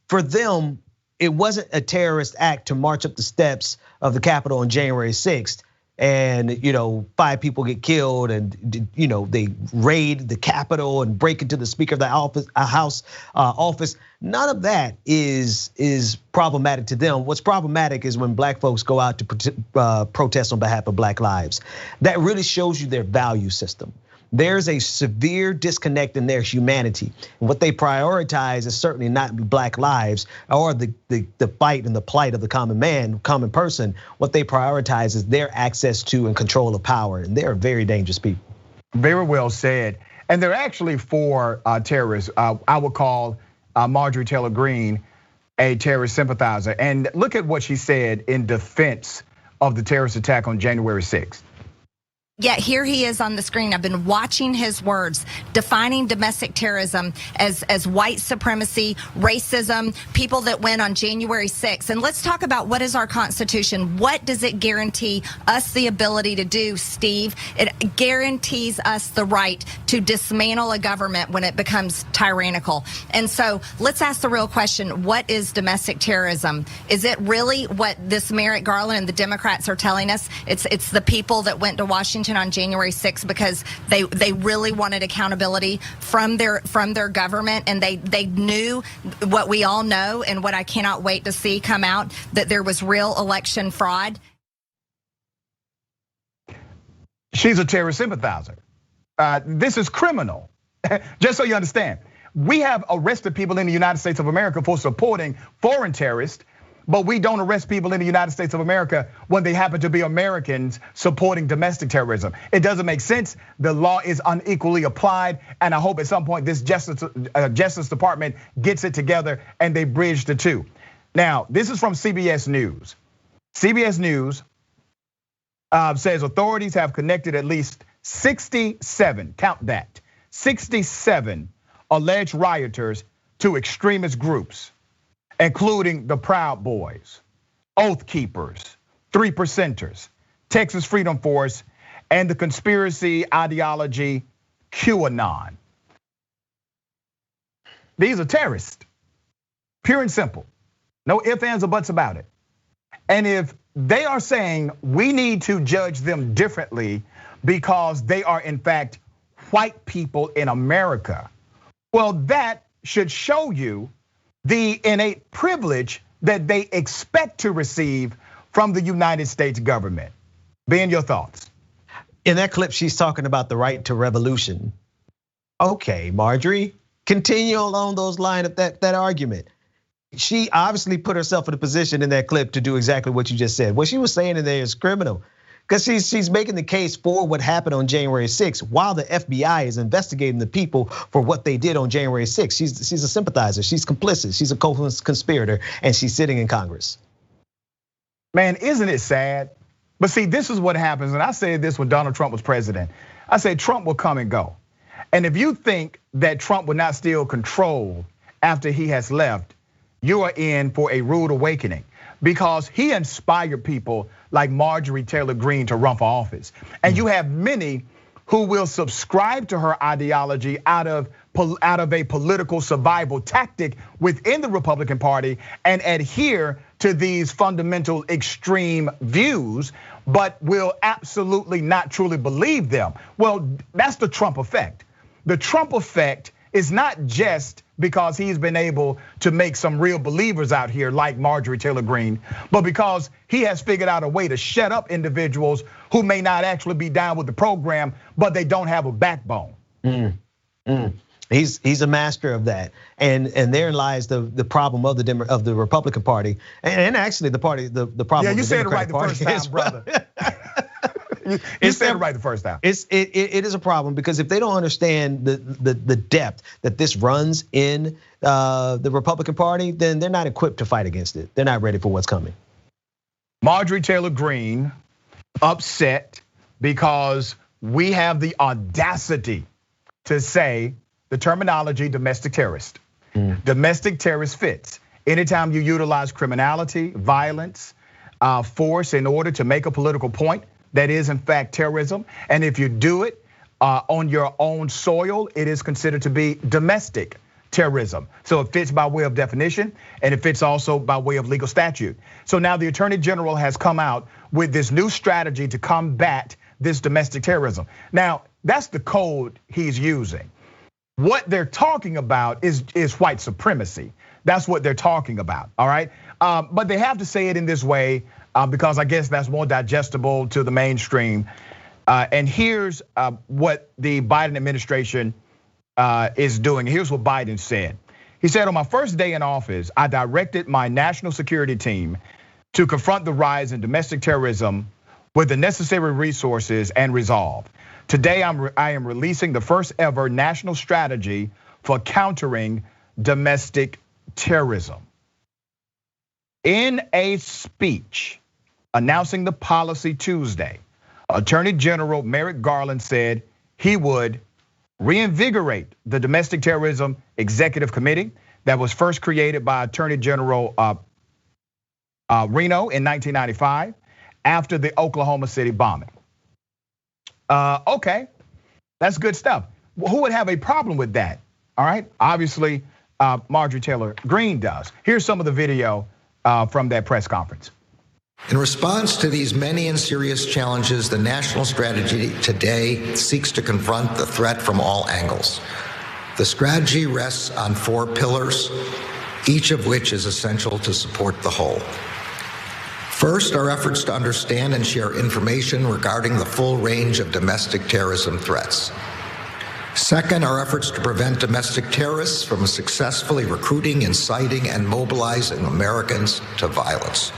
for them, it wasn't a terrorist act to march up the steps of the Capitol on January 6th. And 5 people get killed, and they raid the Capitol and break into the Speaker of the House office. None of that is problematic to them. What's problematic is when Black folks go out to protest on behalf of Black lives. That really shows you their value system. There's a severe disconnect in their humanity. And what they prioritize is certainly not Black lives or the fight and the plight of the common man, common person. What they prioritize is their access to and control of power. And they're very dangerous people. Very well said. And they're actually for terrorists. I would call Marjorie Taylor Greene a terrorist sympathizer. And look at what she said in defense of the terrorist attack on January 6th. Yeah, here he is on the screen. I've been watching his words, defining domestic terrorism as white supremacy, racism, people that went on January 6th. And let's talk about what is our Constitution. What does it guarantee us the ability to do, Steve? It guarantees us the right to dismantle a government when it becomes tyrannical. And so let's ask the real question, what is domestic terrorism? Is it really what this Merrick Garland and the Democrats are telling us? It's the people that went to Washington on January 6th because they really wanted accountability from their government, and they knew what we all know and what I cannot wait to see come out, that there was real election fraud. She's a terrorist sympathizer. This is criminal. Just so you understand, we have arrested people in the United States of America for supporting foreign terrorists, but we don't arrest people in the United States of America when they happen to be Americans supporting domestic terrorism. It doesn't make sense. The law is unequally applied, and I hope at some point this Justice Department gets it together and they bridge the two. Now, this is from CBS News. CBS News says authorities have connected at least 67, count that, 67 alleged rioters to extremist groups, including the Proud Boys, Oath Keepers, 3%ers, Texas Freedom Force, and the conspiracy ideology QAnon. These are terrorists, pure and simple. No ifs, ands, or buts about it. And if they are saying we need to judge them differently because they are in fact white people in America, well, that should show you the innate privilege that they expect to receive from the United States government. Ben, your thoughts? In that clip, she's talking about the right to revolution. Okay, Marjorie, continue along those lines of that argument. She obviously put herself in a position in that clip to do exactly what you just said. What she was saying in there is criminal, because she's making the case for what happened on January 6th while the FBI is investigating the people for what they did on January 6th. She's a sympathizer, she's complicit, she's a co-conspirator, and she's sitting in Congress. Man, isn't it sad? But see, this is what happens, and I said this when Donald Trump was president. I said Trump will come and go. And if you think that Trump will not steal control after he has left, you are in for a rude awakening, because he inspired people like Marjorie Taylor Greene to run for office. And you have many who will subscribe to her ideology out of a political survival tactic within the Republican Party and adhere to these fundamental extreme views, but will absolutely not truly believe them. Well, that's the Trump effect. The Trump effect is not just because he's been able to make some real believers out here like Marjorie Taylor Greene, but because he has figured out a way to shut up individuals who may not actually be down with the program, but they don't have a backbone. He's a master of that, and therein lies the problem of the Republican Party, and actually the problem. Yeah, you of the said Democratic it right the first time, brother. You said it right the first time. It is a problem, because if they don't understand the depth that this runs in the Republican Party, then they're not equipped to fight against it. They're not ready for what's coming. Marjorie Taylor Greene upset because we have the audacity to say the terminology domestic terrorist. Domestic terrorist fits. Anytime you utilize criminality, violence, force in order to make a political point, that is in fact terrorism. And if you do it on your own soil, it is considered to be domestic terrorism. So it fits by way of definition, and it fits also by way of legal statute. So now the Attorney General has come out with this new strategy to combat this domestic terrorism. Now, that's the code he's using. What they're talking about is white supremacy. That's what they're talking about, all right? But they have to say it in this way because I guess that's more digestible to the mainstream. And here's what the Biden administration is doing. Here's what Biden said. He said, on my first day in office, I directed my national security team to confront the rise in domestic terrorism with the necessary resources and resolve. Today, I am releasing the first ever national strategy for countering domestic terrorism. In a speech announcing the policy Tuesday, Attorney General Merrick Garland said he would reinvigorate the Domestic Terrorism Executive Committee that was first created by Attorney General Reno in 1995 after the Oklahoma City bombing. Okay, that's good stuff. Who would have a problem with that? All right, obviously Marjorie Taylor Greene does. Here's some of the video from that press conference. In response to these many and serious challenges, the national strategy today seeks to confront the threat from all angles. The strategy rests on 4 pillars, each of which is essential to support the whole. First, our efforts to understand and share information regarding the full range of domestic terrorism threats. Second, our efforts to prevent domestic terrorists from successfully recruiting, inciting, and mobilizing Americans to violence.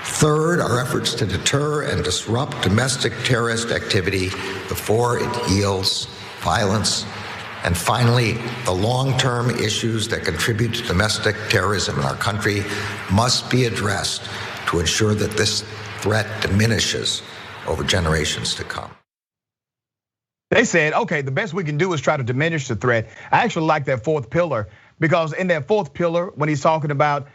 Third, our efforts to deter and disrupt domestic terrorist activity before it yields violence. And finally, the long-term issues that contribute to domestic terrorism in our country must be addressed to ensure that this threat diminishes over generations to come. They said, okay, the best we can do is try to diminish the threat. I actually like that fourth pillar, because in that fourth pillar, when he's talking about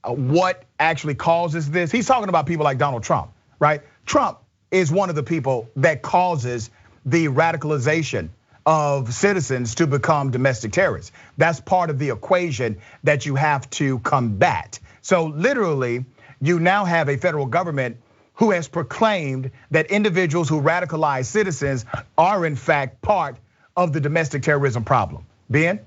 what actually causes this, he's talking about people like Donald Trump, right? Trump is one of the people that causes the radicalization of citizens to become domestic terrorists. That's part of the equation that you have to combat. So literally, you now have a federal government who has proclaimed that individuals who radicalize citizens are in fact part of the domestic terrorism problem. Ben?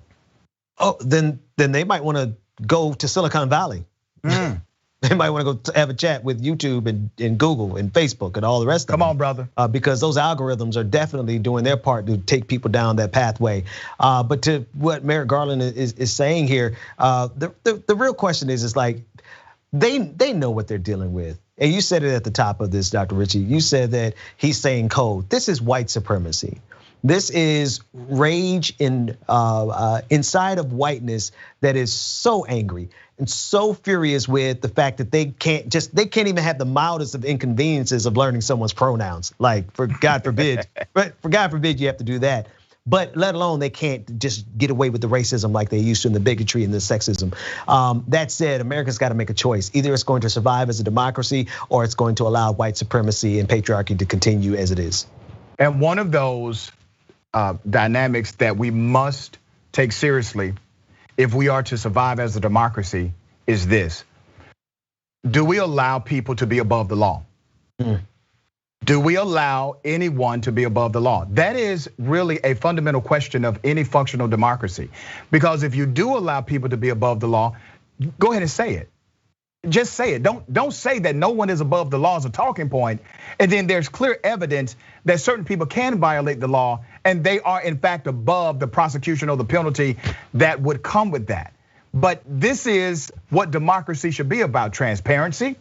Oh, then they might want to go to Silicon Valley. They might want to go have a chat with YouTube and Google and Facebook and all the rest of them. Come on, brother. Because those algorithms are definitely doing their part to take people down that pathway. But to what Merrick Garland is saying here, the real question is like, they know what they're dealing with. And you said it at the top of this, Dr. Ritchie. You said that he's saying code. This is white supremacy. This is rage inside of whiteness that is so angry and so furious with the fact that they can't even have the mildest of inconveniences of learning someone's pronouns. Like, for God forbid, but for God forbid you have to do that. But let alone they can't just get away with the racism like they used to, and the bigotry and the sexism. That said, America's got to make a choice. Either it's going to survive as a democracy, or it's going to allow white supremacy and patriarchy to continue as it is. And one of those dynamics that we must take seriously if we are to survive as a democracy is this: do we allow people to be above the law? Do we allow anyone to be above the law? That is really a fundamental question of any functional democracy. Because if you do allow people to be above the law, go ahead and say it. Just say it. Don't say that no one is above the law as a talking point, and then there's clear evidence that certain people can violate the law, and they are in fact above the prosecution or the penalty that would come with that. But this is what democracy should be about: transparency.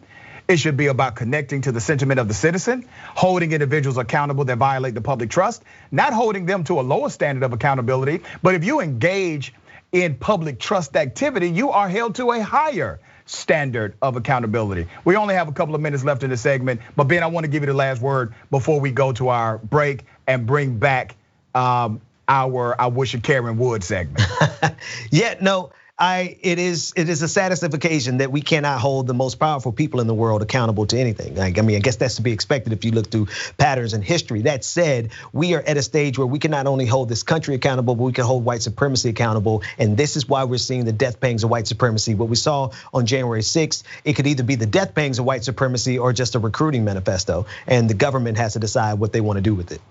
It should be about connecting to the sentiment of the citizen, holding individuals accountable that violate the public trust, not holding them to a lower standard of accountability. But if you engage in public trust activity, you are held to a higher standard of accountability. We only have a couple of minutes left in this segment, but Ben, I want to give you the last word before we go to our break and bring back our I Wish a Karen Would segment. Yeah, no. It is a saddest occasion that we cannot hold the most powerful people in the world accountable to anything. Like, I mean, I guess that's to be expected if you look through patterns in history. That said, we are at a stage where we can not only hold this country accountable, but we can hold white supremacy accountable. And this is why we're seeing the death pangs of white supremacy. What we saw on January 6th, it could either be the death pangs of white supremacy or just a recruiting manifesto. And the government has to decide what they want to do with it.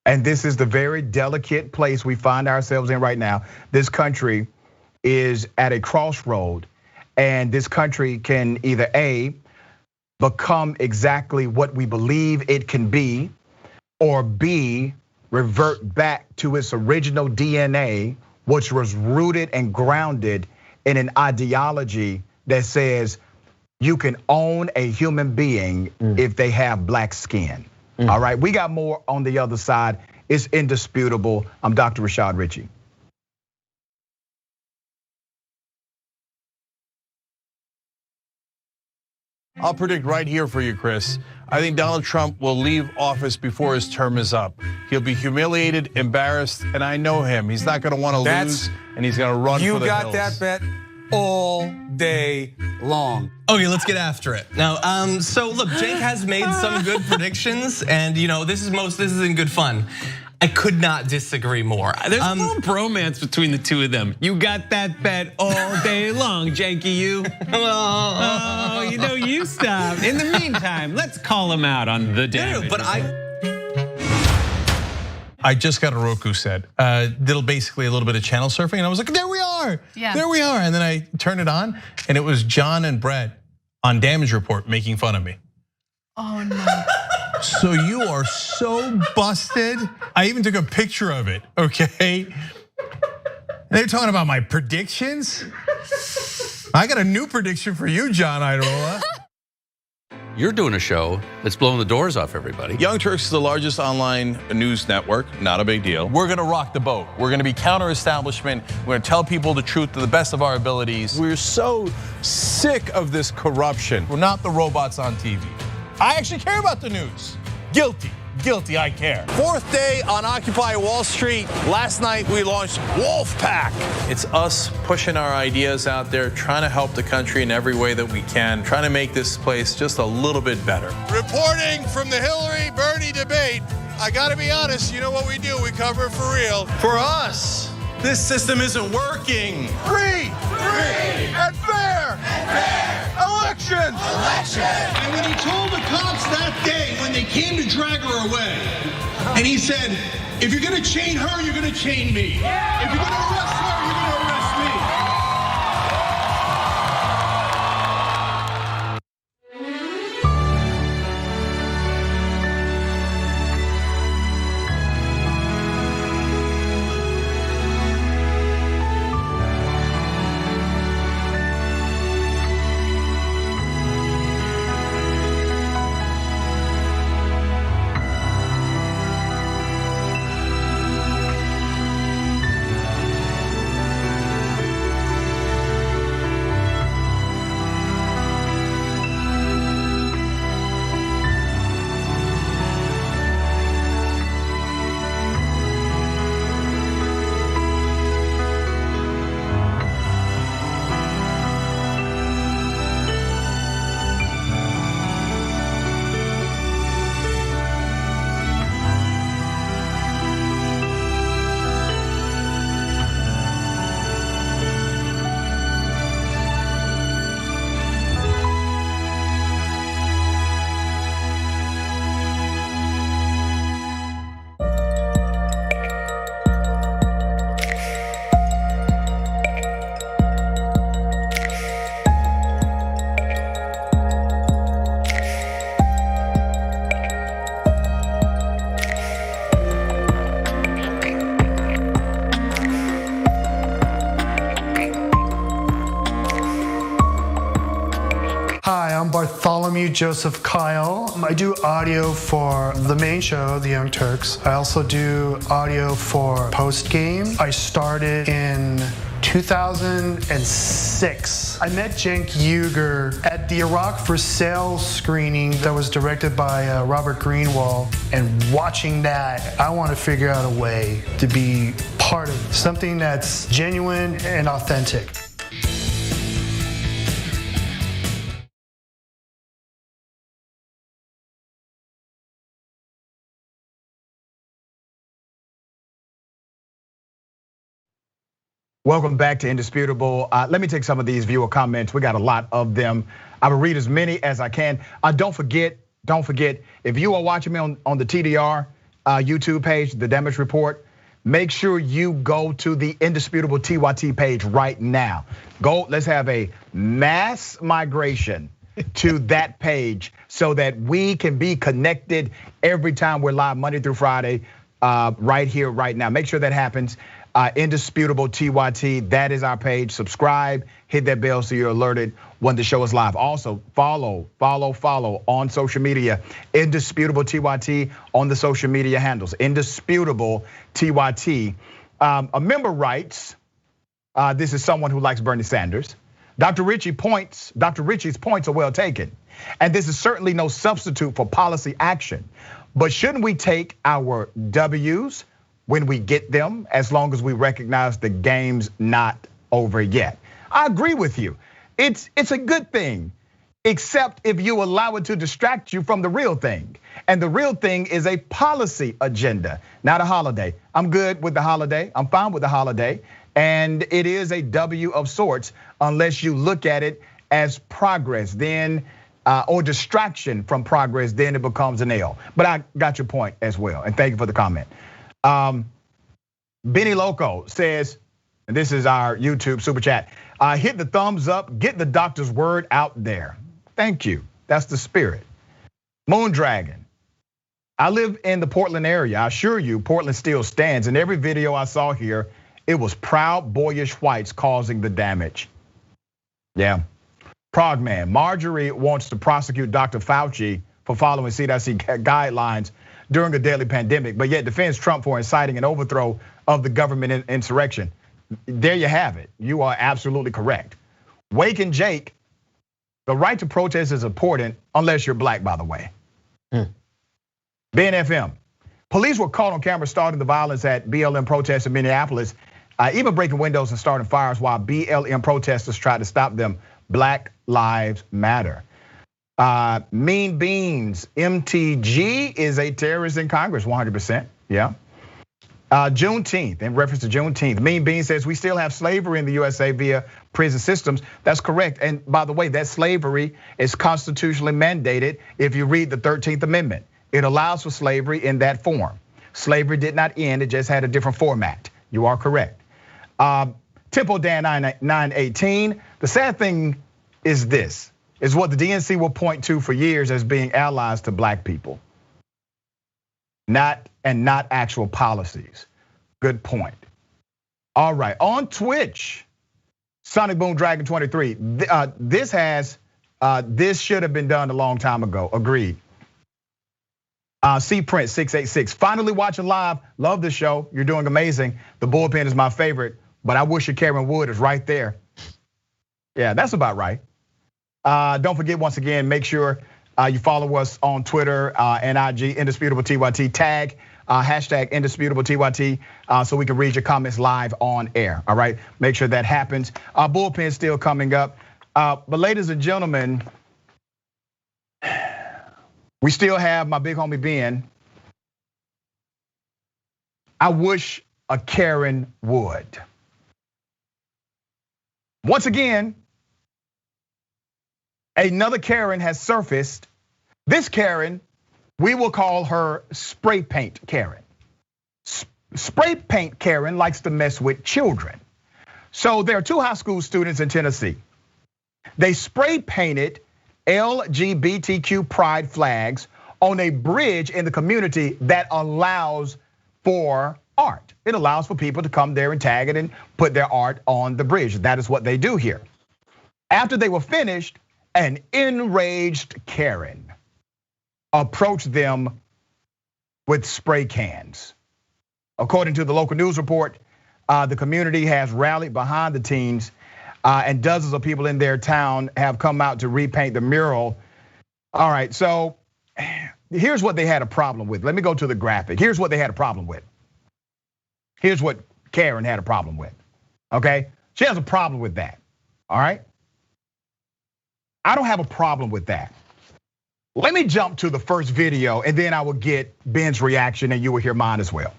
And this is the very delicate place we find ourselves in right now. This country is at a crossroad, and this country can either A, become exactly what we believe it can be, or B, revert back to its original DNA, which was rooted and grounded in an ideology that says you can own a human being if they have black skin. All right, we got more on the other side. It's indisputable. I'm Dr. Rashad Ritchie. I'll predict right here for you, Chris. I think Donald Trump will leave office before his term is up. He'll be humiliated, embarrassed, and I know him. He's not gonna wanna lose, and he's gonna run for the hills. You got that bet all day long. Okay, let's get after it. Now, so look, Jake has made some good predictions, and this is in good fun. I could not disagree more. There's a little bromance between the two of them. You got that bet all day long, Janky, you. Oh, you stop. In the meantime, let's call him out on the damage. No, but I just got a Roku set. Did basically a little bit of channel surfing, and I was like, there we are. Yeah. There we are. And then I turned it on, and it was John and Brett on Damage Report making fun of me. Oh no. So you are so busted. I even took a picture of it, okay? They're talking about my predictions. I got a new prediction for you, John Iadarola. You're doing a show that's blowing the doors off everybody. Young Turks is the largest online news network, not a big deal. We're gonna rock the boat. We're gonna be counter-establishment. We're gonna tell people the truth to the best of our abilities. We're so sick of this corruption. We're not the robots on TV. I actually care about the news. Guilty, I care. Fourth day on Occupy Wall Street. Last night we launched Wolfpack. It's us pushing our ideas out there, trying to help the country in every way that we can, trying to make this place just a little bit better. Reporting from the Hillary-Bernie debate. I gotta be honest, you know what we do, we cover it for real. For us, this system isn't working. Free and fair elections. And when he told the cops that day, when they came to drag her away, and he said, if you're gonna chain her, you're gonna chain me. If you're gonna arrest her, you're gonna arrest me. Bartholomew Joseph Kyle. I do audio for the main show, The Young Turks. I also do audio for Post Game. I started in 2006. I met Cenk Uygur at the Iraq for Sale screening that was directed by Robert Greenwald. And watching that, I want to figure out a way to be part of something that's genuine and authentic. Welcome back to Indisputable. Let me take some of these viewer comments. We got a lot of them. I will read as many as I can. Don't forget, if you are watching me on the TDR YouTube page, the Damage Report, make sure you go to the Indisputable TYT page right now. Let's have a mass migration to that page so that we can be connected every time we're live Monday through Friday, right here, right now. Make sure that happens. Indisputable TYT, that is our page. Subscribe, hit that bell so you're alerted when the show is live. Also, follow on social media. Indisputable TYT on the social media handles. Indisputable TYT. A member writes, this is someone who likes Bernie Sanders. Dr. Ritchie's points are well taken. And this is certainly no substitute for policy action. But shouldn't we take our W's when we get them, as long as we recognize the game's not over yet? I agree with you. It's a good thing, except if you allow it to distract you from the real thing. And the real thing is a policy agenda, not a holiday. I'm good with the holiday. I'm fine with the holiday. And it is a W of sorts, unless you look at it as progress, then, or distraction from progress, then it becomes an L. But I got your point as well, and thank you for the comment. Benny Loco says, and this is our YouTube super chat, hit the thumbs up, get the doctor's word out there. Thank you, that's the spirit. Moon Dragon, I live in the Portland area. I assure you, Portland still stands. In every video I saw here, it was proud, boyish whites causing the damage. Yeah. Prague man, Marjorie wants to prosecute Dr. Fauci for following CDC guidelines during a deadly pandemic, but yet defends Trump for inciting an overthrow of the government insurrection. There you have it. You are absolutely correct. Wake and Jake, the right to protest is important unless you're black, by the way. BNFM, police were caught on camera starting the violence at BLM protests in Minneapolis, even breaking windows and starting fires while BLM protesters tried to stop them. Black Lives Matter. Mean Beans, MTG is a terrorist in Congress, 100%, yeah. Juneteenth, in reference to Juneteenth, Mean Beans says we still have slavery in the USA via prison systems. That's correct, and by the way, that slavery is constitutionally mandated if you read the 13th Amendment. It allows for slavery in that form. Slavery did not end, it just had a different format. You are correct. Tempo Dan 918, the sad thing is this, is what the DNC will point to for years as being allies to black people. Not actual policies. Good point. All right, on Twitch, Sonic Boom Dragon 23. This should have been done a long time ago. Agreed. C Prince 686. Finally watching live. Love the show. You're doing amazing. The bullpen is my favorite, but I wish your Karen Wood is right there. Yeah, that's about right. Don't forget, once again, make sure you follow us on Twitter and IG, Indisputable TYT, tag hashtag Indisputable TYT, so we can read your comments live on air, all right? Make sure that happens. Bullpen still coming up. But ladies and gentlemen, we still have my big homie Ben. I wish a Karen would. Once again, another Karen has surfaced. This Karen, we will call her spray paint Karen. Spray paint Karen likes to mess with children. So there are two high school students in Tennessee. They spray painted LGBTQ pride flags on a bridge in the community that allows for art. It allows for people to come there and tag it and put their art on the bridge. That is what they do here. After they were finished, an enraged Karen approached them with spray cans. According to the local news report, the community has rallied behind the teens, and dozens of people in their town have come out to repaint the mural. All right, so here's what they had a problem with. Let me go to the graphic. Here's what they had a problem with. Here's what Karen had a problem with, okay? She has a problem with that, all right? I don't have a problem with that. Let me jump to the first video and then I will get Ben's reaction and you will hear mine as well.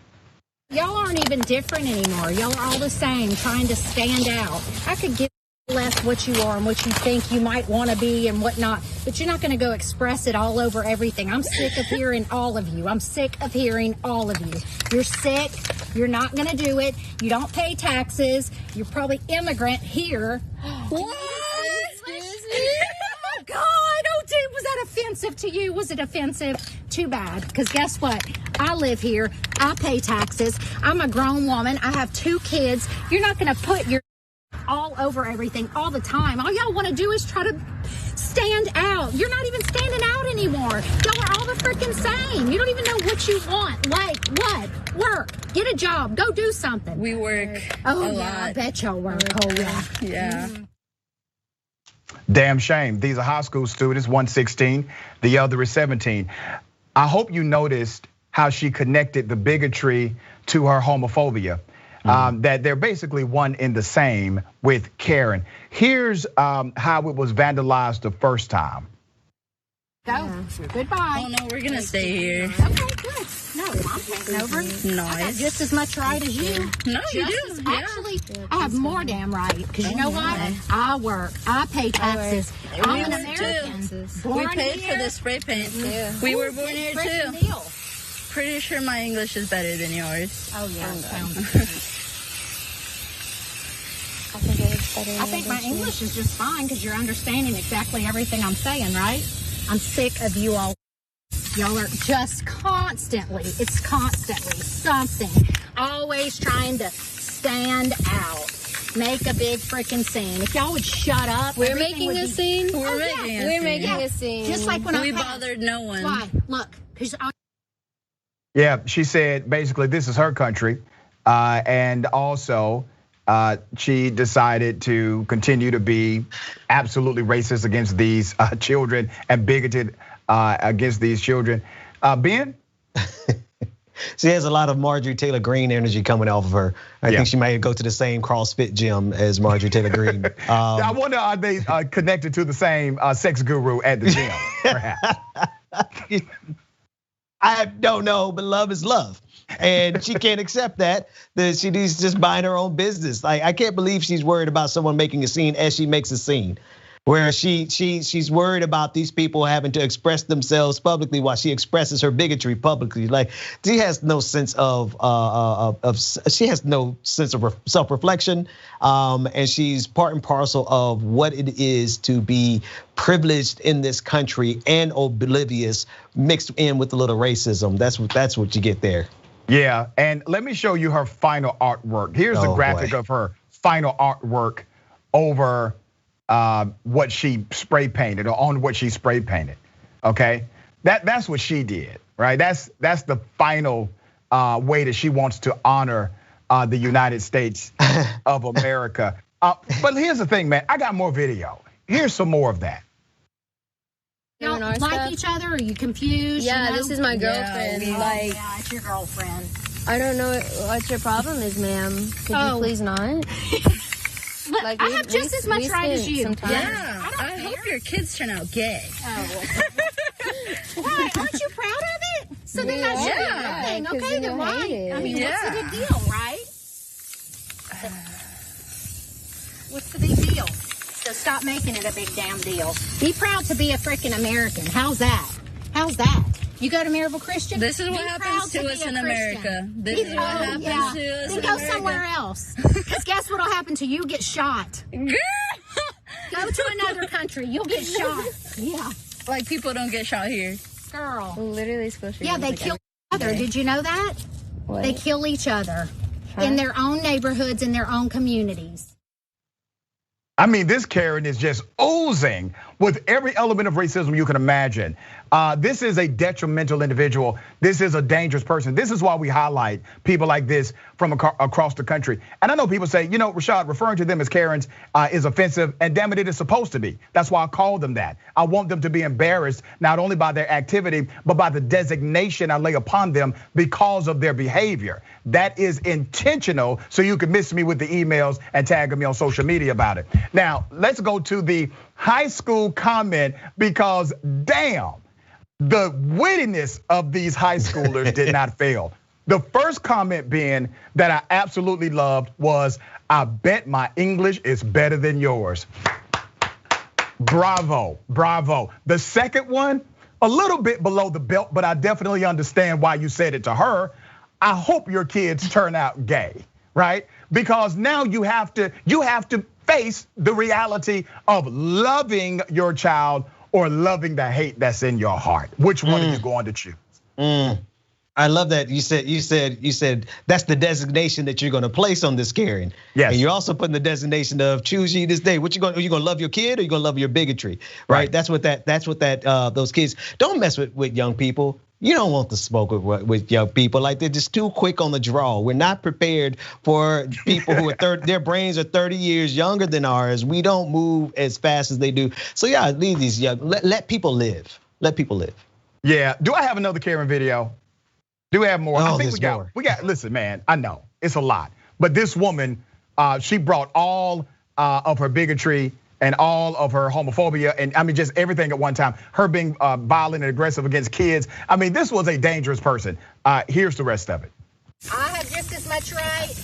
Y'all aren't even different anymore. Y'all are all the same, trying to stand out. I could give less what you are and what you think you might want to be and whatnot, but you're not going to go express it all over everything. I'm sick of hearing all of you. I'm sick of hearing all of you. You're sick. You're not going to do it. You don't pay taxes. You're probably immigrant here. What? Oh God! Oh, dude, was that offensive to you? Was it offensive? Too bad, because guess what? I live here. I pay taxes. I'm a grown woman. I have 2 kids. You're not going to put your all over everything all the time. All y'all want to do is try to stand out. You're not even standing out anymore. Y'all are all the freaking same. You don't even know what you want. Like what? Work. Get a job. Go do something. We work a lot. I bet y'all work. Oh yeah. Yeah. Damn shame. These are high school students, one 16, the other is 17. I hope you noticed how she connected the bigotry to her homophobia. That they're basically one in the same with Karen. Here's how it was vandalized the first time. Go. Goodbye. Oh no, we're gonna stay here. Okay, good. No, I'm taking over. No, I got just as much right as you. No, you do. Yeah. Actually, I have more damn right. Because you know what? I work. I pay taxes. I'm an American. We paid for the spray paint. Yeah. We were born here too. Deal. Pretty sure my English is better than yours. Oh yeah. I think my English is just fine because you're understanding exactly everything I'm saying, right? I'm sick of you all. Y'all are just constantly something. Always trying to stand out. Make a big freaking scene. If y'all would shut up, we're making a scene. We're making a scene. Just like when we bothered no one. Why? Look, yeah, she said basically this is her country, and also she decided to continue to be absolutely racist against these children and bigoted against these children. Ben? She has a lot of Marjorie Taylor Greene energy coming off of her. I think she might go to the same CrossFit gym as Marjorie Taylor Greene. I wonder, are they connected to the same sex guru at the gym, perhaps? I don't know, but love is love. And she can't accept that she's just buying her own business. Like, I can't believe she's worried about someone making a scene as she makes a scene. Where she's worried about these people having to express themselves publicly while she expresses her bigotry publicly. Like, she has no sense of self-reflection, and she's part and parcel of what it is to be privileged in this country and oblivious, mixed in with a little racism. That's what you get there. Yeah, and let me show you her final artwork. Here's the graphic of her final artwork over what she spray painted, or on what she spray painted. Okay, that's what she did, right? That's the final way that she wants to honor the United States of America. But here's the thing, man. I got more video. Here's some more of that. You don't like each other? Are you confused? Yeah, this is my girlfriend. Yeah, it's your girlfriend. I don't know what your problem is, ma'am. Could you please not? Look, I have just as much right as you. Yeah, I hope your kids turn out gay. Oh. Why? Aren't you proud of it? So then that's your good thing. Okay, then why? I mean, what's the big deal, right? What's the big deal? So stop making it a big damn deal. Be proud to be a freaking American. How's that? How's that? You go to Maryville Christian? This is what happens to us in America. This is what happens to us in America. Then go somewhere else. Because guess what'll happen to you? Get shot. Go to another country. You'll get shot. Yeah. Like people don't get shot here. Girl. Literally school shootings. Yeah, they kill each other. Did you know that? What? They kill each other in their own neighborhoods, in their own communities. I mean, this Karen is just oozing with every element of racism you can imagine. This is a detrimental individual. This is a dangerous person. This is why we highlight people like this from across the country. And I know people say, you know, Rashad, referring to them as Karens is offensive, and damn it, it is supposed to be. That's why I call them that. I want them to be embarrassed, not only by their activity, but by the designation I lay upon them because of their behavior. That is intentional, so you can miss me with the emails and tag me on social media about it. Now, let's go to the high school comment, because damn, the wittiness of these high schoolers did not fail. The first comment being that I absolutely loved was, I bet my English is better than yours. Bravo, bravo. The second one, a little bit below the belt, but I definitely understand why you said it to her. I hope your kids turn out gay, right? Because now you have to face the reality of loving your child or loving the hate that's in your heart. Which one are you going to choose? I love that you said that's the designation that you're going to place on this Karen. Yes. And you're also putting the designation of choose ye this day. Are you going to love your kid, or you going to love your bigotry? Right? That's what those kids don't mess with young people. You don't want to smoke with young people. Like, they're just too quick on the draw. We're not prepared for people who are their brains are 30 years younger than ours. We don't move as fast as they do. So yeah, leave these young. Let people live. Let people live. Yeah. Do I have another Karen video? Do we have more? Oh, I think we got. Listen, man. I know it's a lot, but this woman, she brought all of her bigotry and all of her homophobia, and I mean just everything at one time. Her being violent and aggressive against kids. I mean, this was a dangerous person. Here's the rest of it. I have just as much right.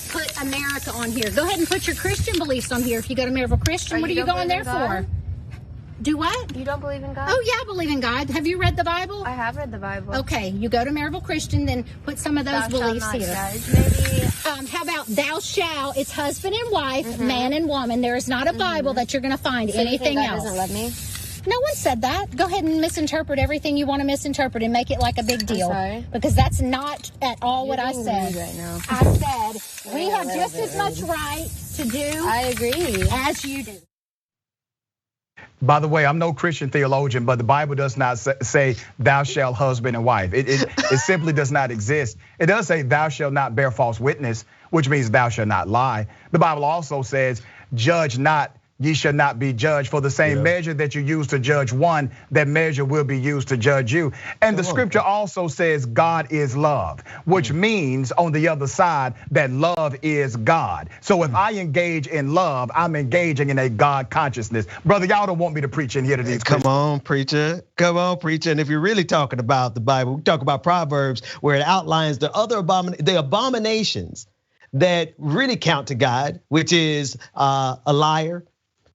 Put America on here. Go ahead and put your Christian beliefs on here. If you go to Maryville Christian, what are you going there for? Do what? You don't believe in God? Oh yeah, I believe in God. Have you read the Bible? I have read the Bible. Okay, you go to Maryville Christian, then put some of those beliefs here. Maybe. How about thou shalt? It's husband and wife, man and woman. There is not a Bible that you're going to find anything else. God doesn't love me? No one said that. Go ahead and misinterpret everything you want to misinterpret and make it like a big deal. Because that's not at all what I said. Right now. I said we have just as much right to do. I agree. As you do. By the way, I'm no Christian theologian, but the Bible does not say thou shalt husband and wife. It simply does not exist. It does say thou shalt not bear false witness, which means thou shalt not lie. The Bible also says, judge not, ye shall not be judged. For the same measure that you use to judge one, that measure will be used to judge you. And the scripture also says God is love, which means on the other side that love is God. So if I engage in love, I'm engaging in a God consciousness. Brother, y'all don't want me to preach in here to these Come on, preacher. Come on, preacher. And if you're really talking about the Bible, we talk about Proverbs where it outlines the other abominations that really count to God, which is a liar,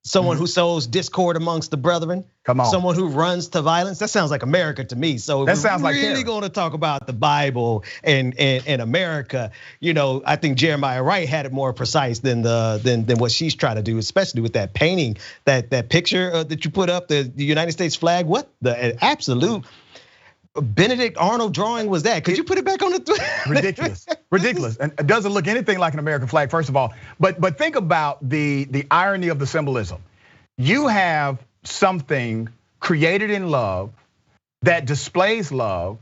someone who sows discord amongst the brethren. Come on. Someone who runs to violence. That sounds like America to me. So if we're really going to talk about the Bible and America, I think Jeremiah Wright had it more precise than what she's trying to do, especially with that painting, that picture that you put up, the United States flag. What the absolute Benedict Arnold drawing was that? Could you put it back on the ridiculous, and it doesn't look anything like an American flag, first of all. But think about the irony of the symbolism. You have something created in love that displays love,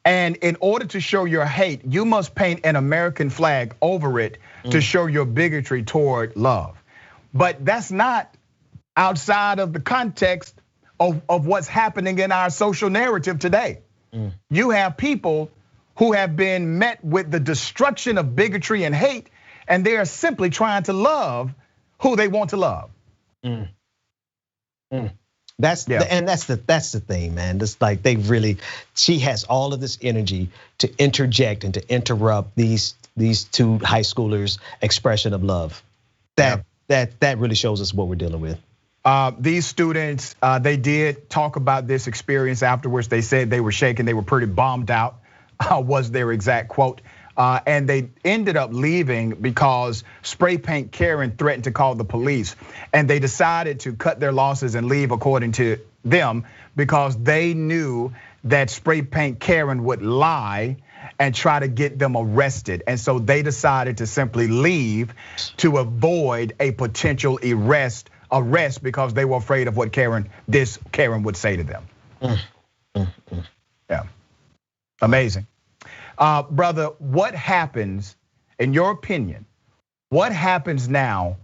and in order to show your hate, you must paint an American flag over it to show your bigotry toward love. But that's not outside of the context of what's happening in our social narrative today. You have people who have been met with the destruction of bigotry and hate, and they are simply trying to love who they want to love. That's the thing, man. It's like she has all of this energy to interject and to interrupt these two high schoolers' expression of love. That really shows us what we're dealing with. These students, they did talk about this experience afterwards. They said they were shaken, they were pretty bombed out, was their exact quote. And they ended up leaving because Spray Paint Karen threatened to call the police. And they decided to cut their losses and leave, according to them, because they knew that Spray Paint Karen would lie and try to get them arrested. And so they decided to simply leave to avoid a potential arrest because they were afraid of what Karen would say to them. Yeah, amazing. Brother, what happens, in your opinion, what happens now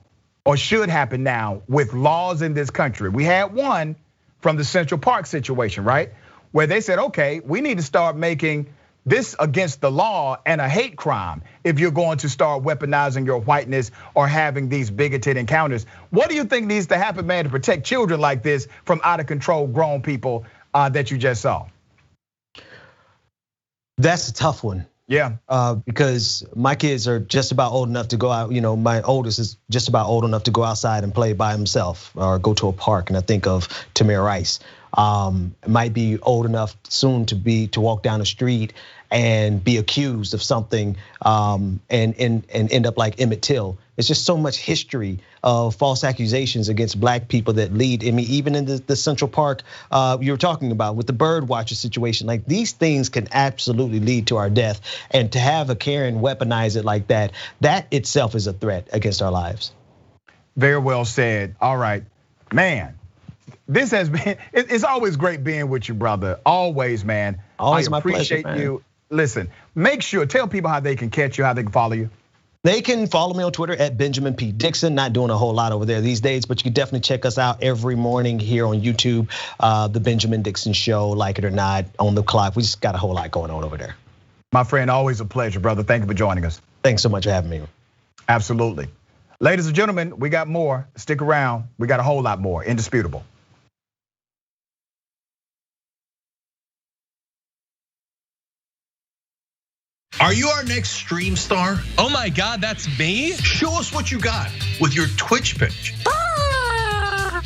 or should happen now with laws in this country? We had one from the Central Park situation, right? Where they said, okay, we need to start making this against the law and a hate crime if you're going to start weaponizing your whiteness or having these bigoted encounters. What do you think needs to happen, man, to protect children like this from out of control grown people that you just saw? That's a tough one. Yeah. Because my kids are just about old enough to go out. My oldest is just about old enough to go outside and play by himself or go to a park. And I think of Tamir Rice. Might be old enough soon to walk down the street and be accused of something and end up like Emmett Till. It's just so much history of false accusations against black people that lead. I mean, even in the Central Park you were talking about with the bird watcher situation, like these things can absolutely lead to our death. And to have a Karen weaponize it like that itself is a threat against our lives. Very well said. All right, man. This has been, it's always great being with you, brother. Always, man. Always I my appreciate pleasure, you. Listen, make sure, tell people how they can catch you, how they can follow you. They can follow me on Twitter at Benjamin P. Dixon. Not doing a whole lot over there these days, but you can definitely check us out every morning here on YouTube. The Benjamin Dixon Show, like it or not, on the clock. We just got a whole lot going on over there. My friend, always a pleasure, brother. Thank you for joining us. Thanks so much for having me. Absolutely. Ladies and gentlemen, we got more. Stick around. We got a whole lot more. Indisputable. Are you our next stream star? Oh my God, that's me? Show us what you got with your Twitch pitch.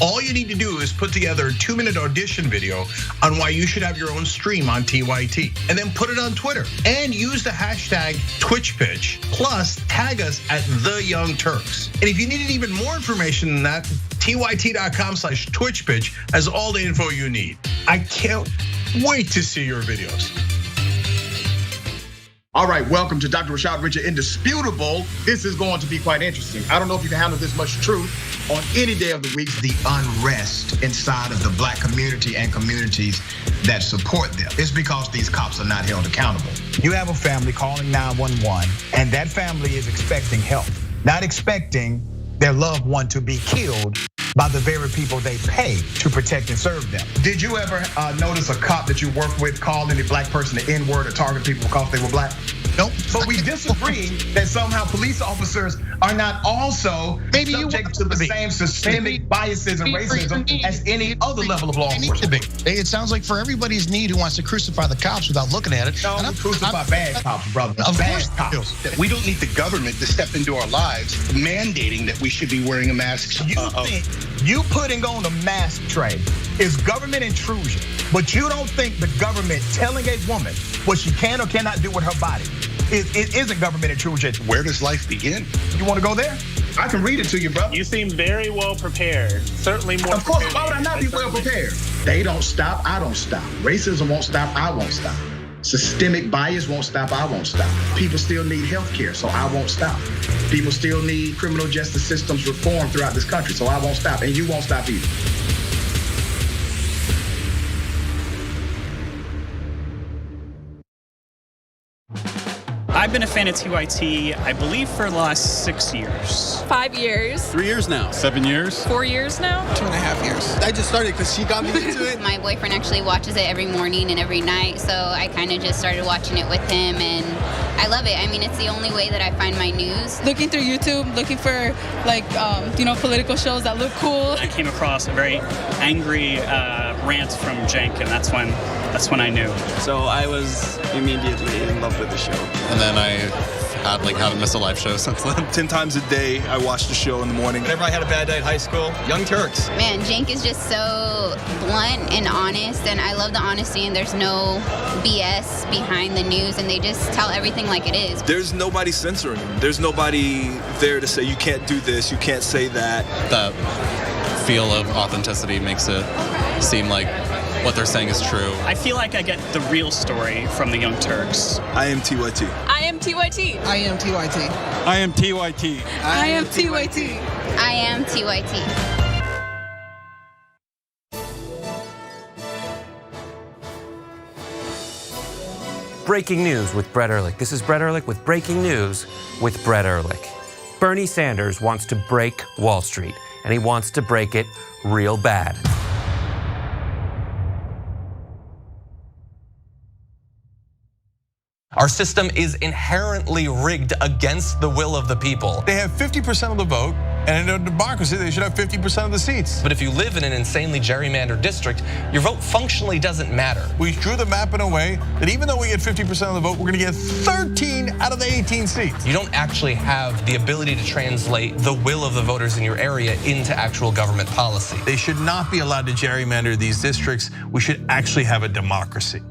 All you need to do is put together a 2-minute audition video on why you should have your own stream on TYT, and then put it on Twitter and use the hashtag TwitchPitch, plus tag us at The Young Turks. And if you needed even more information than that, tyt.com/Twitch pitch has all the info you need. I can't wait to see your videos. All right, welcome to Dr. Rashad Richard Indisputable. This is going to be quite interesting. I don't know if you can handle this much truth on any day of the week. The unrest inside of the black community and communities that support them. It's because these cops are not held accountable. You have a family calling 911, and that family is expecting help, not expecting their loved one to be killed by the very people they pay to protect and serve them. Did you ever notice a cop that you work with call any black person the N-word or target people because they were black? Nope. But we disagree that somehow police officers are not also subject to the same systemic biases and racism as any other level of law enforcement. It sounds like for everybody's need who wants to crucify the cops without looking at it. No, crucify bad cops, brother. Bad cops. We don't need the government to step into our lives mandating that we should be wearing a mask. You putting on a mask, Trey, is government intrusion. But you don't think the government telling a woman what she can or cannot do with her body it isn't government intrusion. Where does life begin? You want to go there? I can read it to you, brother. You seem very well prepared. Certainly more. Of course, why would I not be well prepared? They don't stop, I don't stop. Racism won't stop, I won't stop. Systemic bias won't stop, I won't stop. People still need health care, so I won't stop. People still need criminal justice systems reform throughout this country, so I won't stop, and you won't stop either. I've been a fan of TYT, I believe, for the last 6 years. 5 years. 3 years now. 7 years. 4 years now. 2.5 years. I just started because she got me into it. My boyfriend actually watches it every morning and every night, so I kind of just started watching it with him, and I love it. I mean, it's the only way that I find my news. Looking through YouTube, looking for like, political shows that look cool. I came across a very angry rant from Cenk, and that's when I knew. So I was immediately in love with the show. And then I haven't missed a live show since then. 10 times a day, I watch the show in the morning. Whenever I had a bad day at high school, Young Turks. Man, Cenk is just so blunt and honest, and I love the honesty, and there's no BS behind the news, and they just tell everything like it is. There's nobody censoring them. There's nobody there to say, you can't do this, you can't say that. That feel of authenticity makes it seem like what they're saying is true. I feel like I get the real story from the Young Turks. I am TYT. I am TYT. I am TYT. I am TYT. I am TYT. I am TYT. Breaking news with Brett Ehrlich. This is Brett Ehrlich with breaking news with Brett Ehrlich. Bernie Sanders wants to break Wall Street, and he wants to break it real bad. Our system is inherently rigged against the will of the people. They have 50% of the vote, and in a democracy, they should have 50% of the seats. But if you live in an insanely gerrymandered district, your vote functionally doesn't matter. We drew the map in a way that even though we get 50% of the vote, we're gonna get 13 out of the 18 seats. You don't actually have the ability to translate the will of the voters in your area into actual government policy. They should not be allowed to gerrymander these districts. We should actually have a democracy.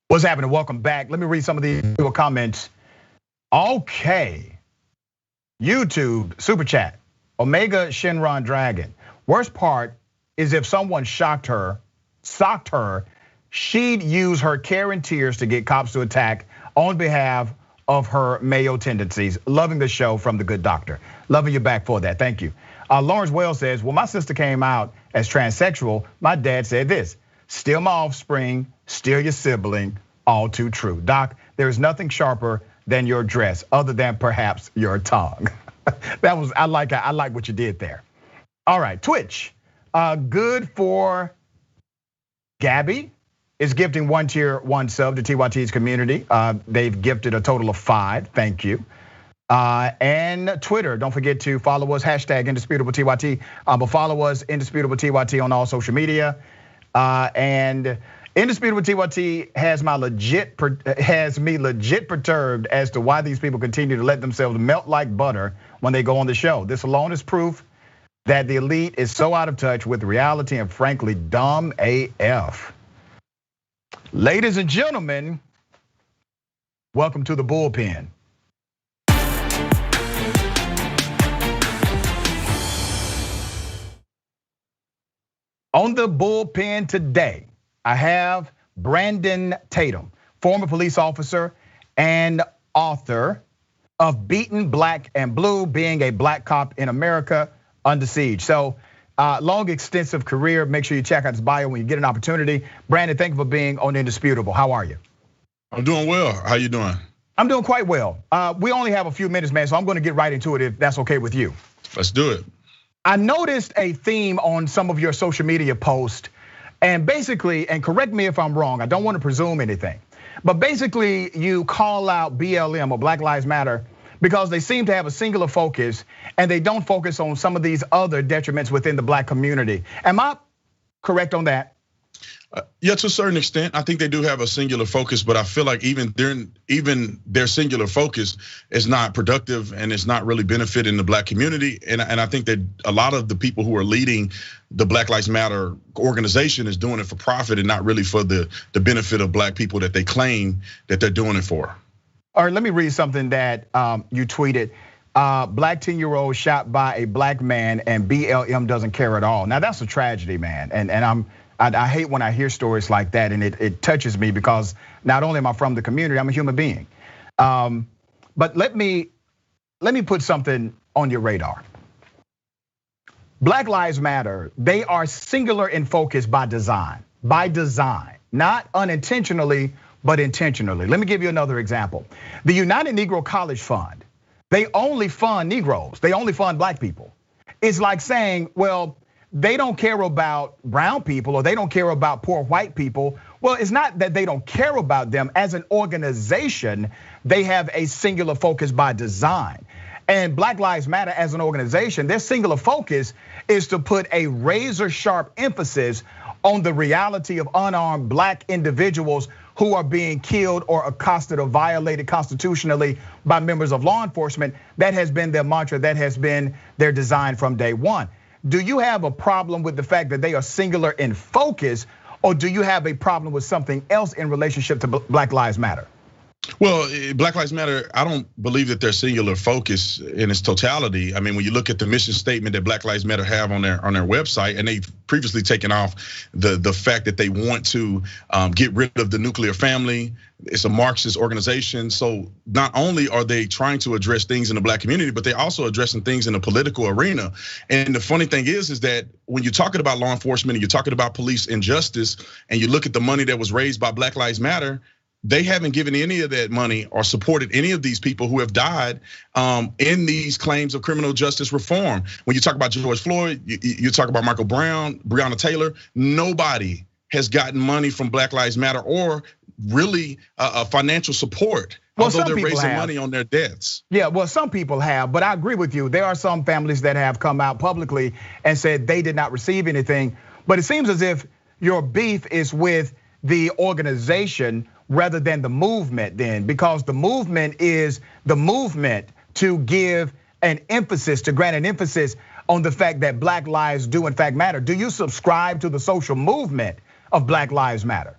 What's happening? Welcome back. Let me read some of these comments. Okay. YouTube, super chat. Omega Shinron Dragon. Worst part is if someone socked her, she'd use her care and tears to get cops to attack on behalf of her Mayo tendencies. Loving the show from the good doctor. Loving you back for that. Thank you. Lawrence Wells says, when my sister came out as transsexual, my dad said this: still my offspring, still your sibling, all too true. Doc, there is nothing sharper than your dress, other than perhaps your tongue. I like what you did there. All right, Twitch. Good for Gabby is gifting 1 tier, 1 sub to TYT's community. They've gifted a total of 5. Thank you. And Twitter, don't forget to follow us, hashtag Indisputable TYT. But follow us, Indisputable TYT, on all social media. And Indisputable TYT has me legit perturbed as to why these people continue to let themselves melt like butter when they go on the show. This alone is proof that the elite is so out of touch with reality and frankly dumb AF. Ladies and gentlemen, welcome to the bullpen. On the bullpen today, I have Brandon Tatum, former police officer and author of Beaten Black and Blue, Being a Black Cop in America Under Siege. So long, extensive career. Make sure you check out his bio when you get an opportunity. Brandon, thank you for being on Indisputable. How are you? I'm doing well. How you doing? I'm doing quite well. We only have a few minutes, man, so I'm gonna get right into it if that's okay with you. Let's do it. I noticed a theme on some of your social media posts, and basically, and correct me if I'm wrong, I don't want to presume anything, but basically you call out BLM or Black Lives Matter because they seem to have a singular focus and they don't focus on some of these other detriments within the Black community. Am I correct on that? Yeah, to a certain extent, I think they do have a singular focus, but I feel like even their singular focus is not productive and it's not really benefiting the Black community. And I think that a lot of the people who are leading the Black Lives Matter organization is doing it for profit and not really for the benefit of Black people that they claim that they're doing it for. All right, let me read something that you tweeted. Black 10-year-old shot by a Black man and BLM doesn't care at all. Now that's a tragedy, man, and I hate when I hear stories like that, and it touches me because not only am I from the community, I'm a human being. But let me put something on your radar. Black Lives Matter, they are singular in focus by design, not unintentionally, but intentionally. Let me give you another example. The United Negro College Fund, they only fund Negroes, they only fund Black people. It's like saying, well, they don't care about brown people or they don't care about poor white people. Well, it's not that they don't care about them. As an organization, they have a singular focus by design. And Black Lives Matter as an organization, their singular focus is to put a razor sharp emphasis on the reality of unarmed Black individuals who are being killed or accosted or violated constitutionally by members of law enforcement. That has been their mantra, that has been their design from day one. Do you have a problem with the fact that they are singular in focus, or do you have a problem with something else in relationship to Black Lives Matter? Well, Black Lives Matter, I don't believe that their singular focus in its totality. I mean, when you look at the mission statement that Black Lives Matter have on their website, and they've previously taken off the fact that they want to get rid of the nuclear family. It's a Marxist organization. So not only are they trying to address things in the Black community, but they're also addressing things in the political arena. And the funny thing is that when you're talking about law enforcement and you're talking about police injustice, and you look at the money that was raised by Black Lives Matter, they haven't given any of that money or supported any of these people who have died in these claims of criminal justice reform. When you talk about George Floyd, you talk about Michael Brown, Breonna Taylor, nobody has gotten money from Black Lives Matter or really a financial support, although they're raising money on their deaths. Yeah, well, some people have, but I agree with you. There are some families that have come out publicly and said they did not receive anything. But it seems as if your beef is with the organization rather than the movement then, because the movement is the movement to give an emphasis, to grant an emphasis on the fact that Black lives do in fact matter. Do you subscribe to the social movement of Black Lives Matter?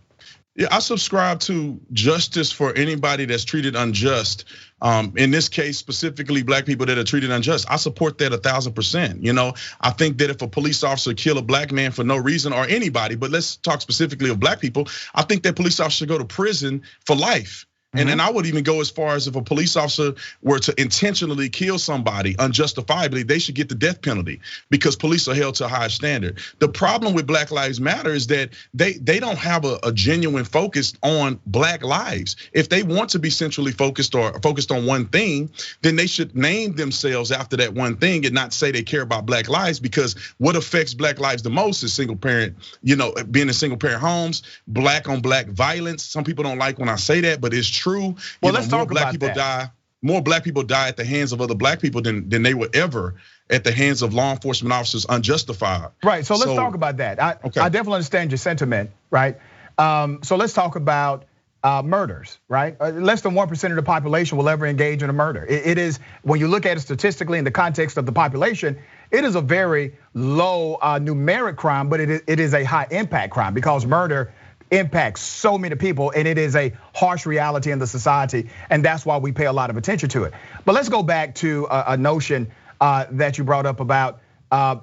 Yeah, I subscribe to justice for anybody that's treated unjust. In this case, specifically Black people that are treated unjust. I support that 1,000%. You know, I think that if a police officer kill a Black man for no reason, or anybody, but let's talk specifically of Black people, I think that police officer should go to prison for life. And then I would even go as far as if a police officer were to intentionally kill somebody unjustifiably, they should get the death penalty because police are held to a higher standard. The problem with Black Lives Matter is that they don't have a genuine focus on Black lives. If they want to be centrally focused or focused on one thing, then they should name themselves after that one thing and not say they care about Black lives, because what affects Black lives the most is single parent, being in single parent homes, Black on Black violence. Some people don't like when I say that, but it's true. Well, let's talk about that. More Black people die at the hands of other Black people than they would ever at the hands of law enforcement officers unjustified. Right, so let's talk about that. I definitely understand your sentiment, right? So let's talk about murders, right? Less than 1% of the population will ever engage in a murder. It is, when you look at it statistically in the context of the population, it is a very low numeric crime, but it is a high impact crime because murder impacts so many people, and it is a harsh reality in the society, and that's why we pay a lot of attention to it. But let's go back to a notion that you brought up about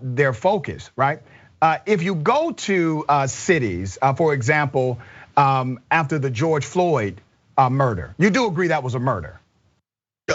their focus, right? If you go to cities, for example, after the George Floyd murder, you do agree that was a murder?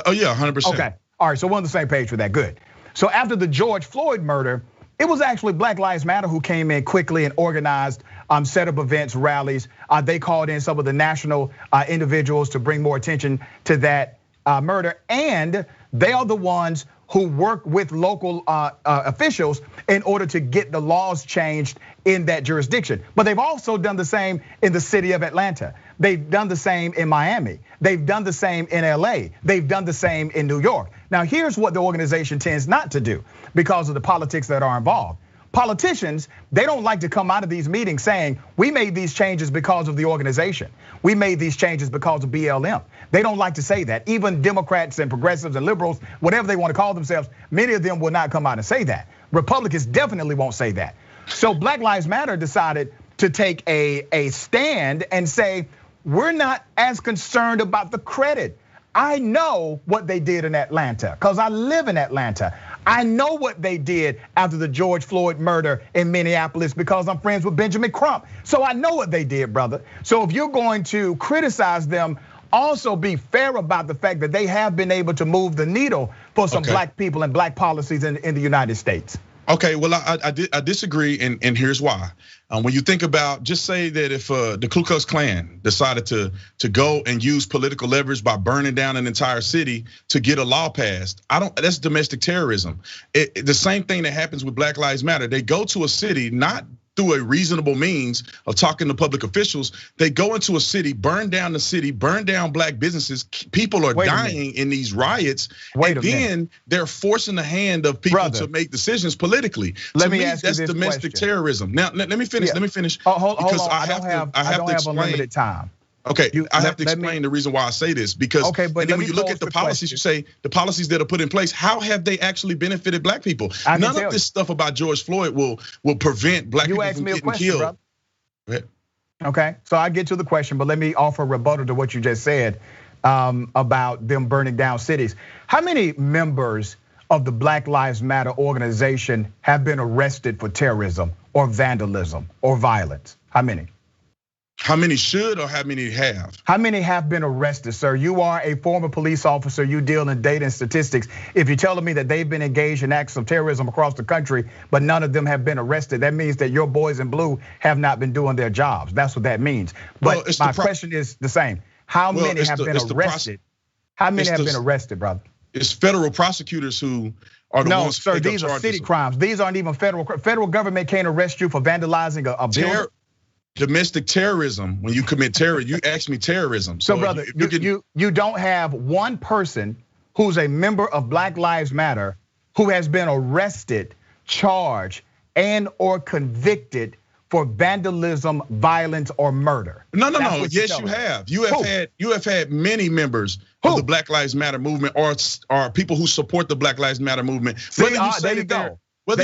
Oh yeah, 100%. Okay, all right, so we're on the same page with that, good. So after the George Floyd murder, it was actually Black Lives Matter who came in quickly and organized set up events, rallies. They called in some of the national individuals to bring more attention to that murder. And they are the ones who work with local officials in order to get the laws changed in that jurisdiction. But they've also done the same in the city of Atlanta. They've done the same in Miami. They've done the same in LA. They've done the same in New York. Now, here's what the organization tends not to do because of the politics that are involved. Politicians, they don't like to come out of these meetings saying, we made these changes because of the organization. We made these changes because of BLM. They don't like to say that. Even Democrats and progressives and liberals, whatever they want to call themselves, many of them will not come out and say that. Republicans definitely won't say that. So Black Lives Matter decided to take a stand and say, we're not as concerned about the credit. I know what they did in Atlanta because I live in Atlanta. I know what they did after the George Floyd murder in Minneapolis because I'm friends with Benjamin Crump. So I know what they did, brother. So if you're going to criticize them, also be fair about the fact that they have been able to move the needle for some Black people and Black policies in the United States. Okay, well, I disagree, and here's why. When you think about, just say that if the Ku Klux Klan decided to go and use political leverage by burning down an entire city to get a law passed, that's domestic terrorism. The same thing that happens with Black Lives Matter. They go to a city not through a reasonable means of talking to public officials. They go into a city, burn down the city, burn down Black businesses. People are dying in these riots. And then they're forcing the hand of people to make decisions politically. Let me ask you this that's domestic question. terrorism. Now, let me finish. Let me finish. Hold on. I don't have unlimited time. Okay, I have to explain the reason why I say this because and then when you look at the policies, you say the policies that are put in place, how have they actually benefited Black people? None of this stuff about George Floyd will prevent Black people from getting killed. Brother. Go ahead. Okay, so I get to the question, but let me offer a rebuttal to what you just said about them burning down cities. How many members of the Black Lives Matter organization have been arrested for terrorism or vandalism or violence? How many? How many should or how many have? How many have been arrested, sir? You are a former police officer, you deal in data and statistics. If you're telling me that they've been engaged in acts of terrorism across the country, but none of them have been arrested, that means that your boys in blue have not been doing their jobs. That's what that means. But my question is the same. How many have been arrested? How many have been arrested, brother? It's federal prosecutors who are the ones who take up charges. No, sir, these are city crimes. These aren't even federal government can't arrest you for vandalizing a building. Domestic terrorism, when you commit terror, you ask me terrorism. So brother, you don't have one person who's a member of Black Lives Matter who has been arrested, charged, and or convicted for vandalism, violence, or murder. No. Yes, you have. You have had many members of the Black Lives Matter movement or people who support the Black Lives Matter movement. Whether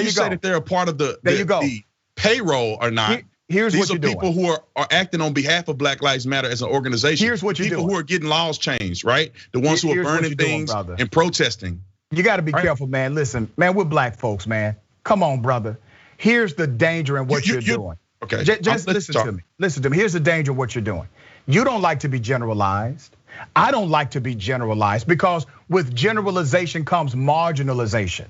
you say that they're a part of the payroll or not. These are people who are acting on behalf of Black Lives Matter as an organization. Here's what you're doing. People who are getting laws changed, right? The ones who are burning things and protesting. You gotta be careful, man. Listen, man, we're Black folks, man. Come on, brother. Here's the danger in what you're doing. Okay, just listen to me. Listen to me. Here's the danger in what you're doing. You don't like to be generalized. I don't like to be generalized because with generalization comes marginalization.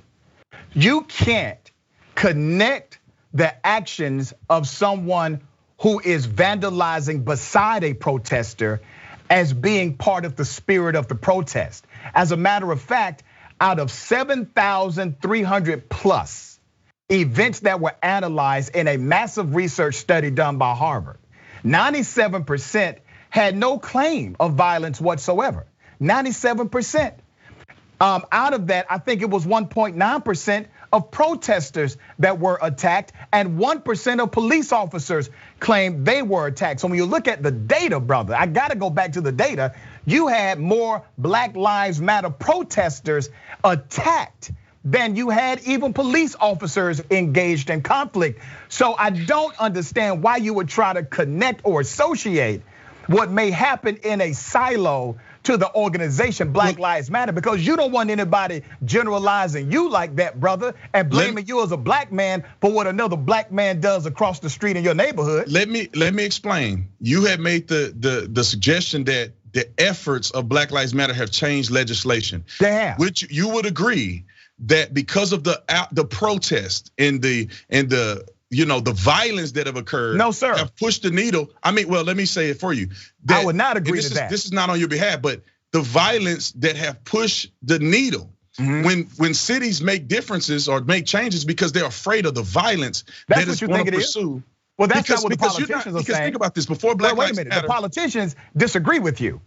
You can't connect the actions of someone who is vandalizing beside a protester as being part of the spirit of the protest. As a matter of fact, out of 7,300 plus events that were analyzed in a massive research study done by Harvard, 97% had no claim of violence whatsoever. 97%. Out of that, I think it was 1.9% of protesters that were attacked, and 1% of police officers claimed they were attacked. So when you look at the data, brother, I gotta go back to the data. You had more Black Lives Matter protesters attacked than you had even police officers engaged in conflict. So I don't understand why you would try to connect or associate what may happen in a silo to the organization Black Lives Matter, because you don't want anybody generalizing you like that, brother, and blaming you as a black man for what another black man does across the street in your neighborhood. Let me explain. You had made the suggestion that the efforts of Black Lives Matter have changed legislation. They have. Which you would agree that because of the protest and the violence that have occurred, no, sir, have pushed the needle. I mean, well, let me say it for you. I would not agree to that. This is not on your behalf, but the violence that have pushed the needle. When cities make differences or make changes because they're afraid of the violence that is going to pursue. Well, that's not what the politicians are saying. Because think about this: before Black Lives Matter, the politicians disagree with you.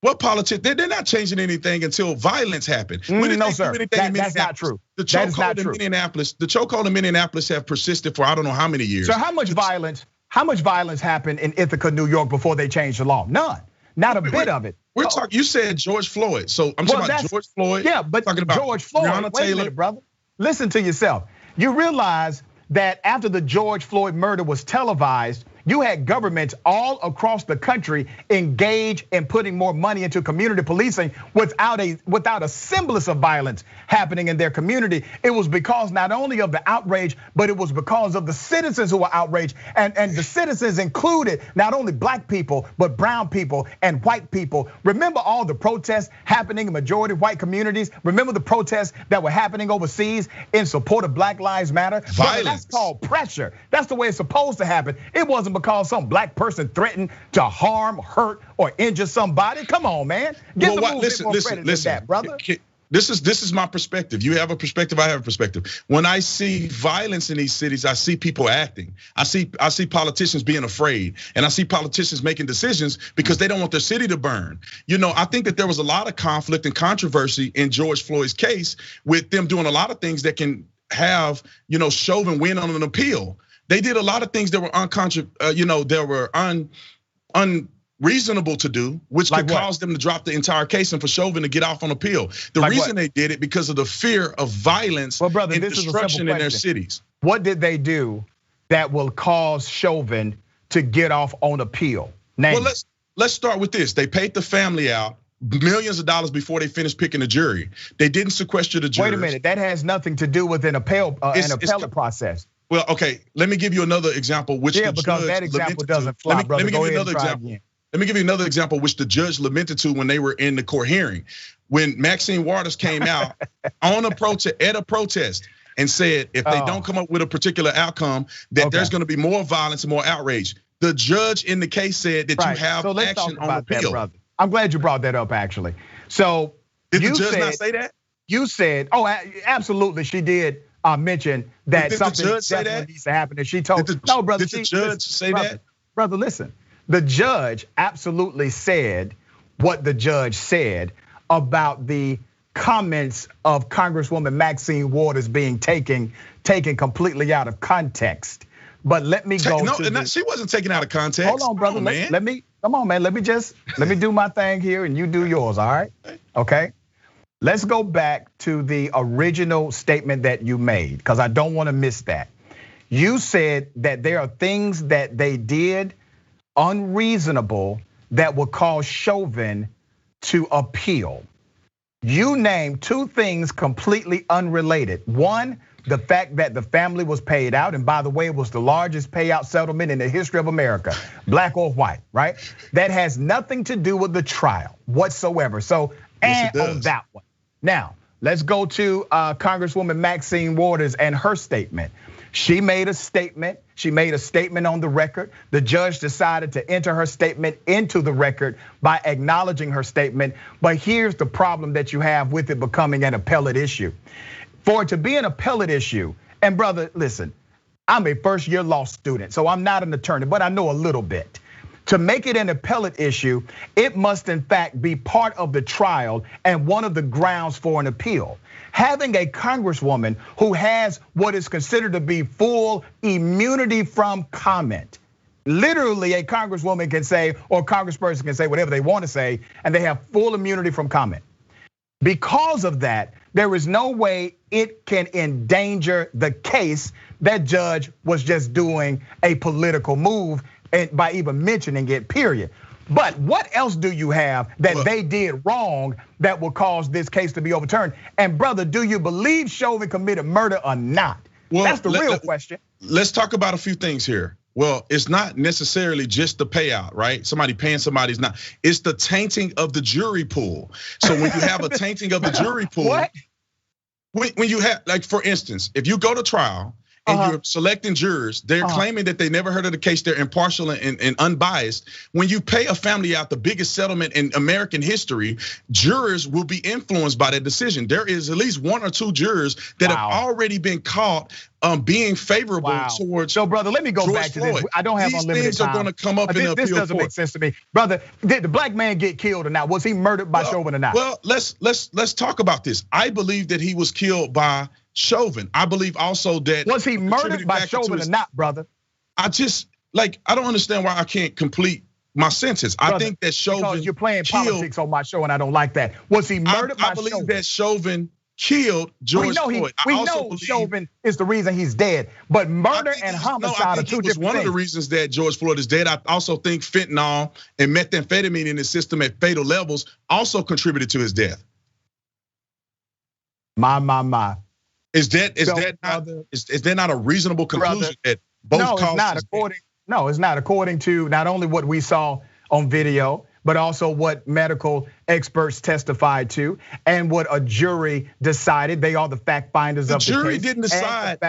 What politicians? They're not changing anything until violence happened. No, sir, that's not true. The chokehold in Minneapolis have persisted for I don't know how many years. So how much violence happened in Ithaca, New York before they changed the law? None, not a bit of it. We're talking. You said George Floyd, so I'm talking about George Floyd. Yeah, but talking about George Floyd. Wait a minute, brother. Listen to yourself. You realize that after the George Floyd murder was televised, you had governments all across the country engage in putting more money into community policing without a semblance of violence happening in their community. It was because not only of the outrage, but it was because of the citizens who were outraged. And the citizens included not only black people, but brown people and white people. Remember all the protests happening in majority white communities? Remember the protests that were happening overseas in support of Black Lives Matter? Violence. That's called pressure. That's the way it's supposed to happen. It wasn't because some black person threatened to harm, hurt, or injure somebody. Come on, man. Get the movement more credit than that, brother. This is my perspective. You have a perspective, I have a perspective. When I see violence in these cities, I see people acting. I see politicians being afraid, and I see politicians making decisions because they don't want their city to burn. I think that there was a lot of conflict and controversy in George Floyd's case with them doing a lot of things that can have, Chauvin win on an appeal. They did a lot of things that were unreasonable to do, which could cause them to drop the entire case and for Chauvin to get off on appeal. The reason they did it because of the fear of violence and destruction in their cities. What did they do that will cause Chauvin to get off on appeal? Well, let's start with this. They paid the family out millions of dollars before they finished picking a jury. They didn't sequester the jurors. Wait a minute, that has nothing to do with an appellate process. Well, okay, let me give you another example, which because that example doesn't fly, brother. Let me give you another example. Let me give you another example, which the judge lamented to when they were in the court hearing. When Maxine Waters came out on a protest and said, if they don't come up with a particular outcome, that there's gonna be more violence and more outrage. The judge in the case said that you have action on appeal. That, I'm glad you brought that up, actually. So did the judge not say that? You said, absolutely, she did. Mention that something definitely needs to happen. And she told no, brother. Did the judge say that? Brother, listen. The judge absolutely said what the judge said about the comments of Congresswoman Maxine Waters being taken completely out of context. But let me go. No, she wasn't taken out of context. Hold on, brother. Come on, man. Let me do my thing here, and you do yours. All right? Okay. Let's go back to the original statement that you made, because I don't want to miss that. You said that there are things that they did unreasonable that would cause Chauvin to appeal. You named two things completely unrelated. One, the fact that the family was paid out, and by the way, it was the largest payout settlement in the history of America, black or white, right? That has nothing to do with the trial whatsoever. So, and on that one. Now, let's go to Congresswoman Maxine Waters and her statement. She made a statement. She made a statement on the record. The judge decided to enter her statement into the record by acknowledging her statement. But here's the problem that you have with it becoming an appellate issue. For it to be an appellate issue, and brother, listen, I'm a first-year law student, so I'm not an attorney, but I know a little bit. To make it an appellate issue, it must in fact be part of the trial and one of the grounds for an appeal. Having a congresswoman who has what is considered to be full immunity from comment. Literally, a congresswoman can say, or congressperson can say whatever they want to say, and they have full immunity from comment. Because of that, there is no way it can endanger the case. That judge was just doing a political move and by even mentioning it, period. But what else do you have that they did wrong that will cause this case to be overturned? And brother, do you believe Chauvin committed murder or not? Well, that's the real question. Let's talk about a few things here. Well, it's not necessarily just the payout, right? Somebody paying somebody's not. It's the tainting of the jury pool. So when you have a tainting of the jury pool, what? When you have, like for instance, if you go to trial and you're selecting jurors, they're claiming that they never heard of the case, they're impartial and unbiased. When you pay a family out the biggest settlement in American history, jurors will be influenced by that decision. There is at least one or two jurors that have already been caught being favorable towards. So brother, let me go back to this. I don't have unlimited time. These things are gonna come up in the appeal This doesn't make sense to me. Brother, did the black man get killed or not? Was he murdered by Chauvin or not? Well, let's talk about this. I believe that he was killed by Chauvin. I believe also that was he murdered by Chauvin or not, brother? I don't understand why I can't complete my sentence. Brother, I think that Chauvin because you're playing politics on my show, and I don't like that. Was he murdered by Chauvin? I believe that Chauvin killed George Floyd. We know Chauvin is the reason he's dead, but murder and homicide are two different things. One of the reasons that George Floyd is dead. I also think fentanyl and methamphetamine in his system at fatal levels also contributed to his death. My. Is there not a reasonable conclusion that both causes? No, it's not. According to not only what we saw on video, but also what medical experts testified to, and what a jury decided. They are the fact finders of the case. The jury didn't decide.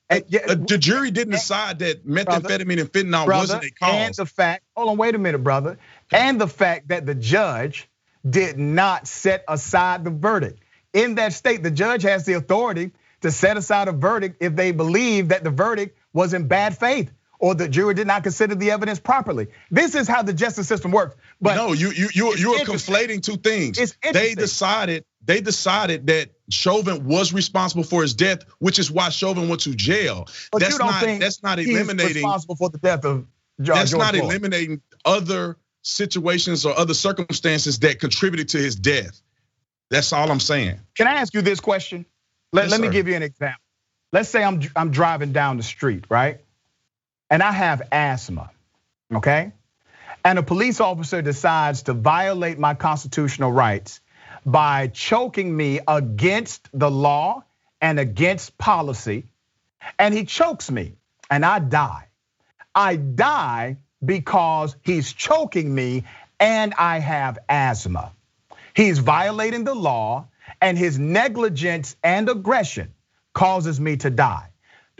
The jury didn't decide that methamphetamine and fentanyl wasn't a cause. And the fact, hold on, wait a minute, brother. And the fact that the judge did not set aside the verdict. In that state, the judge has the authority to set aside a verdict if they believe that the verdict was in bad faith or the jury did not consider the evidence properly. This is how the justice system works. But no, you are conflating two things. They decided that Chauvin was responsible for his death, which is why Chauvin went to jail. But that's not eliminating he's responsible for the death of George Floyd. Eliminating other situations or other circumstances that contributed to his death. That's all I'm saying. Can I ask you this question? Let me give you an example. Let's say I'm driving down the street, right? And I have asthma, okay? And a police officer decides to violate my constitutional rights by choking me against the law and against policy. And he chokes me and I die. I die because he's choking me and I have asthma. He's violating the law, and his negligence and aggression causes me to die.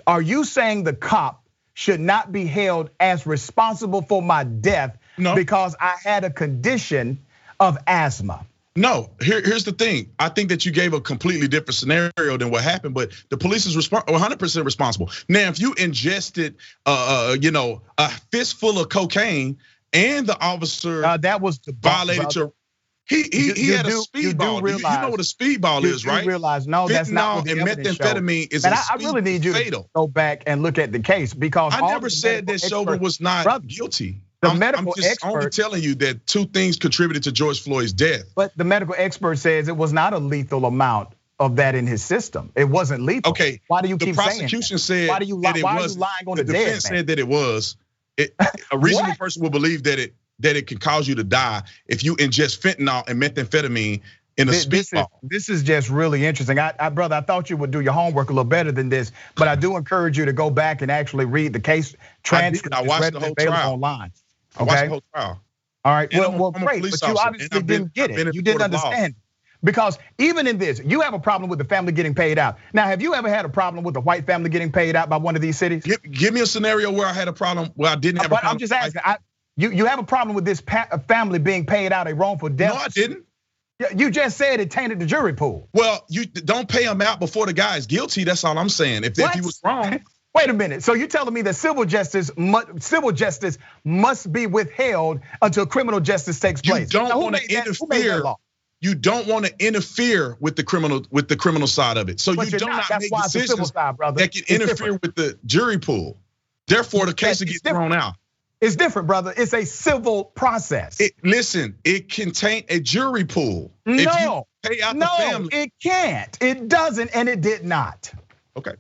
Are you saying the cop should not be held as responsible for my death because I had a condition of asthma? No, here's the thing. I think that you gave a completely different scenario than what happened, but the police is 100% responsible. Now, if you ingested, a fistful of cocaine and the officer that was violated your. He had a speedball. You know what a speedball is, right? You realize, no, that's not what the evidence shows. Methamphetamine is I really need you to go back and look at the case because I never said that Chauvin was not guilty. I'm just only telling you that two things contributed to George Floyd's death. But the medical expert says it was not a lethal amount of that in his system. It wasn't lethal. Okay. Why do you keep saying that? The prosecution said why are you lying on the dead man? The defense said that it was. A reasonable person will believe that it can cause you to die if you ingest fentanyl and methamphetamine in a speedball. This is just really interesting. Brother, I thought you would do your homework a little better than this, but I do encourage you to go back and actually read the case transcript. I watched the whole trial online. Okay. I watched the whole trial. All right. Well, great. But you obviously didn't get it. You didn't understand. Because even in this, you have a problem with the family getting paid out. Now, have you ever had a problem with the white family getting paid out by one of these cities? Give me a scenario where I had a problem where I didn't have a problem. I'm just asking. You have a problem with this family being paid out a wrongful death? No, I didn't. You just said it tainted the jury pool. Well, you don't pay him out before the guy is guilty. That's all I'm saying. If he was wrong. Wait a minute. So you're telling me that civil justice must be withheld until criminal justice takes place? You don't want to interfere. You don't want to interfere with the criminal side of it. So you do not make decisions that can interfere with the jury pool. Therefore, the case will get thrown out. It's different, brother. It's a civil process. Listen, it can taint a jury pool. No, if you pay out the family. It can't. It doesn't, and it did not. Okay.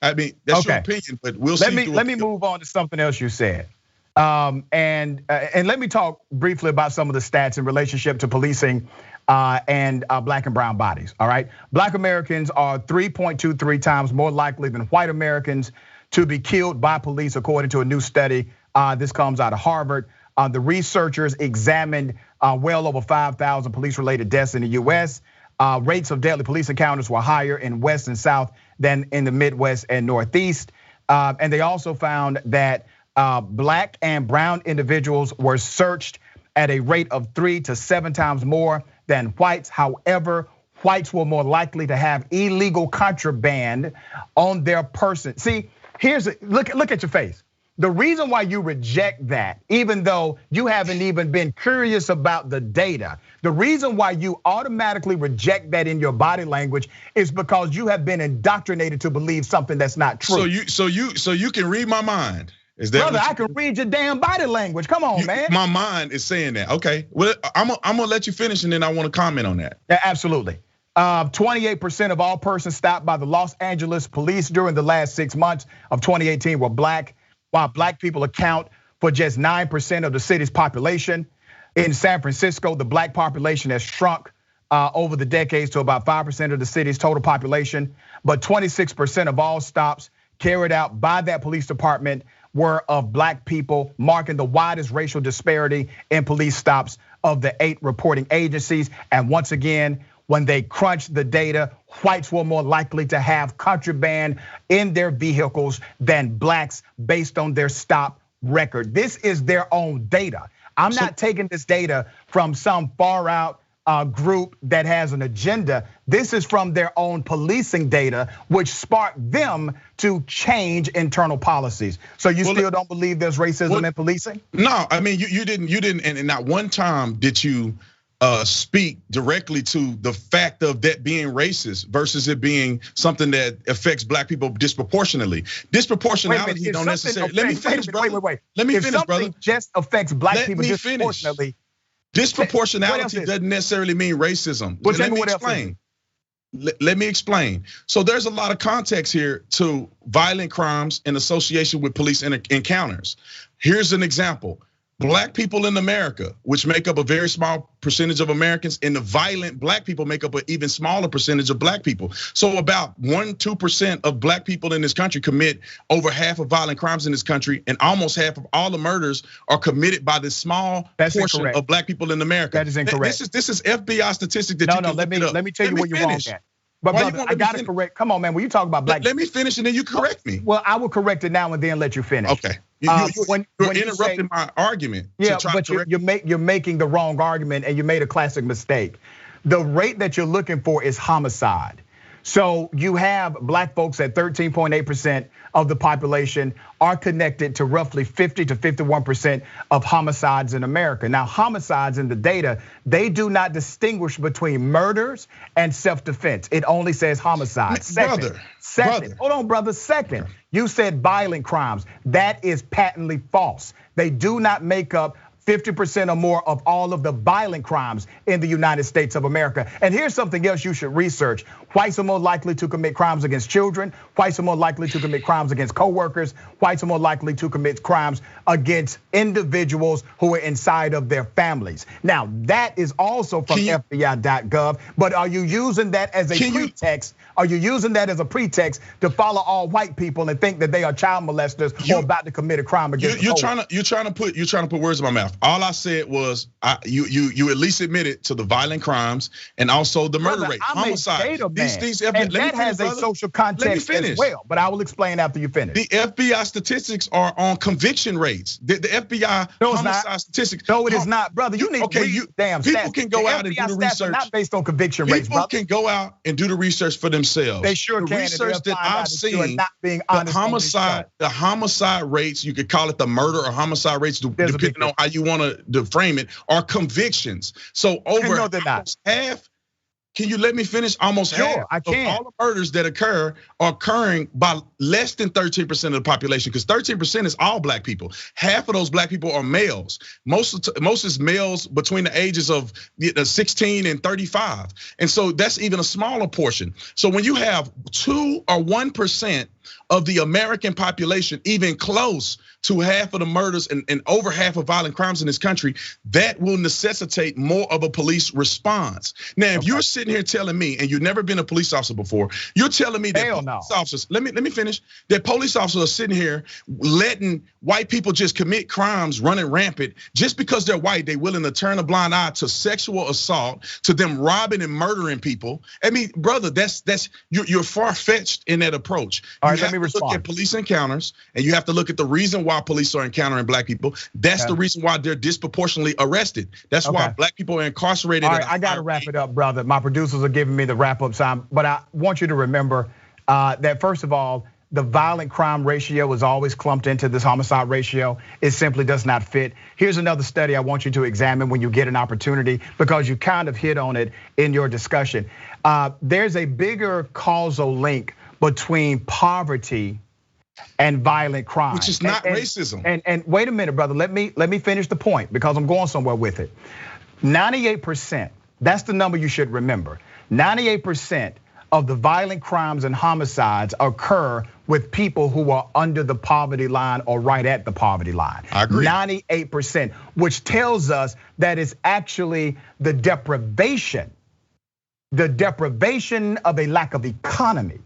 I mean, that's your opinion, but we'll see. Let me move on to something else you said. And let me talk briefly about some of the stats in relationship to policing and black and brown bodies, all right? Black Americans are 3.23 times more likely than white Americans to be killed by police, according to a new study. This comes out of Harvard. The researchers examined well over 5,000 police-related deaths in the US. Rates of deadly police encounters were higher in West and South than in the Midwest and Northeast. And they also found that black and brown individuals were searched at a rate of 3 to 7 times more than whites. However, whites were more likely to have illegal contraband on their person. See, look at your face. The reason why you reject that, even though you haven't even been curious about the data, the reason why you automatically reject that in your body language is because you have been indoctrinated to believe something that's not true. So you can read my mind. Is that brother? I can read your damn body language. Come on, man. My mind is saying that. Okay. Well, I'm gonna let you finish, and then I want to comment on that. Yeah, absolutely. 28% of all persons stopped by the Los Angeles police during the last 6 months of 2018 were black, while black people account for just 9% of the city's population. In San Francisco, the black population has shrunk over the decades to about 5% of the city's total population, but 26% of all stops carried out by that police department were of black people, marking the widest racial disparity in police stops of the 8 reporting agencies. And once again, when they crunched the data, whites were more likely to have contraband in their vehicles than blacks based on their stop record. This is their own data. I'm not taking this data from some far out group that has an agenda. This is from their own policing data, which sparked them to change internal policies. So you still don't believe there's racism in policing? No, I mean, you didn't, and not one time did you speak directly to the fact of that being racist versus it being something that affects black people disproportionately. Disproportionality don't necessarily. Let me finish, brother. Wait. Let me finish, brother. If something just affects black people disproportionately. Disproportionality doesn't necessarily mean racism. Let me explain. So there's a lot of context here to violent crimes in association with police encounters. Here's an example. Black people in America, which make up a very small percentage of Americans, and the violent black people make up an even smaller percentage of black people. So about 1-2% of black people in this country commit over half of violent crimes in this country, and almost half of all the murders are committed by this small portion of black people in America. That is incorrect. This is FBI statistic that you can let me tell you where you're wrong at. But brother, I gotta correct. Come on, man. When you talk about black, let me finish and then you correct me. Well, I will correct it now and then let you finish. Okay. You're interrupting my argument. Yeah, but you're making the wrong argument, and you made a classic mistake. The rate that you're looking for is homicide. So you have black folks at 13.8% of the population are connected to roughly 50 to 51% of homicides in America. Now, homicides in the data, they do not distinguish between murders and self-defense. It only says homicide. Second, hold on, brother. Second, you said violent crimes. That is patently false. They do not make up 50% or more of all of the violent crimes in the United States of America. And here's something else you should research. Whites are more likely to commit crimes against children. Whites are more likely to commit crimes against coworkers. Whites are more likely to commit crimes against individuals who are inside of their families. Now, that is also from FBI.gov, but are you using that as a pretext? Are you using that as a pretext to follow all white people and think that they are child molesters or about to commit a crime against? You're trying to put words in my mouth. All I said was you at least admitted to the violent crimes and also the murder rate, homicide. These and that has a social context as well. But I will explain after you finish. The FBI statistics are on conviction rates. The FBI homicide statistics. No, it is not, brother. You need to read damn stats. People can go out and do the research. Not based on conviction rates, brother. People can go out and do the research for themselves. They sure can. The research that I've seen, the homicide rates, you could call it the murder or homicide rates, depending on how you want to frame it, are convictions. So over half. Can you let me finish? Almost half of all the murders that occur are occurring by less than 13% of the population, because 13% is all black people. Half of those black people are males. Most is males between the ages of 16 and 35. And so that's even a smaller portion. So when you have 2 or 1% of the American population, even close to half of the murders and over half of violent crimes in this country, that will necessitate more of a police response. Now, if you're sitting here telling me, and you've never been a police officer before, you're telling me that police officers, let me finish, that police officers are sitting here letting white people just commit crimes running rampant just because they're white, they're willing to turn a blind eye to sexual assault, to them robbing and murdering people. I mean, brother, you're far-fetched in that approach. All right, let me respond. Look at police encounters, and you have to look at the reason why police are encountering black people. That's the reason why they're disproportionately arrested. That's why black people are incarcerated. All right, I gotta wrap it up, brother. My producers are giving me the wrap up time, but I want you to remember that first of all, the violent crime ratio is always clumped into this homicide ratio. It simply does not fit. Here's another study I want you to examine when you get an opportunity, because you kind of hit on it in your discussion. There's a bigger causal link between poverty and violent crime, which is not racism. And wait a minute, brother. Let me finish the point, because I'm going somewhere with it. 98%. That's the number you should remember. 98% of the violent crimes and homicides occur with people who are under the poverty line or right at the poverty line. I agree. 98%, which tells us that it's actually the deprivation of a lack of economy.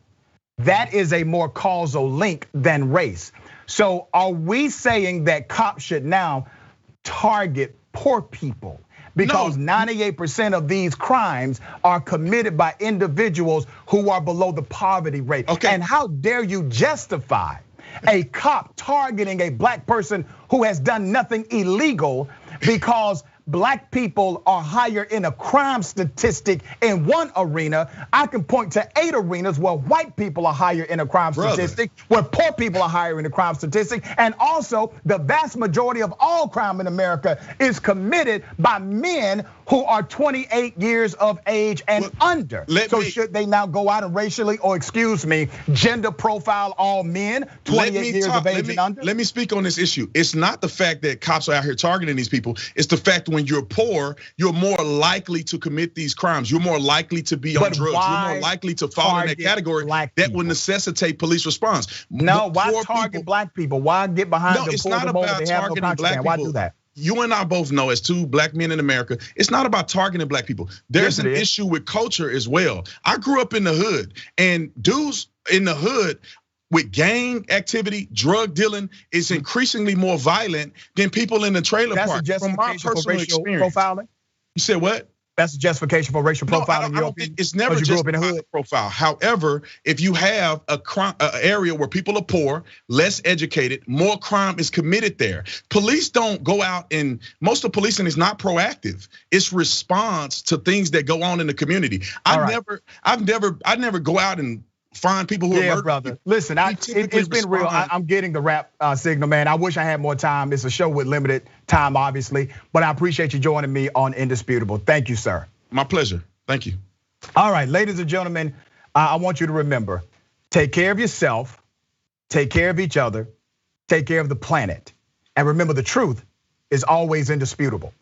That is a more causal link than race. So are we saying that cops should now target poor people? Because 98% of these crimes are committed by individuals who are below the poverty rate. Okay. And how dare you justify a cop targeting a black person who has done nothing illegal, because black people are higher in a crime statistic in one arena. I can point to 8 arenas where white people are higher in a crime statistic, where poor people are higher in a crime statistic. And also, the vast majority of all crime in America is committed by men who are 28 years of age and under. So should they now go out and racially, or excuse me, gender profile all men 28 years of age and under? Let me speak on this issue. It's not the fact that cops are out here targeting these people. It's the fact when you're poor, you're more likely to commit these crimes. You're more likely to be on drugs. You're more likely to fall in that category that would necessitate police response. No, why target black people? Why get behind the it's not about targeting black people. Why do that? You and I both know, as 2 black men in America, it's not about targeting black people. There's an issue with culture as well. I grew up in the hood, and dudes in the hood with gang activity, drug dealing is increasingly more violent than people in the trailer park. That's a justification for racial profiling? You said what? That's a justification for racial profiling. I don't think it's never just a profile. However, if you have a area where people are poor, less educated, more crime is committed there. Police don't go out, and most of policing is not proactive. It's response to things that go on in the community. I never go out and find people who are murdered. Brother. Listen, it's been real. I'm getting the rap signal, man. I wish I had more time. It's a show with limited time, obviously, but I appreciate you joining me on Indisputable. Thank you, sir. My pleasure. Thank you. All right, ladies and gentlemen, I want you to remember, take care of yourself, take care of each other, take care of the planet, and remember, the truth is always indisputable.